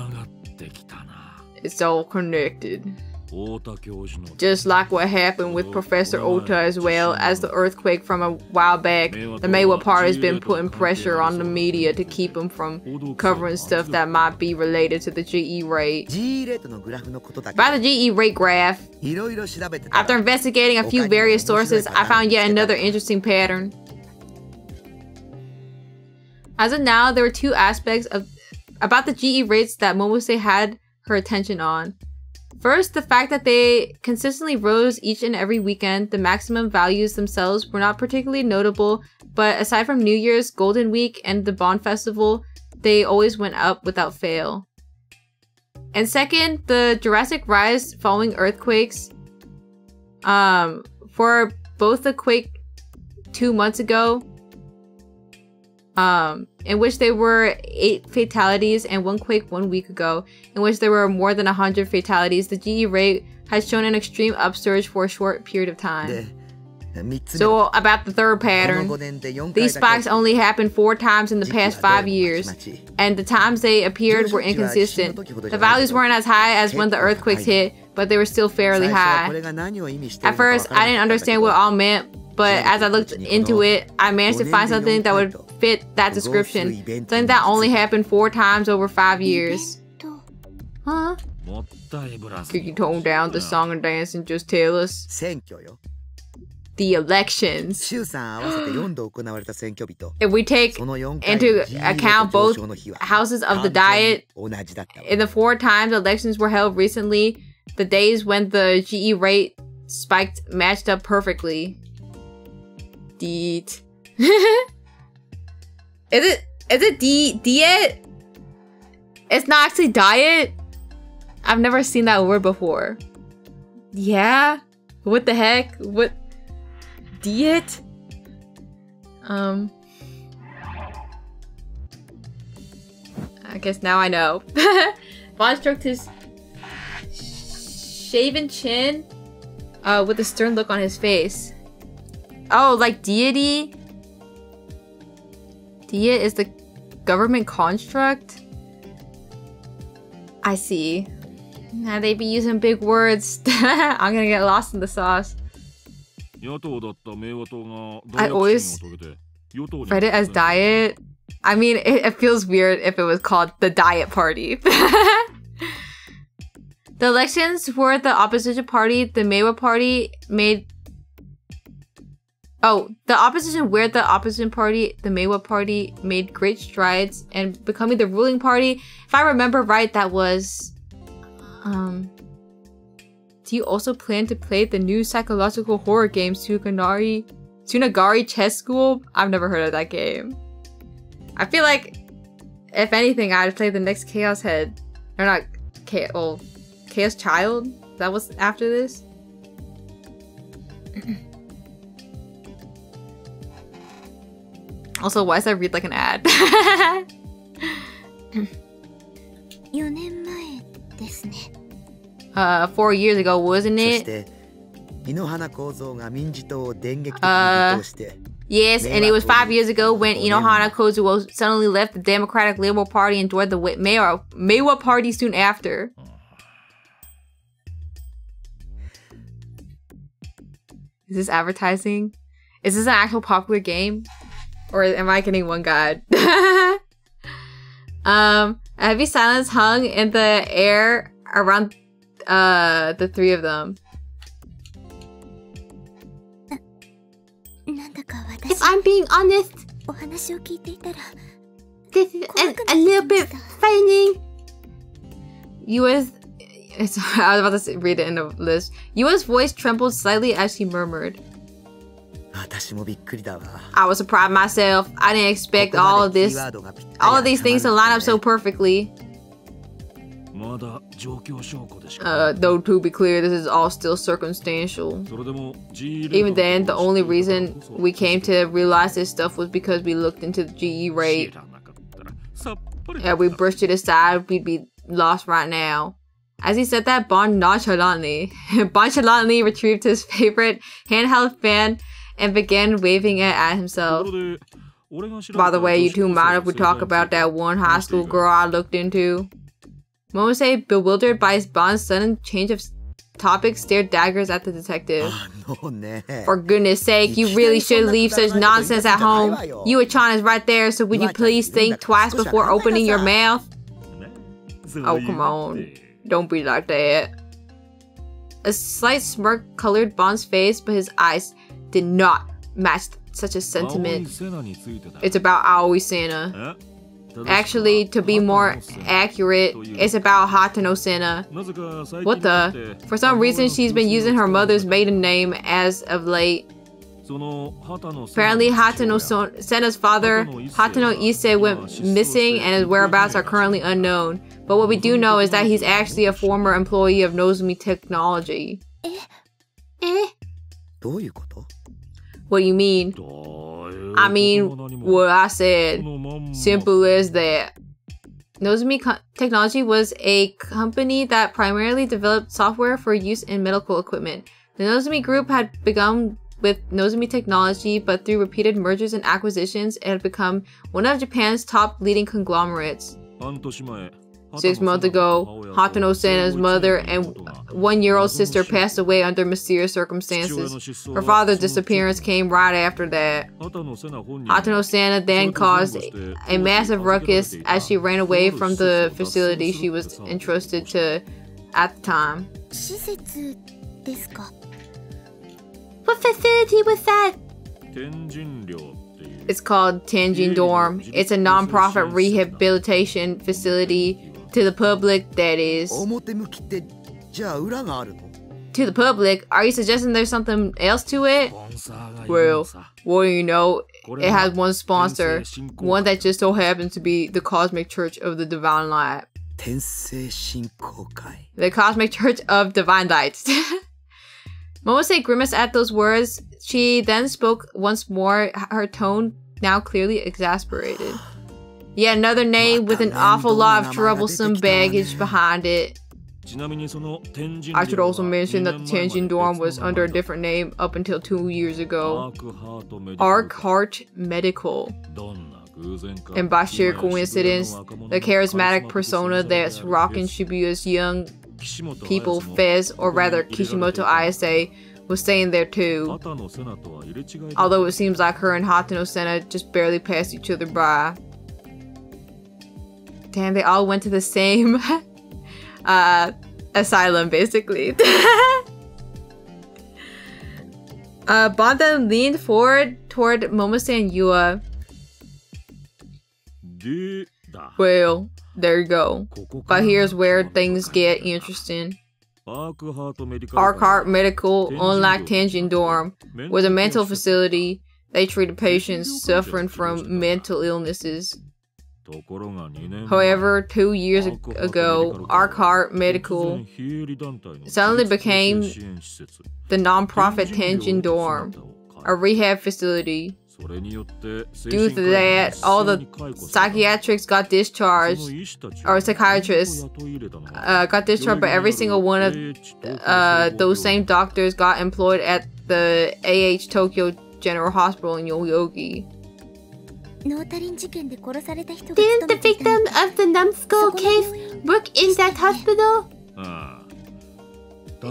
It's all connected. Just like what happened with Professor Ota as well. As the earthquake from a while back, the Meiwa party has been putting pressure on the media to keep them from covering stuff that might be related to the GE rate. By the GE rate graph, after investigating a few various sources, I found yet another interesting pattern. As of now, there were two aspects about the GE rates that Momose had her attention on. First, the fact that they consistently rose each and every weekend. The maximum values themselves were not particularly notable, but aside from New Year's, Golden Week, and the Bon Festival, they always went up without fail. And second, the drastic rise following earthquakes. For both the quake 2 months ago, in which there were 8 fatalities, and one quake 1 week ago, in which there were more than 100 fatalities, the GE rate has shown an extreme upsurge for a short period of time. So, about the third pattern, these spikes only happened 4 times in the past 5 years, and the times they appeared were inconsistent. The values weren't as high as when the earthquakes hit, but they were still fairly high. At first, I didn't understand what all meant, but as I looked into it, I managed to find something that would fit that description. Something that only happened 4 times over 5 years. Huh? Could you tone down the song and dance and just tell us? The elections. If we take into account both houses of the Diet, in the 4 times elections were held recently, the days when the GE rate spiked matched up perfectly. Deet. Is it diet? It's not actually diet? I've never seen that word before. Yeah? What the heck? What? Diet? I guess now I know. Bond stroked his shaven chin with a stern look on his face. Oh, like deity? Diet is the government construct? I see. Now they be using big words. I'm gonna get lost in the sauce. I always read it as diet. I mean, it feels weird if it was called the Diet Party. The elections were the opposition party, the Meiwa party made... Oh, the opposition where the opposition party, the Meiwa party, made great strides and becoming the ruling party. If I remember right, that was... Do you also plan to play the new psychological horror game Tsunagari Chess School? I've never heard of that game. I feel like, if anything, I'd play the next Chaos Head. Or not, Chaos Child? That was after this? Also, why does that read like an ad? 4 years ago, wasn't it? Yes, and it was 5 years ago when Inohana Kozuo suddenly left the Democratic Liberal Party and joined the Meiwa Party soon after. Is this advertising? Is this an actual popular game? Or am I getting one guide? A heavy silence hung in the air around the 3 of them. If I'm being honest, this is a little bit frightening. I was about to read it in the list. Yua's voice trembled slightly as she murmured. I was surprised myself. I didn't expect all of these things to line up so perfectly. Though to be clear, this is all still circumstantial. Even then, the only reason we came to realize this stuff was because we looked into the GE rate. If we brushed it aside, we'd be lost right now. As he said that, Bond nonchalantly retrieved his favorite handheld fan and began waving it at himself. By the way, you two mind if we talk about that one high school girl I looked into? Momose, bewildered by Bond's sudden change of topic, stared daggers at the detective. For goodness sake, you really should leave such nonsense at home. Yua-chan is right there, so would you please think twice before opening your mouth? Oh, come on. Don't be like that. A slight smirk colored Bond's face, but his eyes did not match such a sentiment. It's about Aoi Sena. Actually, to be more accurate, it's about Hatano Sena. What the? For some reason, she's been using her mother's maiden name as of late. Apparently, Hatano Sena's father, Hatano Ise, went missing and his whereabouts are currently unknown. But what we do know is that he's actually a former employee of Nozomi Technology. What do you mean? I mean, what I said. Simple as that. Nozomi Technology was a company that primarily developed software for use in medical equipment. The Nozomi Group had begun with Nozomi Technology, but through repeated mergers and acquisitions, it had become one of Japan's top leading conglomerates. 6 months ago, Hatano Sana's mother and 1-year-old sister passed away under mysterious circumstances. Her father's disappearance came right after that. Hatano Sana then caused a massive ruckus as she ran away from the facility she was entrusted to at the time. What facility was that? It's called Tenjin Dorm. It's a non-profit rehabilitation facility to the public, that is. To the public? Are you suggesting there's something else to it? Well, what do you know? It has one sponsor, one that just so happens to be the Cosmic Church of the Divine Light. The Cosmic Church of Divine Lights. Momose grimaced at those words. She then spoke once more, her tone now clearly exasperated. Yet another name with an awful lot of troublesome baggage behind it. I should also mention that the Tenjin Dorm was under a different name up until 2 years ago. Arc Heart Medical. And by sheer coincidence, the charismatic persona that's rocking Shibuya's young people Fez, or rather Kishimoto Ayase, was staying there too. Although it seems like her and Hatano Sena just barely passed each other by. Damn, they all went to the same asylum, basically. Banda leaned forward toward Momose and Yua. Well, there you go. But here's where things get interesting. Arc Heart Medical, unlike Tenjin Dorm, was a mental facility. They treated patients suffering from mental illnesses. However, 2 years ago, Arc Heart Medical suddenly became the non-profit Tenjin Dorm, a rehab facility. Due to that, all the psychiatrists got discharged, or psychiatrists got discharged, but every single one of those same doctors got employed at the AH Tokyo General Hospital in Yoyogi. Didn't the victim of the numbskull case work in that hospital?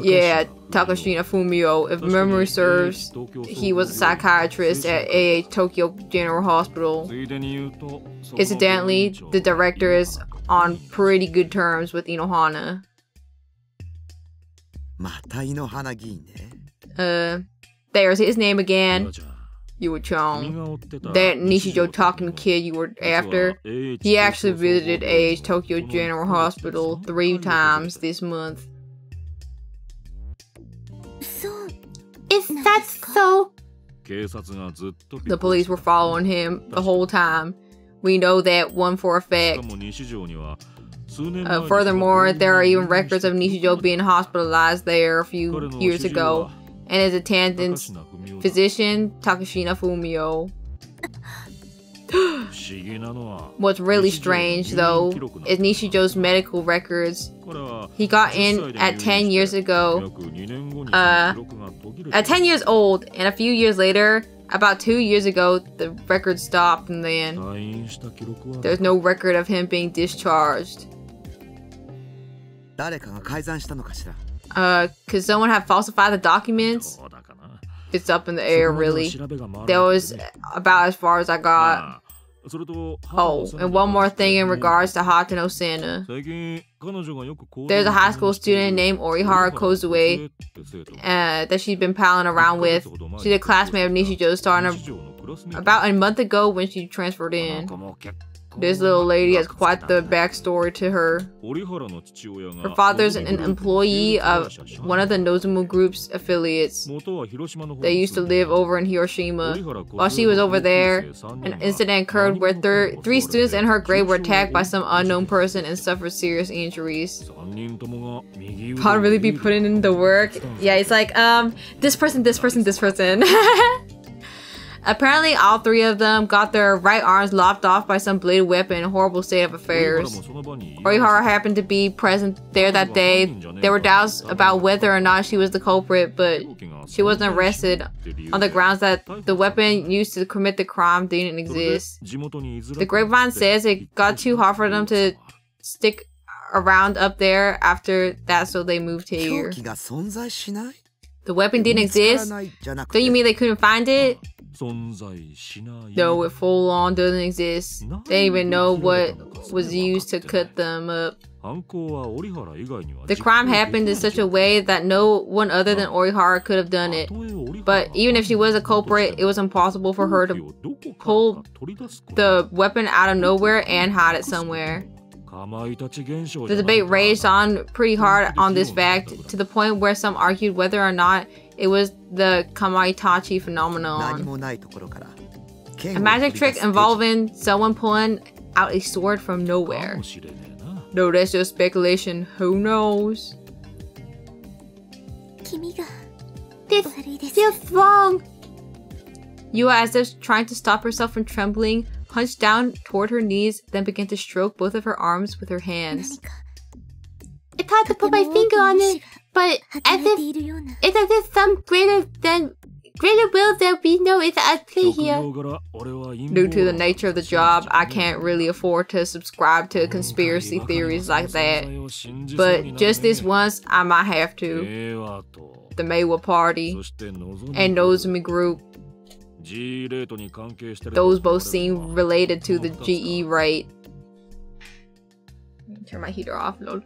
Yeah, Takashina Fumio. If memory serves, he was a psychiatrist at AH Tokyo General Hospital. Incidentally, the director is on pretty good terms with Inohana. There's his name again. Yua-chan. That Nishijo talking kid you were after, he actually visited AH Tokyo General Hospital 3 times this month. Is that so? The police were following him the whole time. We know that one for a fact. Furthermore, there are even records of Nishijo being hospitalized there a few years ago, and his attendant physician, Takashina Fumio. What's really strange, though, is Nishijo's medical records. He got in at 10 years ago, at 10 years old, and a few years later, about 2 years ago, the record stopped, and then there's no record of him being discharged. Could someone have falsified the documents? It's up in the air, really. That was about as far as I got. Oh, and one more thing in regards to Hatano Sana. There's a high school student named Orihara Kozue that she's been palling around with. She's a classmate of Nishijo's starting about a month ago when she transferred in. This little lady has quite the backstory to her. Her father's an employee of one of the Nozomu Group's affiliates. They used to live over in Hiroshima. While she was over there, an incident occurred where 3 students in her grade were attacked by some unknown person and suffered serious injuries. I'll really be putting in the work. Yeah, it's like, this person. Apparently, all 3 of them got their right arms lopped off by some bladed weapon in a horrible state of affairs. Orihara happened to be present there that day. There were doubts about whether or not she was the culprit, but she wasn't arrested on the grounds that the weapon used to commit the crime didn't exist. The grapevine says it got too hard for them to stick around up there after that, so they moved here. The weapon didn't exist? Don't you mean they couldn't find it? No, it full on doesn't exist. They didn't even know what was used to cut them up. The crime happened in such a way that no one other than Orihara could have done it. But even if she was a culprit, it was impossible for her to pull the weapon out of nowhere and hide it somewhere. The debate raged on pretty hard on this fact, to the point where some argued whether or not it was the Kamaitachi phenomenon. A magic trick involving someone pulling out a sword from nowhere. No, that's just speculation. Who knows? This feels wrong. Yua, as if trying to stop herself from trembling, hunched down toward her knees, then began to stroke both of her arms with her hands. It's hard to put my finger on it, but it's as if some greater will that we know is at play here. Due to the nature of the job, I can't really afford to subscribe to conspiracy theories like that. But just this once, I might have to. The Meiwa Party and Nozomi Group. Those both seem related to the GE, right? Turn my heater off, lol.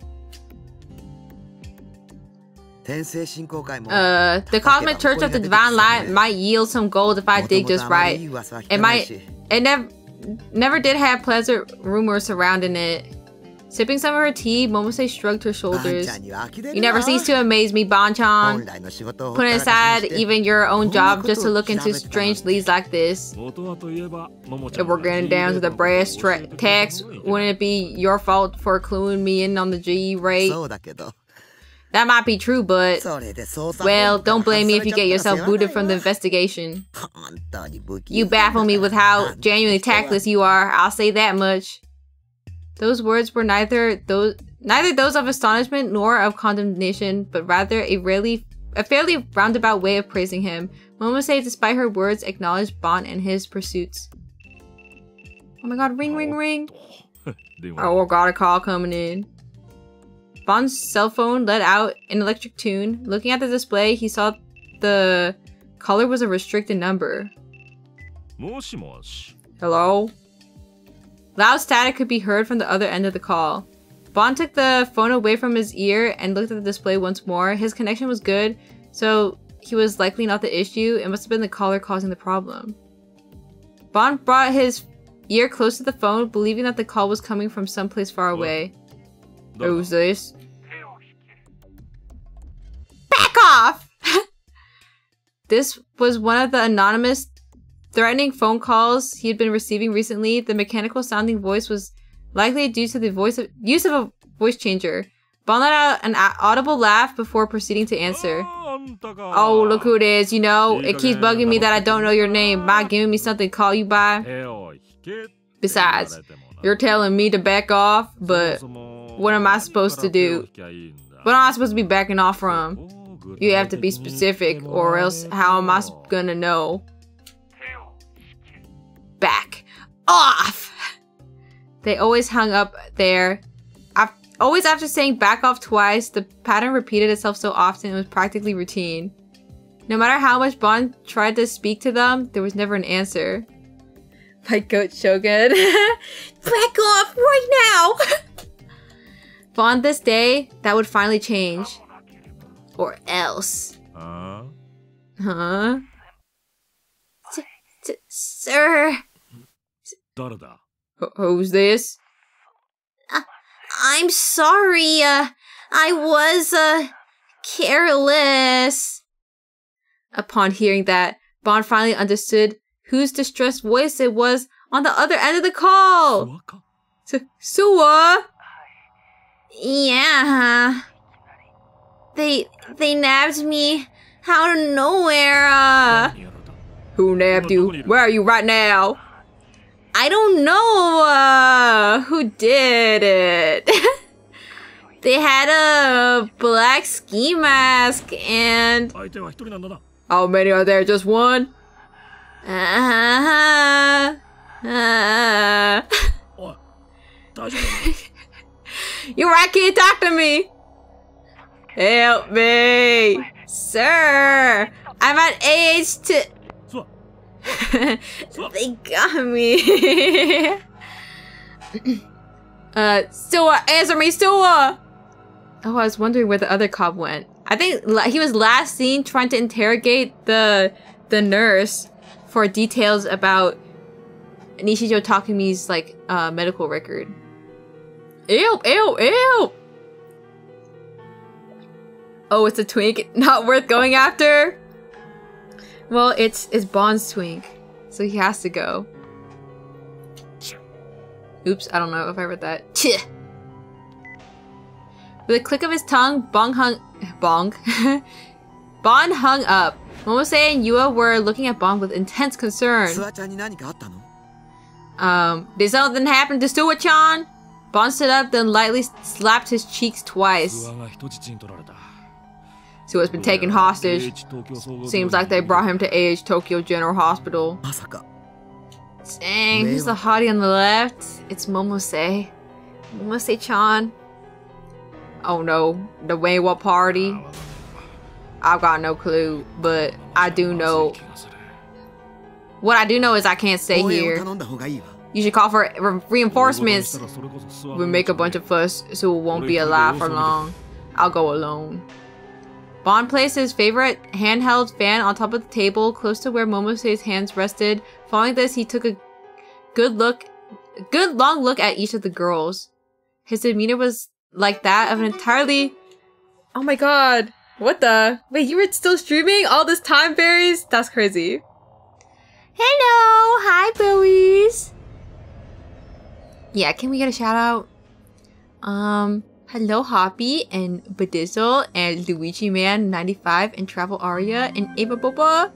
The Cosmic Church of the Divine Light might yield some gold if I dig just right. It never did have pleasant rumors surrounding it. Sipping some of her tea, Momose shrugged her shoulders. You never cease to amaze me, Bon-chan. Putting aside even your own job just to look into strange leads like this. If we're getting down to the brass tacks, wouldn't it be your fault for cluing me in on the GE rate? That might be true, but, well, don't blame me if you get yourself booted from the investigation. You baffle me with how genuinely tactless you are, I'll say that much. Those words were neither those of astonishment nor of condemnation, but rather a fairly roundabout way of praising him. Momose, despite her words, acknowledged Bon and his pursuits. Oh my god, ring, ring, ring. Oh, got a call coming in. Bon's cell phone let out an electric tune. Looking at the display, he saw the caller was a restricted number. Hello? Loud static could be heard from the other end of the call. Bon took the phone away from his ear and looked at the display once more. His connection was good, so he was likely not the issue. It must have been the caller causing the problem. Bon brought his ear close to the phone, believing that the call was coming from someplace far away. Who's this? Back off! This was one of the anonymous, threatening phone calls he had been receiving recently. The mechanical sounding voice was likely due to the use of a voice changer. Bon let out an audible laugh before proceeding to answer. Oh, look who it is. You know, it keeps bugging me that I don't know your name. Mind giving me something to call you by? Besides, you're telling me to back off, but what am I supposed to do? What am I supposed to be backing off from? You have to be specific, or else how am I gonna know? Back off! They always hung up there. Always after saying back off twice, the pattern repeated itself so often it was practically routine. No matter how much Bon tried to speak to them, there was never an answer. My goat Shogun. Back off right now! Bon, this day, that would finally change. Or else. Huh? Sir. Who's this? I'm sorry. I was, careless. Upon hearing that, Bon finally understood whose distressed voice it was on the other end of the call. Suwa? Yeah. They nabbed me out of nowhere. Who nabbed you? Where are you right now? I don't know who did it. They had a black ski mask and... How many are there? Just one? You rat can't talk to me! Help me! Sir! I'm at age to... They got me. Stewart, answer me, Stewart! Oh, I was wondering where the other cop went. I think he was last seen trying to interrogate the nurse for details about Nishijo Takemi's, like, medical record. Ew, ew, ew! Oh, it's a twink. Not worth going after? Well, it's Bond's twink, so he has to go. Oops, I don't know if I read that. Chih. With a click of his tongue, Bond hung up. Momose and Yua were looking at Bond with intense concern. Did something happen to Stewart-chan? Bond stood up, then lightly slapped his cheeks twice. Stewart's been taken hostage. Seems like they brought him to AH Tokyo General Hospital. Dang, who's the hottie on the left? It's Momose. Momose-chan. Oh no, the Weiwa party. I've got no clue, but I do know. What I do know is I can't stay here. You should call for reinforcements. We'll make a bunch of fuss, so it won't be alive for long. I'll go alone. Bond placed his favorite handheld fan on top of the table, close to where Momose's hands rested. Following this, he took a good long look at each of the girls. His demeanor was like that of an entirely... Oh my god. What the? Wait, you were still streaming all this time, Berries? That's crazy. Hello! Hi, Berries! Yeah, can we get a shout out? Hello, Hoppy and Badizzle and Luigi Man 95 and Travel Aria and Ava Boba.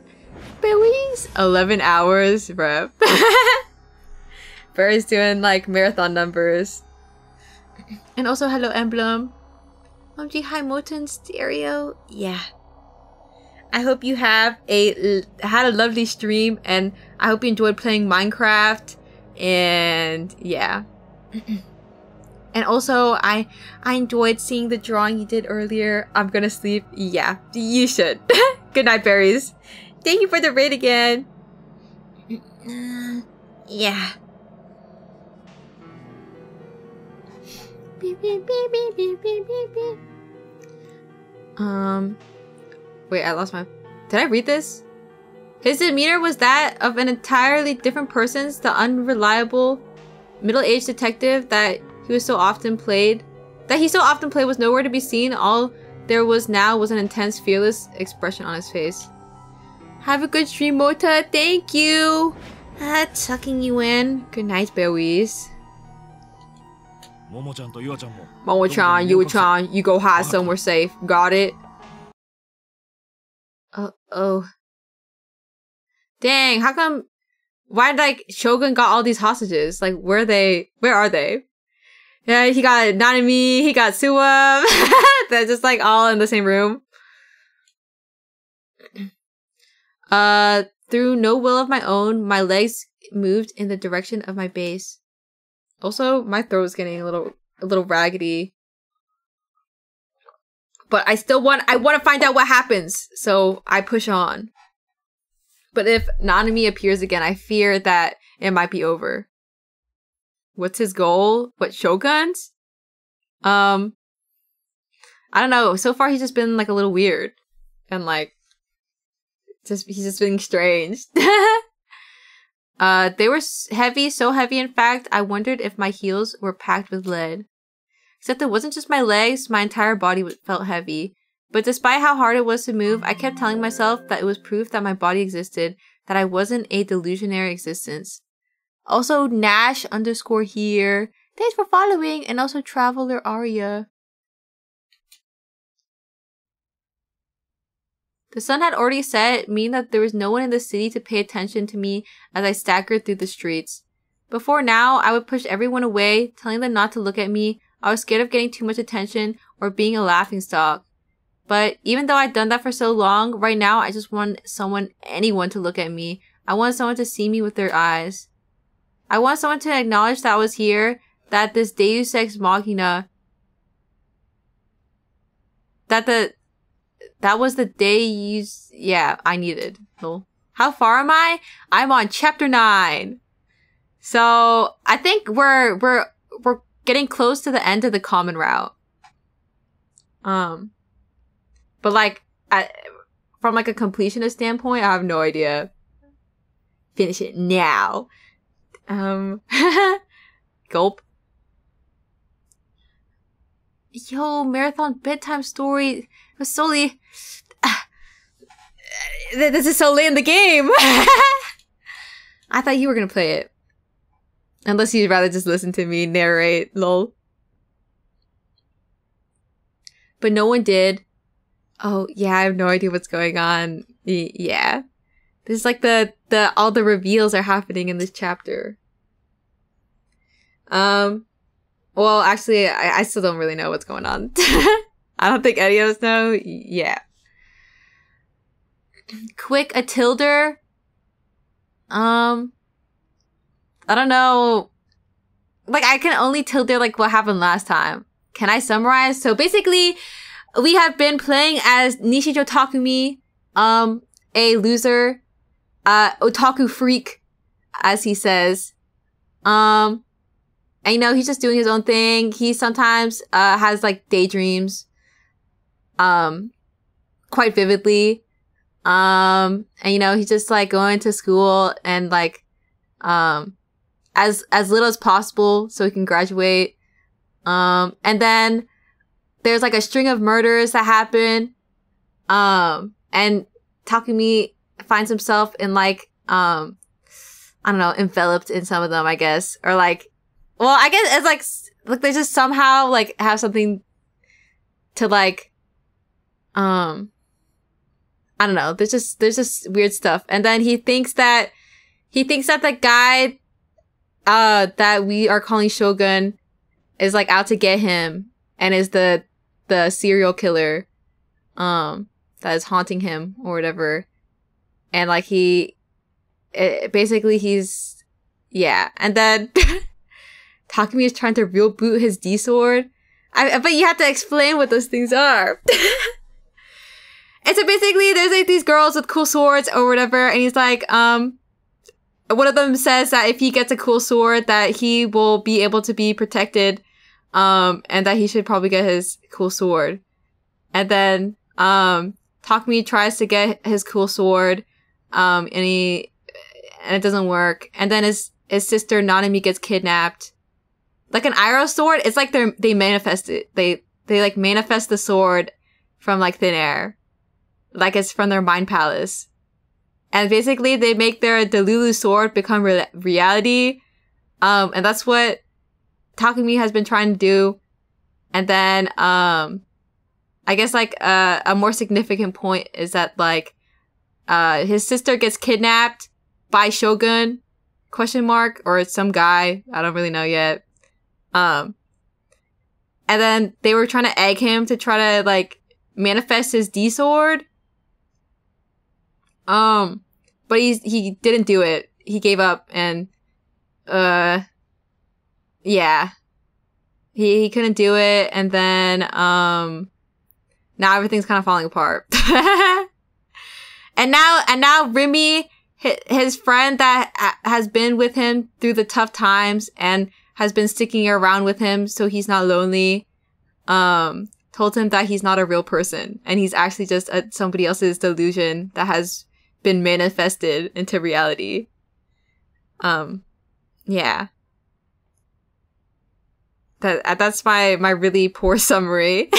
Berries! 11 hours, rep. Berries doing like marathon numbers. And also, hello, Emblem. OMG, hi, Moten Stereo. Yeah. I hope you had a lovely stream, and I hope you enjoyed playing Minecraft. And yeah. And also, I enjoyed seeing the drawing you did earlier. I'm gonna sleep. Yeah, you should. Good night, Berries. Thank you for the raid again. Yeah. Beep, beep, beep, beep, beep, beep, beep, beep. Wait, I lost my... Did I read this? His demeanor was that of an entirely different person's, the unreliable middle-aged detective that he so often played was nowhere to be seen. All there was now was an intense, fearless expression on his face. Have a good stream, Mota. Thank you. Tucking you in. Good night, Berries. Momo-chan, Yua-chan, you go hide somewhere safe. Got it? Oh. Dang, how come... Why did, like, Shogun got all these hostages? Like, where are they? Yeah, he got Nanami, he got Suwa. They're just, like, all in the same room. Through no will of my own, my legs moved in the direction of my base. Also, my throat's getting a little raggedy. But I want to find out what happens, so I push on. But if Nanami appears again, I fear that it might be over. What's his goal? What, Shoguns? I don't know. So far, he's just been, like, a little weird. And, like, he's just being strange. They were heavy, so heavy, in fact, I wondered if my heels were packed with lead. Except it wasn't just my legs, my entire body felt heavy. But despite how hard it was to move, I kept telling myself that it was proof that my body existed, that I wasn't a delusionary existence. Also, Nash_ here. Thanks for following, and also Traveler Aria. The sun had already set, meaning that there was no one in the city to pay attention to me as I staggered through the streets. Before now, I would push everyone away, telling them not to look at me. I was scared of getting too much attention or being a laughingstock. But even though I'd done that for so long, right now I just want anyone to look at me. I want someone to see me with their eyes. I want someone to acknowledge that I was here, that this Deus Ex Machina that was the day I needed. So, how far am I? I'm on chapter 9. So I think we're getting close to the end of the common route. But like from like a completionist standpoint, I have no idea. Finish it now. Gulp. Yo, marathon bedtime story. It was solely. This is so late in the game. I thought you were gonna play it. Unless you'd rather just listen to me narrate, lol. But no one did. Oh, yeah, I have no idea what's going on. Yeah. This is like all the reveals are happening in this chapter. Well, actually, I still don't really know what's going on. I don't think any of us know. Yeah. Quick, a tilder. I don't know. Like, I can only tilde like what happened last time. Can I summarize? So basically, we have been playing as Nishijo Takumi, a loser, otaku freak, as he says. And you know, he's just doing his own thing. He sometimes has like daydreams, quite vividly. And you know, he's just like going to school and like as little as possible so he can graduate. And then there's like a string of murders that happen. And Takumi finds himself in like I don't know, enveloped in some of them, I guess. Or like, well, I guess it's like they just somehow like have something to like I don't know. There's just weird stuff. And then he thinks that the guy that we are calling Shogun is like out to get him and is the serial killer that is haunting him or whatever. And like basically he's and then Takumi is trying to real boot his D sword. But you have to explain what those things are. And so basically there's like these girls with cool swords or whatever, and he's like, one of them says that if he gets a cool sword that he will be able to be protected, and that he should probably get his cool sword. And then, Takumi tries to get his cool sword, and it doesn't work. And then his sister Nanami gets kidnapped. Like an Iroh sword, it's like they manifest it. They like manifest the sword from like thin air. Like it's from their mind palace. And basically they make their Delulu sword become reality. And that's what Takumi has been trying to do. And then, I guess like, a more significant point is that like, his sister gets kidnapped by Shogun, ? Or it's some guy. I don't really know yet. And then they were trying to egg him to try to like manifest his D sword. But he didn't do it. He gave up and, yeah. He couldn't do it. And then, now everything's kind of falling apart. And now Rimi, his friend that has been with him through the tough times and has been sticking around with him so he's not lonely, told him that he's not a real person and he's actually just somebody else's delusion that has been manifested into reality. Yeah. That's my really poor summary.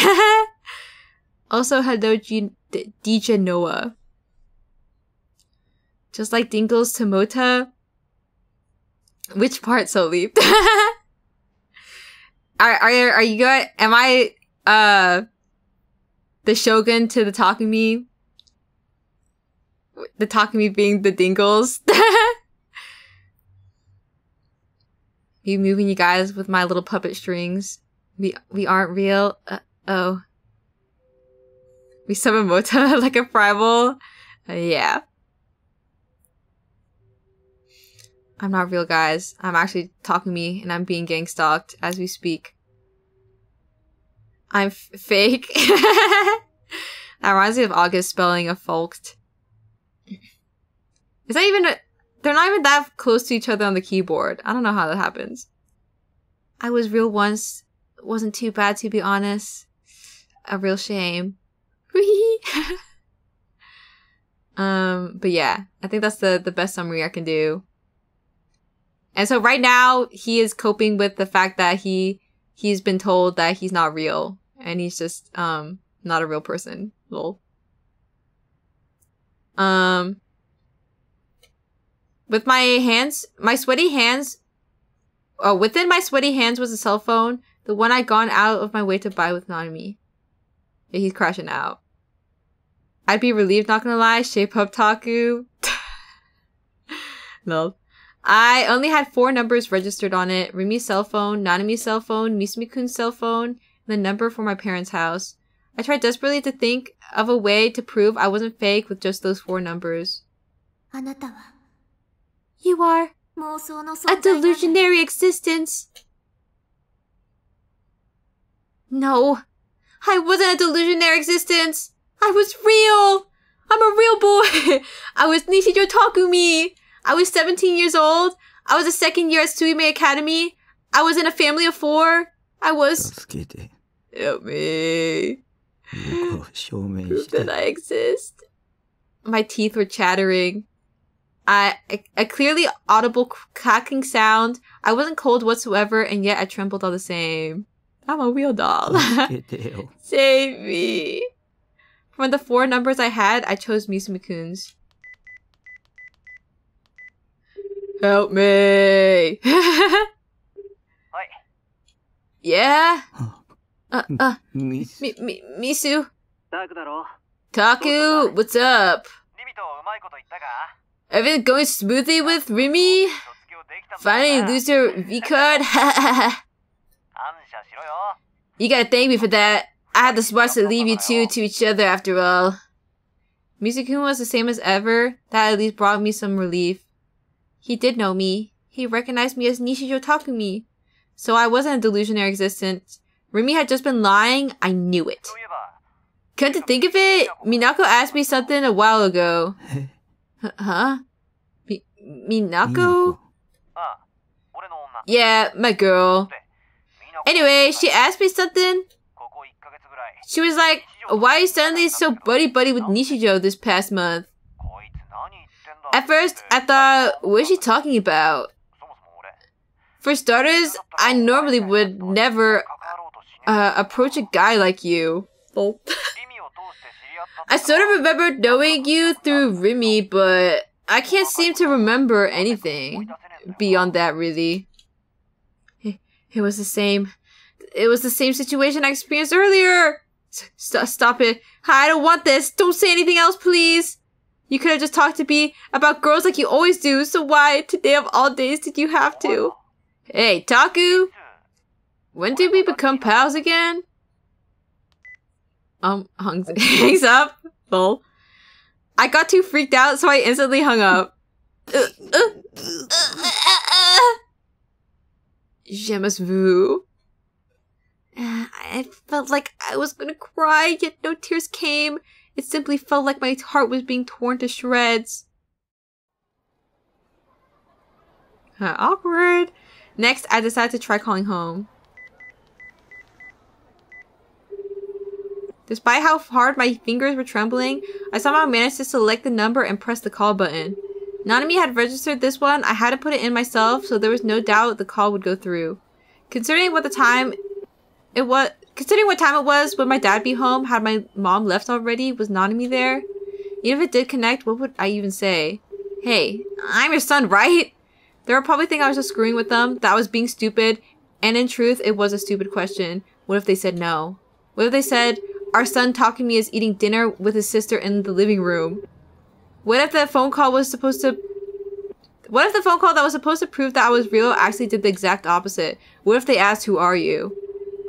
Also, hello, DJ Noah. Just like Dingles to Mota. Which part, Soli? Are you good? Am I the Shogun to the Takumi? The Takumi being the Dingles. Be moving you guys with my little puppet strings. We aren't real. Oh. We summon Mota like a primal. Yeah. I'm not real, guys. I'm actually Takumi and I'm being gang stalked as we speak. I'm fake. That reminds me of August spelling a folked. Is that even they're not even that close to each other on the keyboard. I don't know how that happens. I was real once. Wasn't too bad, to be honest. A real shame. But yeah, I think that's the best summary I can do. And so right now, he is coping with the fact that he's been told that he's not real. And he's just, not a real person. Lol. With my sweaty hands, within my sweaty hands was a cell phone, the one I'd gone out of my way to buy with Nanami. Yeah, he's crashing out. I'd be relieved, not gonna lie. Shape up, Taku. No. I only had 4 numbers registered on it. Rimi's cell phone, Nanami's cell phone, Misumi-kun's cell phone, and the number for my parents' house. I tried desperately to think of a way to prove I wasn't fake with just those 4 numbers. You are a delusionary existence. No, I wasn't a delusionary existence. I was real. I'm a real boy. I was Nishijo Takumi. I was 17 years old. I was a second year at Suime Academy. I was in a family of 4. I was... Help me. Prove that I exist. My teeth were chattering. A clearly audible cracking sound. I wasn't cold whatsoever, and yet I trembled all the same. I'm a real doll. Save me. From the 4 numbers I had, I chose Misumi-kun's. Help me! Yeah? Misu? Taku, what's up? Everything going smoothly with Rimi? Finally lose your V-card? You gotta thank me for that. I had the smarts to leave you two to each other after all. Misumi-kun was the same as ever. That at least brought me some relief. He did know me. He recognized me as Nishijo Takumi. So I wasn't a delusionary existence. Rimi had just been lying. I knew it. Come to think of it, Minako asked me something a while ago. Huh? Minako? Yeah, my girl. Anyway, she asked me something. She was like, why are you suddenly so buddy-buddy with Nishijo this past month? At first, I thought, what is she talking about? For starters, I normally would never approach a guy like you. Oh. I sort of remember knowing you through Rimi, but I can't seem to remember anything beyond that, really. It was the same. It was the same situation I experienced earlier. Stop it. I don't want this. Don't say anything else, please. You could have just talked to me about girls like you always do, so why, today of all days, did you have to? Hey, Taku! When did we become pals again? Hangs up. Lol. I got too freaked out, so I instantly hung up. J'aime vous. I felt like I was gonna cry, yet no tears came. It simply felt like my heart was being torn to shreds. Awkward. Next, I decided to try calling home. Despite how hard my fingers were trembling, I somehow managed to select the number and press the call button. Nanami had registered this one. I hadn't put it in myself, so there was no doubt the call would go through. Considering what time it was, would my dad be home? Had my mom left already? Was Nanami there? Even if it did connect, what would I even say? Hey, I'm your son, right? They would probably think I was just screwing with them, that I was being stupid, and in truth, it was a stupid question. What if they said no? What if they said, our son Takumi is eating dinner with his sister in the living room? What if the phone call that was supposed to prove that I was real actually did the exact opposite? What if they asked, who are you?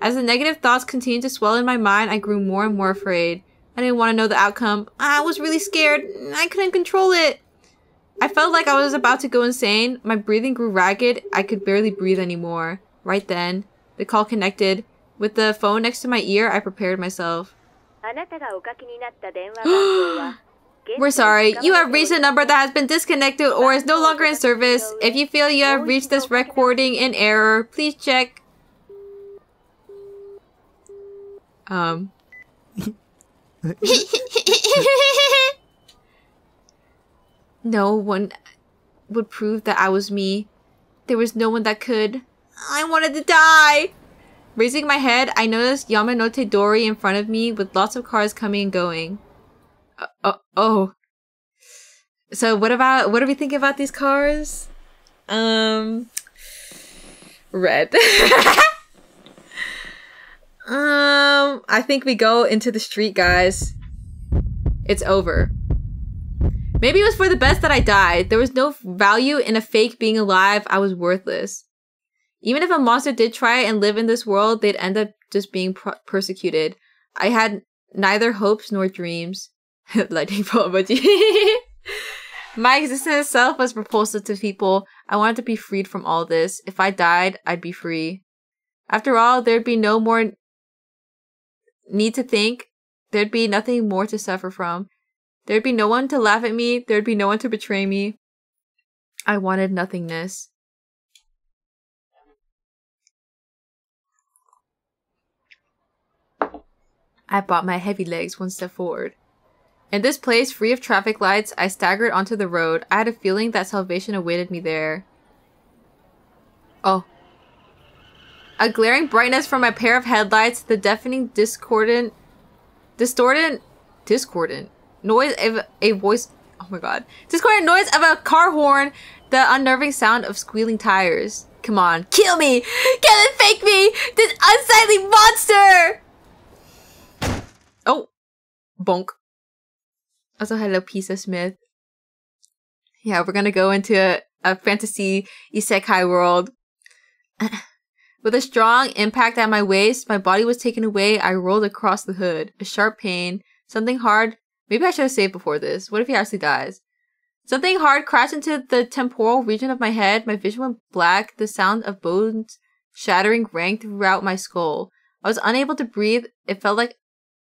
As the negative thoughts continued to swell in my mind, I grew more and more afraid. I didn't want to know the outcome. I was really scared. I couldn't control it. I felt like I was about to go insane. My breathing grew ragged. I could barely breathe anymore. Right then, the call connected. With the phone next to my ear, I prepared myself. We're sorry. You have reached a number that has been disconnected or is no longer in service. If you feel you have reached this recording in error, please check. No one would prove that I was me. There was no one that could. I wanted to die! Raising my head, I noticed Yamanote Dori in front of me with lots of cars coming and going. Oh. So what do we think about these cars? Red. I think we go into the street, guys. It's over. Maybe it was for the best that I died. There was no value in a fake being alive. I was worthless. Even if a monster did try and live in this world, they'd end up just being persecuted. I had neither hopes nor dreams. Lightning bolt emoji. My existence itself was repulsive to people. I wanted to be freed from all this. If I died, I'd be free. After all, there'd be no more need to think. There'd be nothing more to suffer from. There'd be no one to laugh at me. There'd be no one to betray me. I wanted nothingness. I brought my heavy legs one step forward. In this place, free of traffic lights, I staggered onto the road. I had a feeling that salvation awaited me there. Oh. A glaring brightness from a pair of headlights, the deafening discordant noise of a voice. Oh my god. Discordant noise of a car horn, the unnerving sound of squealing tires. Come on, kill me! Kill and fake me! This unsightly monster! Oh. Bonk. Also, hello, Pizza Smith. Yeah, we're gonna go into a fantasy isekai world. With a strong impact at my waist, my body was taken away. I rolled across the hood. A sharp pain. Something hard. Maybe I should have saved before this. What if he actually dies? Something hard crashed into the temporal region of my head. My vision went black. The sound of bones shattering rang throughout my skull. I was unable to breathe. It felt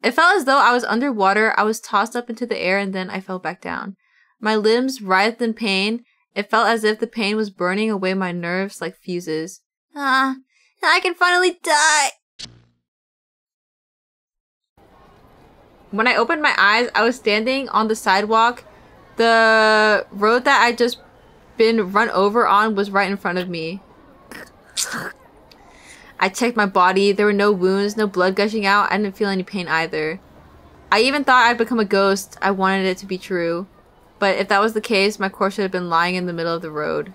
as though I was underwater. I was tossed up into the air and then I fell back down. My limbs writhed in pain. It felt as if the pain was burning away my nerves like fuses. I can finally die! When I opened my eyes, I was standing on the sidewalk. The road that I'd just been run over on was right in front of me. I checked my body. There were no wounds, no blood gushing out. I didn't feel any pain either. I even thought I'd become a ghost. I wanted it to be true. But if that was the case, my corpse should have been lying in the middle of the road.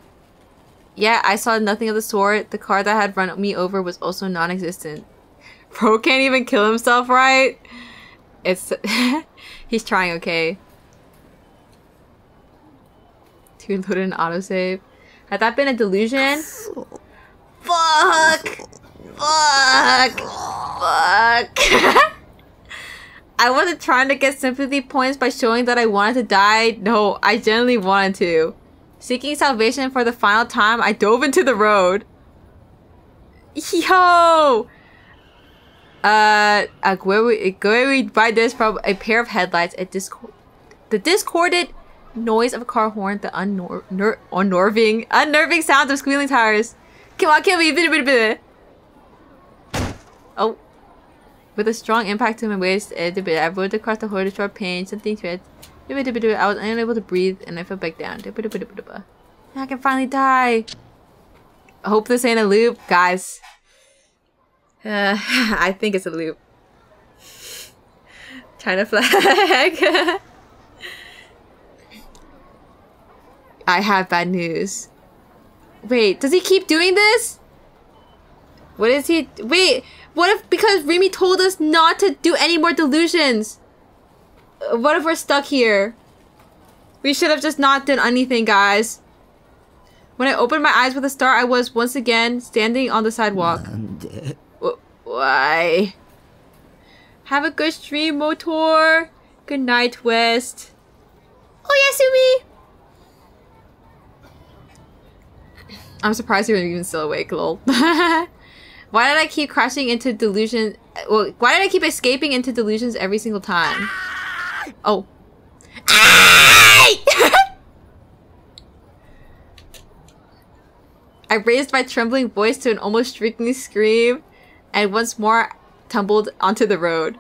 Yeah, I saw nothing of the sort. The car that had run me over was also non-existent. Bro can't even kill himself, right? It's... He's trying, okay. To load an autosave. Had that been a delusion? Fuck! Fuck! I wasn't trying to get sympathy points by showing that I wanted to die. No, I genuinely wanted to. Seeking salvation for the final time, I dove into the road. Yo! Where we buy this from a pair of headlights, the discordant noise of a car horn, the unnerving sound of squealing tires. Come on, kill me! Oh. With a strong impact to my waist, I rolled across the hood, a sharp pain, something to it. I was unable to breathe and I fell back down. I can finally die. I hope this ain't a loop, guys. I think it's a loop. China flag. I have bad news. Wait, does he keep doing this? What is he? Wait, what if because Remy told us not to do any more delusions? What if we're stuck here? We should have just not done anything, guys. When I opened my eyes with a start, I was once again standing on the sidewalk. Why? Have a good stream, Motor. Good night, West. Oh, Yasumi! I'm surprised you're even still awake, lol. Why did I keep crashing into delusion? Well, why did I keep escaping into delusions every single time? Oh. I raised my trembling voice to an almost shrieking scream and once more tumbled onto the road.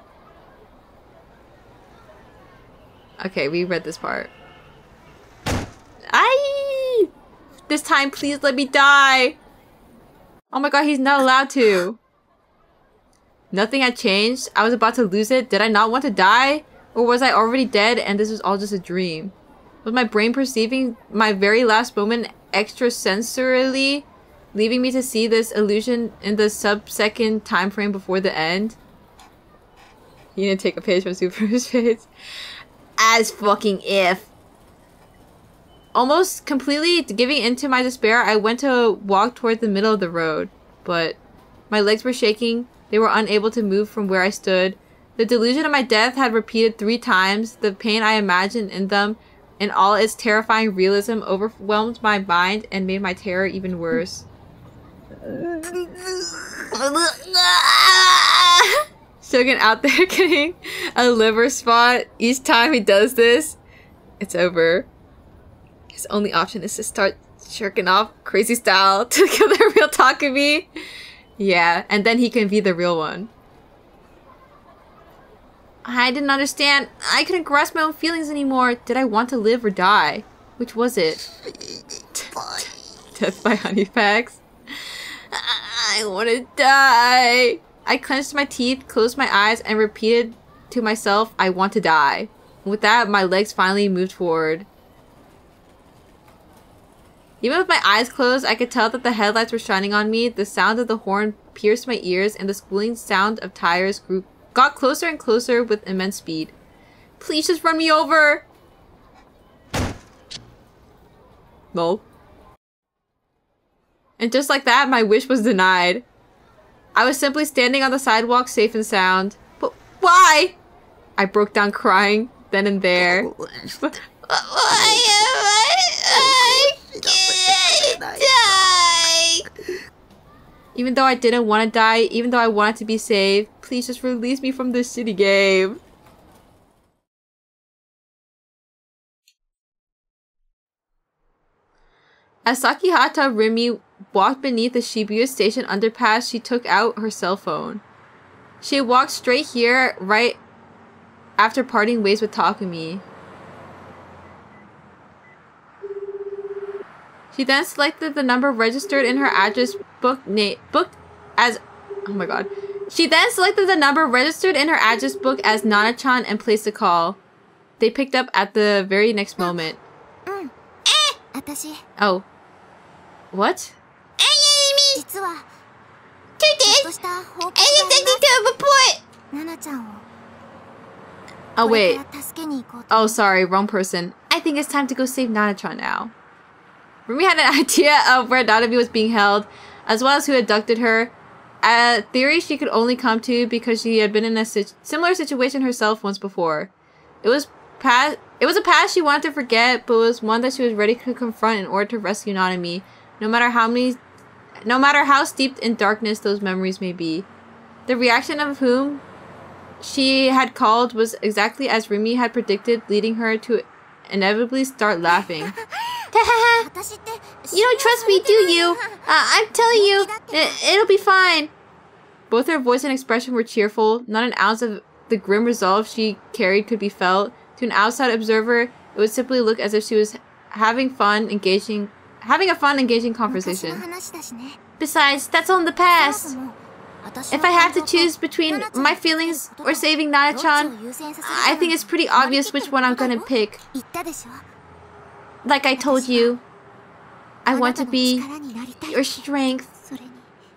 Okay, we read this part. Aye! This time, please let me die! Oh my god, he's not allowed to. Nothing had changed. I was about to lose it. Did I not want to die? Or was I already dead and this was all just a dream? Was my brain perceiving my very last moment extrasensorily, leaving me to see this illusion in the sub-second time frame before the end? You need to take a page from Super's face. As fucking if. Almost completely giving into my despair, I went to walk toward the middle of the road. But my legs were shaking. They were unable to move from where I stood. The delusion of my death had repeated 3 times. The pain I imagined in them in all its terrifying realism overwhelmed my mind and made my terror even worse. Shogun out there getting a liver spot. Each time he does this, it's over. His only option is to start jerking off crazy style to kill the real Takumi. Yeah, and then he can be the real one. I didn't understand. I couldn't grasp my own feelings anymore. Did I want to live or die? Which was it? Death by Honeypacks. I want to die. I clenched my teeth, closed my eyes, and repeated to myself, I want to die. With that, my legs finally moved forward. Even with my eyes closed, I could tell that the headlights were shining on me. The sound of the horn pierced my ears, and the squealing sound of tires got closer and closer with immense speed. Please just run me over! No. And just like that, my wish was denied. I was simply standing on the sidewalk, safe and sound. But why? I broke down crying, then and there. Why am I can't die? Even though I didn't want to die, even though I wanted to be saved, please just release me from this shitty game. As Sakihata Rimi walked beneath the Shibuya Station underpass, she took out her cell phone. She had walked straight here right after parting ways with Takumi. She then selected the number registered in her address book as Nana-chan and placed a call. They picked up at the very next moment. Oh. What? Oh wait. Oh sorry, wrong person. I think it's time to go save Nana-chan now. Rumi had an idea of where Nanami was being held, as well as who abducted her. A theory she could only come to because she had been in a similar situation herself once before. It was a past she wanted to forget, but it was one that she was ready to confront in order to rescue Nanami, no matter how steeped in darkness those memories may be. The reaction of whom she had called was exactly as Rumi had predicted, leading her to inevitably start laughing. You don't trust me, do you? I'm telling you, it'll be fine. Both her voice and expression were cheerful. Not an ounce of the grim resolve she carried could be felt. To an outside observer, it would simply look as if she was having a fun, engaging conversation. Besides, that's all in the past. If I have to choose between my feelings or saving Nana-chan, I think it's pretty obvious which one I'm gonna pick. Like I told you, I want to be your strength,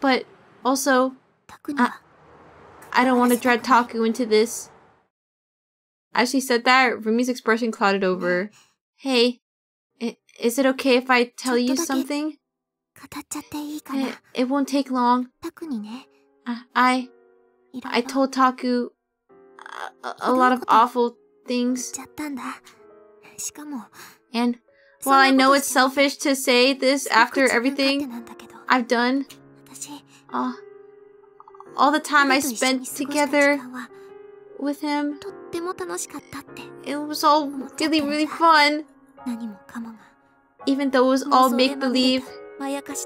but also, I don't want to drag Taku into this. As she said that, Rumi's expression clouded over. Hey, is it okay if I tell you something? It won't take long. I told Taku a lot of awful things. And while I know it's selfish to say this after everything I've done, all the time I spent together with him. It was all really, really fun. Even though it was all make-believe.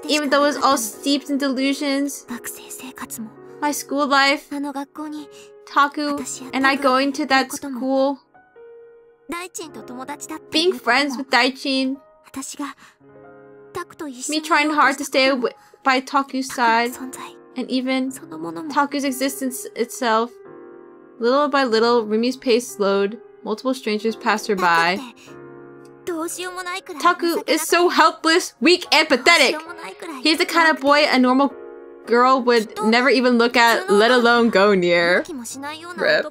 Even though it was all steeped in delusions. My school life. Taku and I going to that school. Being friends with Daichin. Me trying hard to stay by Taku's side. And even Taku's existence itself. Little by little, Rumi's pace slowed. Multiple strangers passed her by. Taku is so helpless, weak, and pathetic. He's the kind of boy a normal girl would never even look at, let alone go near. Rip.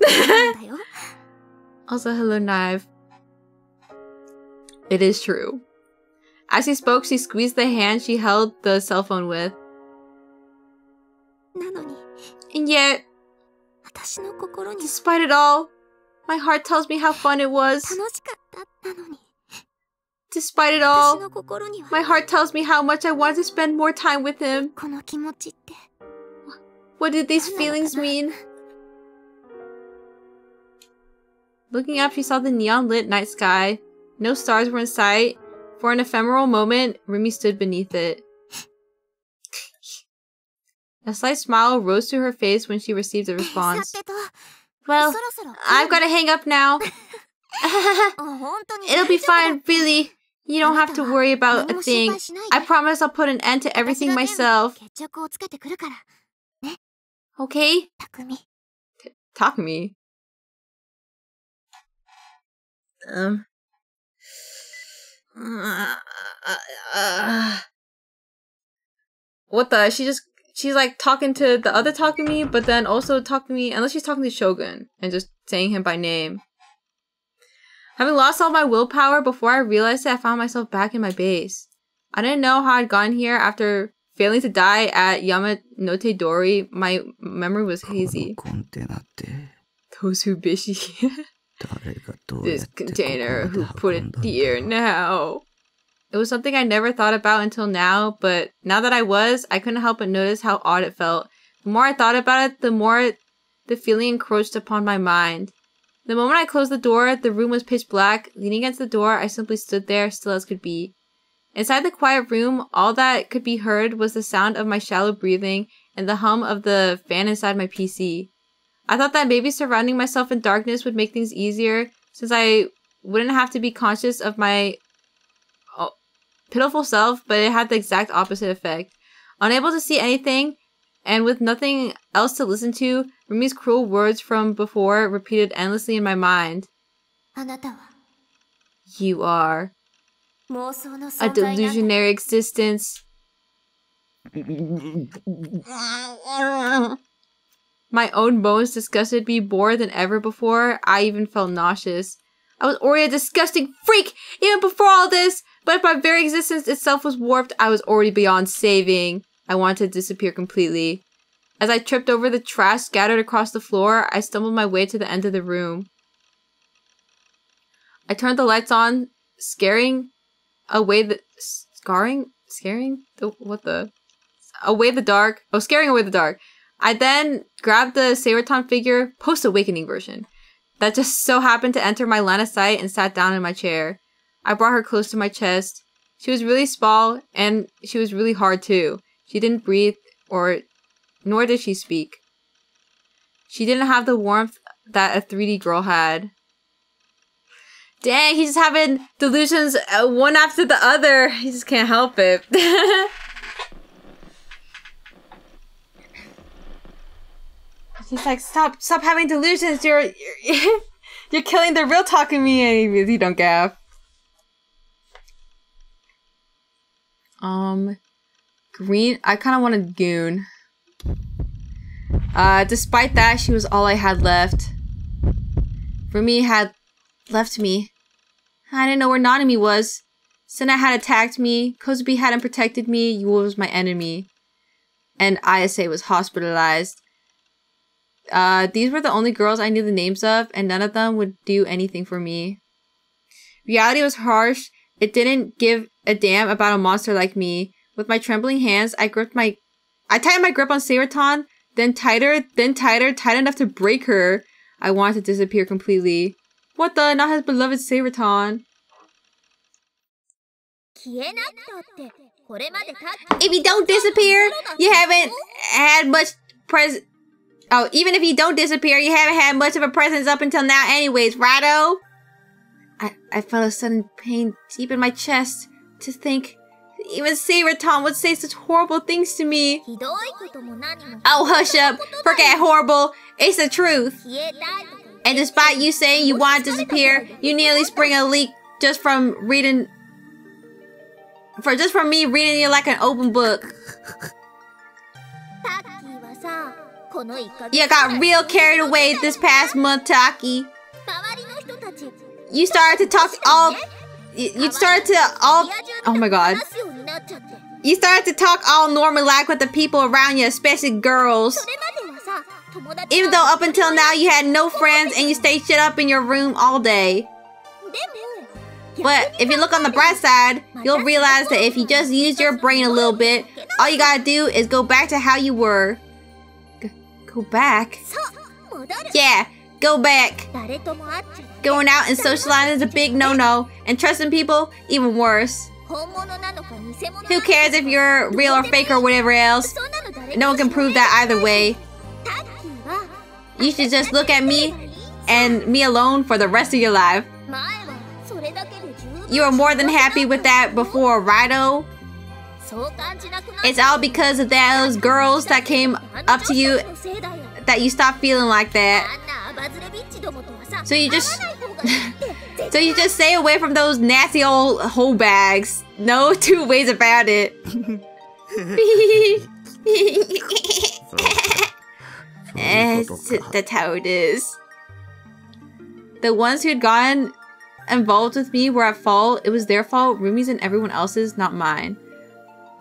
Also, hello, Knive. It is true. As he spoke, she squeezed the hand she held the cell phone with. And yet, despite it all, my heart tells me how fun it was. Despite it all, my heart tells me how much I wanted to spend more time with him. What did these feelings mean? Looking up, she saw the neon-lit night sky. No stars were in sight. For an ephemeral moment, Rumi stood beneath it. A slight smile rose to her face when she received a response. Well, I've got to hang up now. It'll be fine, really. You don't have to worry about a thing. I promise I'll put an end to everything myself. Okay? Takumi. What the? She's like talking to the other Takumi, but then also Takumi, unless she's talking to Shogun and just saying him by name. Having lost all my willpower before I realized it, I found myself back in my base. I didn't know how I'd gotten here after failing to die at Yamanote Dori. My memory was hazy. Tosubishi. This container, who put it here now? It was something I never thought about until now, but now that I couldn't help but notice how odd it felt. The more I thought about it, the more the feeling encroached upon my mind. The moment I closed the door, the room was pitch black. Leaning against the door, I simply stood there, still as could be. Inside the quiet room, all that could be heard was the sound of my shallow breathing and the hum of the fan inside my PC. I thought that maybe surrounding myself in darkness would make things easier, since I wouldn't have to be conscious of my pitiful self, but it had the exact opposite effect. Unable to see anything, and with nothing else to listen to, Rumi's cruel words from before repeated endlessly in my mind. You are a delusionary existence. My own bones disgusted me more than ever before. I even felt nauseous. I was already a disgusting freak, even before all this, but if my very existence itself was warped, I was already beyond saving. I wanted to disappear completely. As I tripped over the trash scattered across the floor, I stumbled my way to the end of the room. I turned the lights on, scaring away the dark. I then grabbed the Seiraton figure, post-awakening version, that just so happened to enter my line of sight and sat down in my chair. I brought her close to my chest. She was really small, and she was really hard too. She didn't breathe, nor did she speak. She didn't have the warmth that a 3D girl had. Dang, he's just having delusions one after the other. He just can't help it. He's like, stop having delusions. You're killing the real Takumi, and you don't gaff. Green. I kind of wanted Goon. Despite that, she was all I had left. Rumi had left me. I didn't know where Nanami was. Senna had attacked me. Kozubi hadn't protected me. Yua was my enemy. And Ayase was hospitalized. These were the only girls I knew the names of, and none of them would do anything for me. Reality was harsh. It didn't give a damn about a monster like me. With my trembling hands, I tightened my grip on Seiraton, then tighter, tight enough to break her. I want to disappear completely. What the? Not his beloved Saberton. If you don't disappear, you haven't had much Oh, even if you don't disappear, you haven't had much of a presence up until now anyways, righto? I felt a sudden pain deep in my chest to think even Saberton would say such horrible things to me. Oh, hush up. Forget horrible. It's the truth. And despite you saying you want to disappear, you nearly spring a leak just from reading... just from me reading you like an open book. You got real carried away this past month, Taki. You started to talk all... You started to all... Oh my god. You started to talk all normal like with the people around you, especially girls. Even though up until now you had no friends and you stayed shut up in your room all day. But if you look on the bright side, you'll realize that if you just use your brain a little bit, all you gotta do is go back to how you were. Go back? Yeah, go back. Going out and socializing is a big no-no, and trusting people, even worse. Who cares if you're real or fake or whatever else? No one can prove that either way. You should just look at me and me alone for the rest of your life. You were more than happy with that before, righto? It's all because of those girls that came up to you that you stopped feeling like that. So you just stay away from those nasty old hoe bags. No two ways about it. That's how it is. The ones who'd gotten involved with me were at fault. It was their fault, Rumi's and everyone else's, not mine.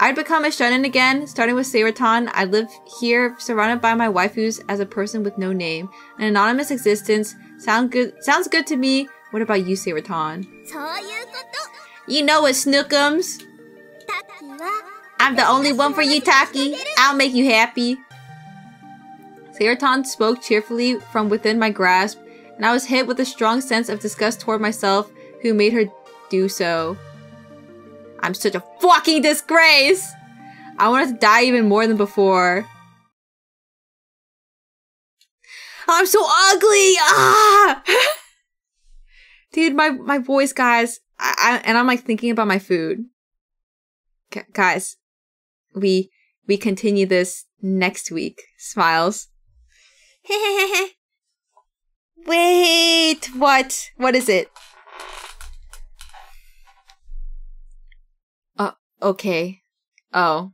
I'd become a shonen again, starting with Saberton. I live here, surrounded by my waifus as a person with no name. An anonymous existence. Sounds good to me. What about you, Saberton? You know it, Snookums. I'm the only one for you, Taki. I'll make you happy. Saberton spoke cheerfully from within my grasp, and I was hit with a strong sense of disgust toward myself who made her do so. I'm such a fucking disgrace! I wanted to die even more than before. I'm so ugly! Ah! Dude, my voice, guys. I'm like thinking about my food. Guys, we continue this next week. Smiles. Wait, what? What is it? Okay. Oh,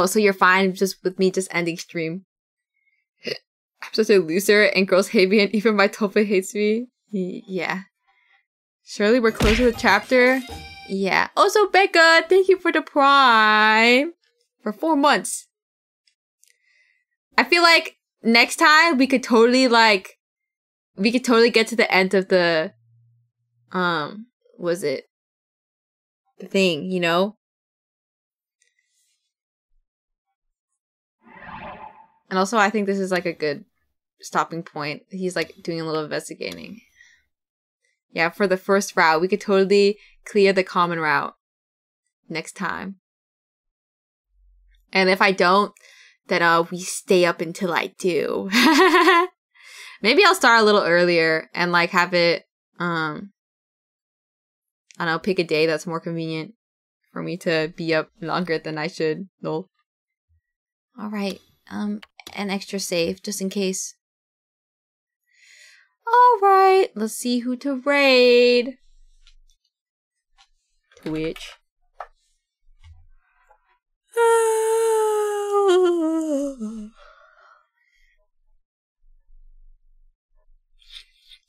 so you're fine just with me just ending stream. I'm such a loser and girls hate me and even my Topa hates me. Yeah. Surely we're close to the chapter. Yeah. Also, Becca, thank you for the Prime. For 4 months. I feel like next time we could totally get to the end of the, was it? The thing, you know? And also, I think this is like a good stopping point. He's like doing a little investigating. Yeah, for the first route, we could totally clear the common route next time. And if I don't, then we stay up until I do. Maybe I'll start a little earlier and like have it, I don't know, pick a day that's more convenient for me to be up longer than I should. Lol. Alright, an extra save, just in case. Alright, let's see who to raid. Twitch.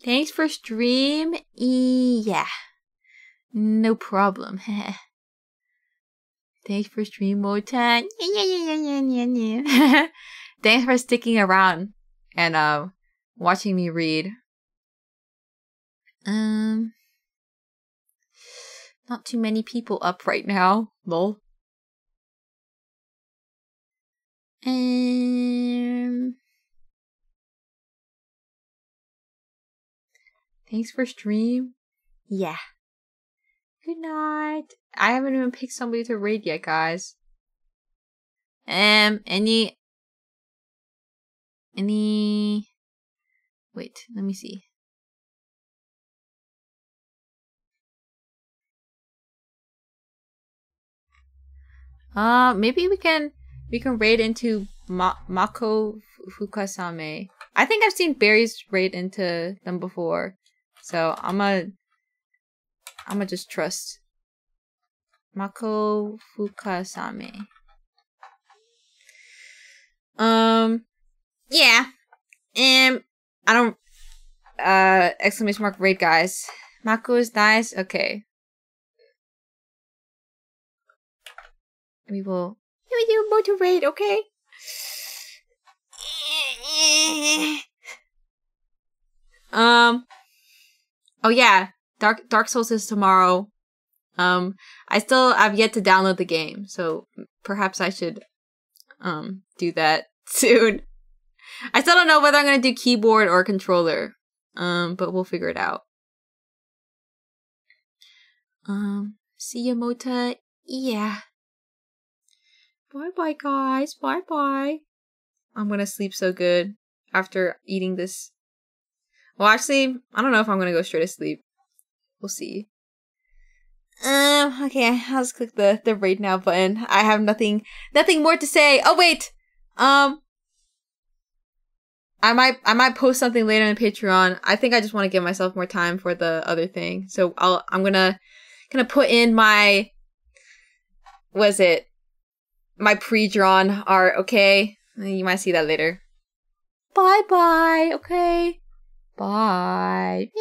Thanks for stream. Yeah. No problem. Thanks for stream more time. Thanks for sticking around and watching me read. Not too many people up right now. Lol. Thanks for stream. Yeah. Good night. I haven't even picked somebody to raid yet, guys. Any... Wait, let me see. Maybe we can raid into Mako Fukasame. I think I've seen Barry's raid into them before. So I'ma just trust. Mako Fukasame. Yeah. I don't exclamation mark raid, guys. Mako is nice. Okay. We will do more to raid, okay? Oh yeah, Dark Souls is tomorrow. I've yet to download the game, so perhaps I should do that soon. I still don't know whether I'm gonna do keyboard or controller. But we'll figure it out. See ya, Mota. Yeah. Bye-bye, guys. Bye-bye. I'm gonna sleep so good after eating this. Well, actually, I don't know if I'm gonna go straight to sleep. We'll see. Okay, I'll just click the raid now button. I have nothing more to say. Oh wait! I might post something later on Patreon. I think I just want to give myself more time for the other thing. So I'm gonna put in my my pre-drawn art, okay? You might see that later. Bye bye, okay? Bye.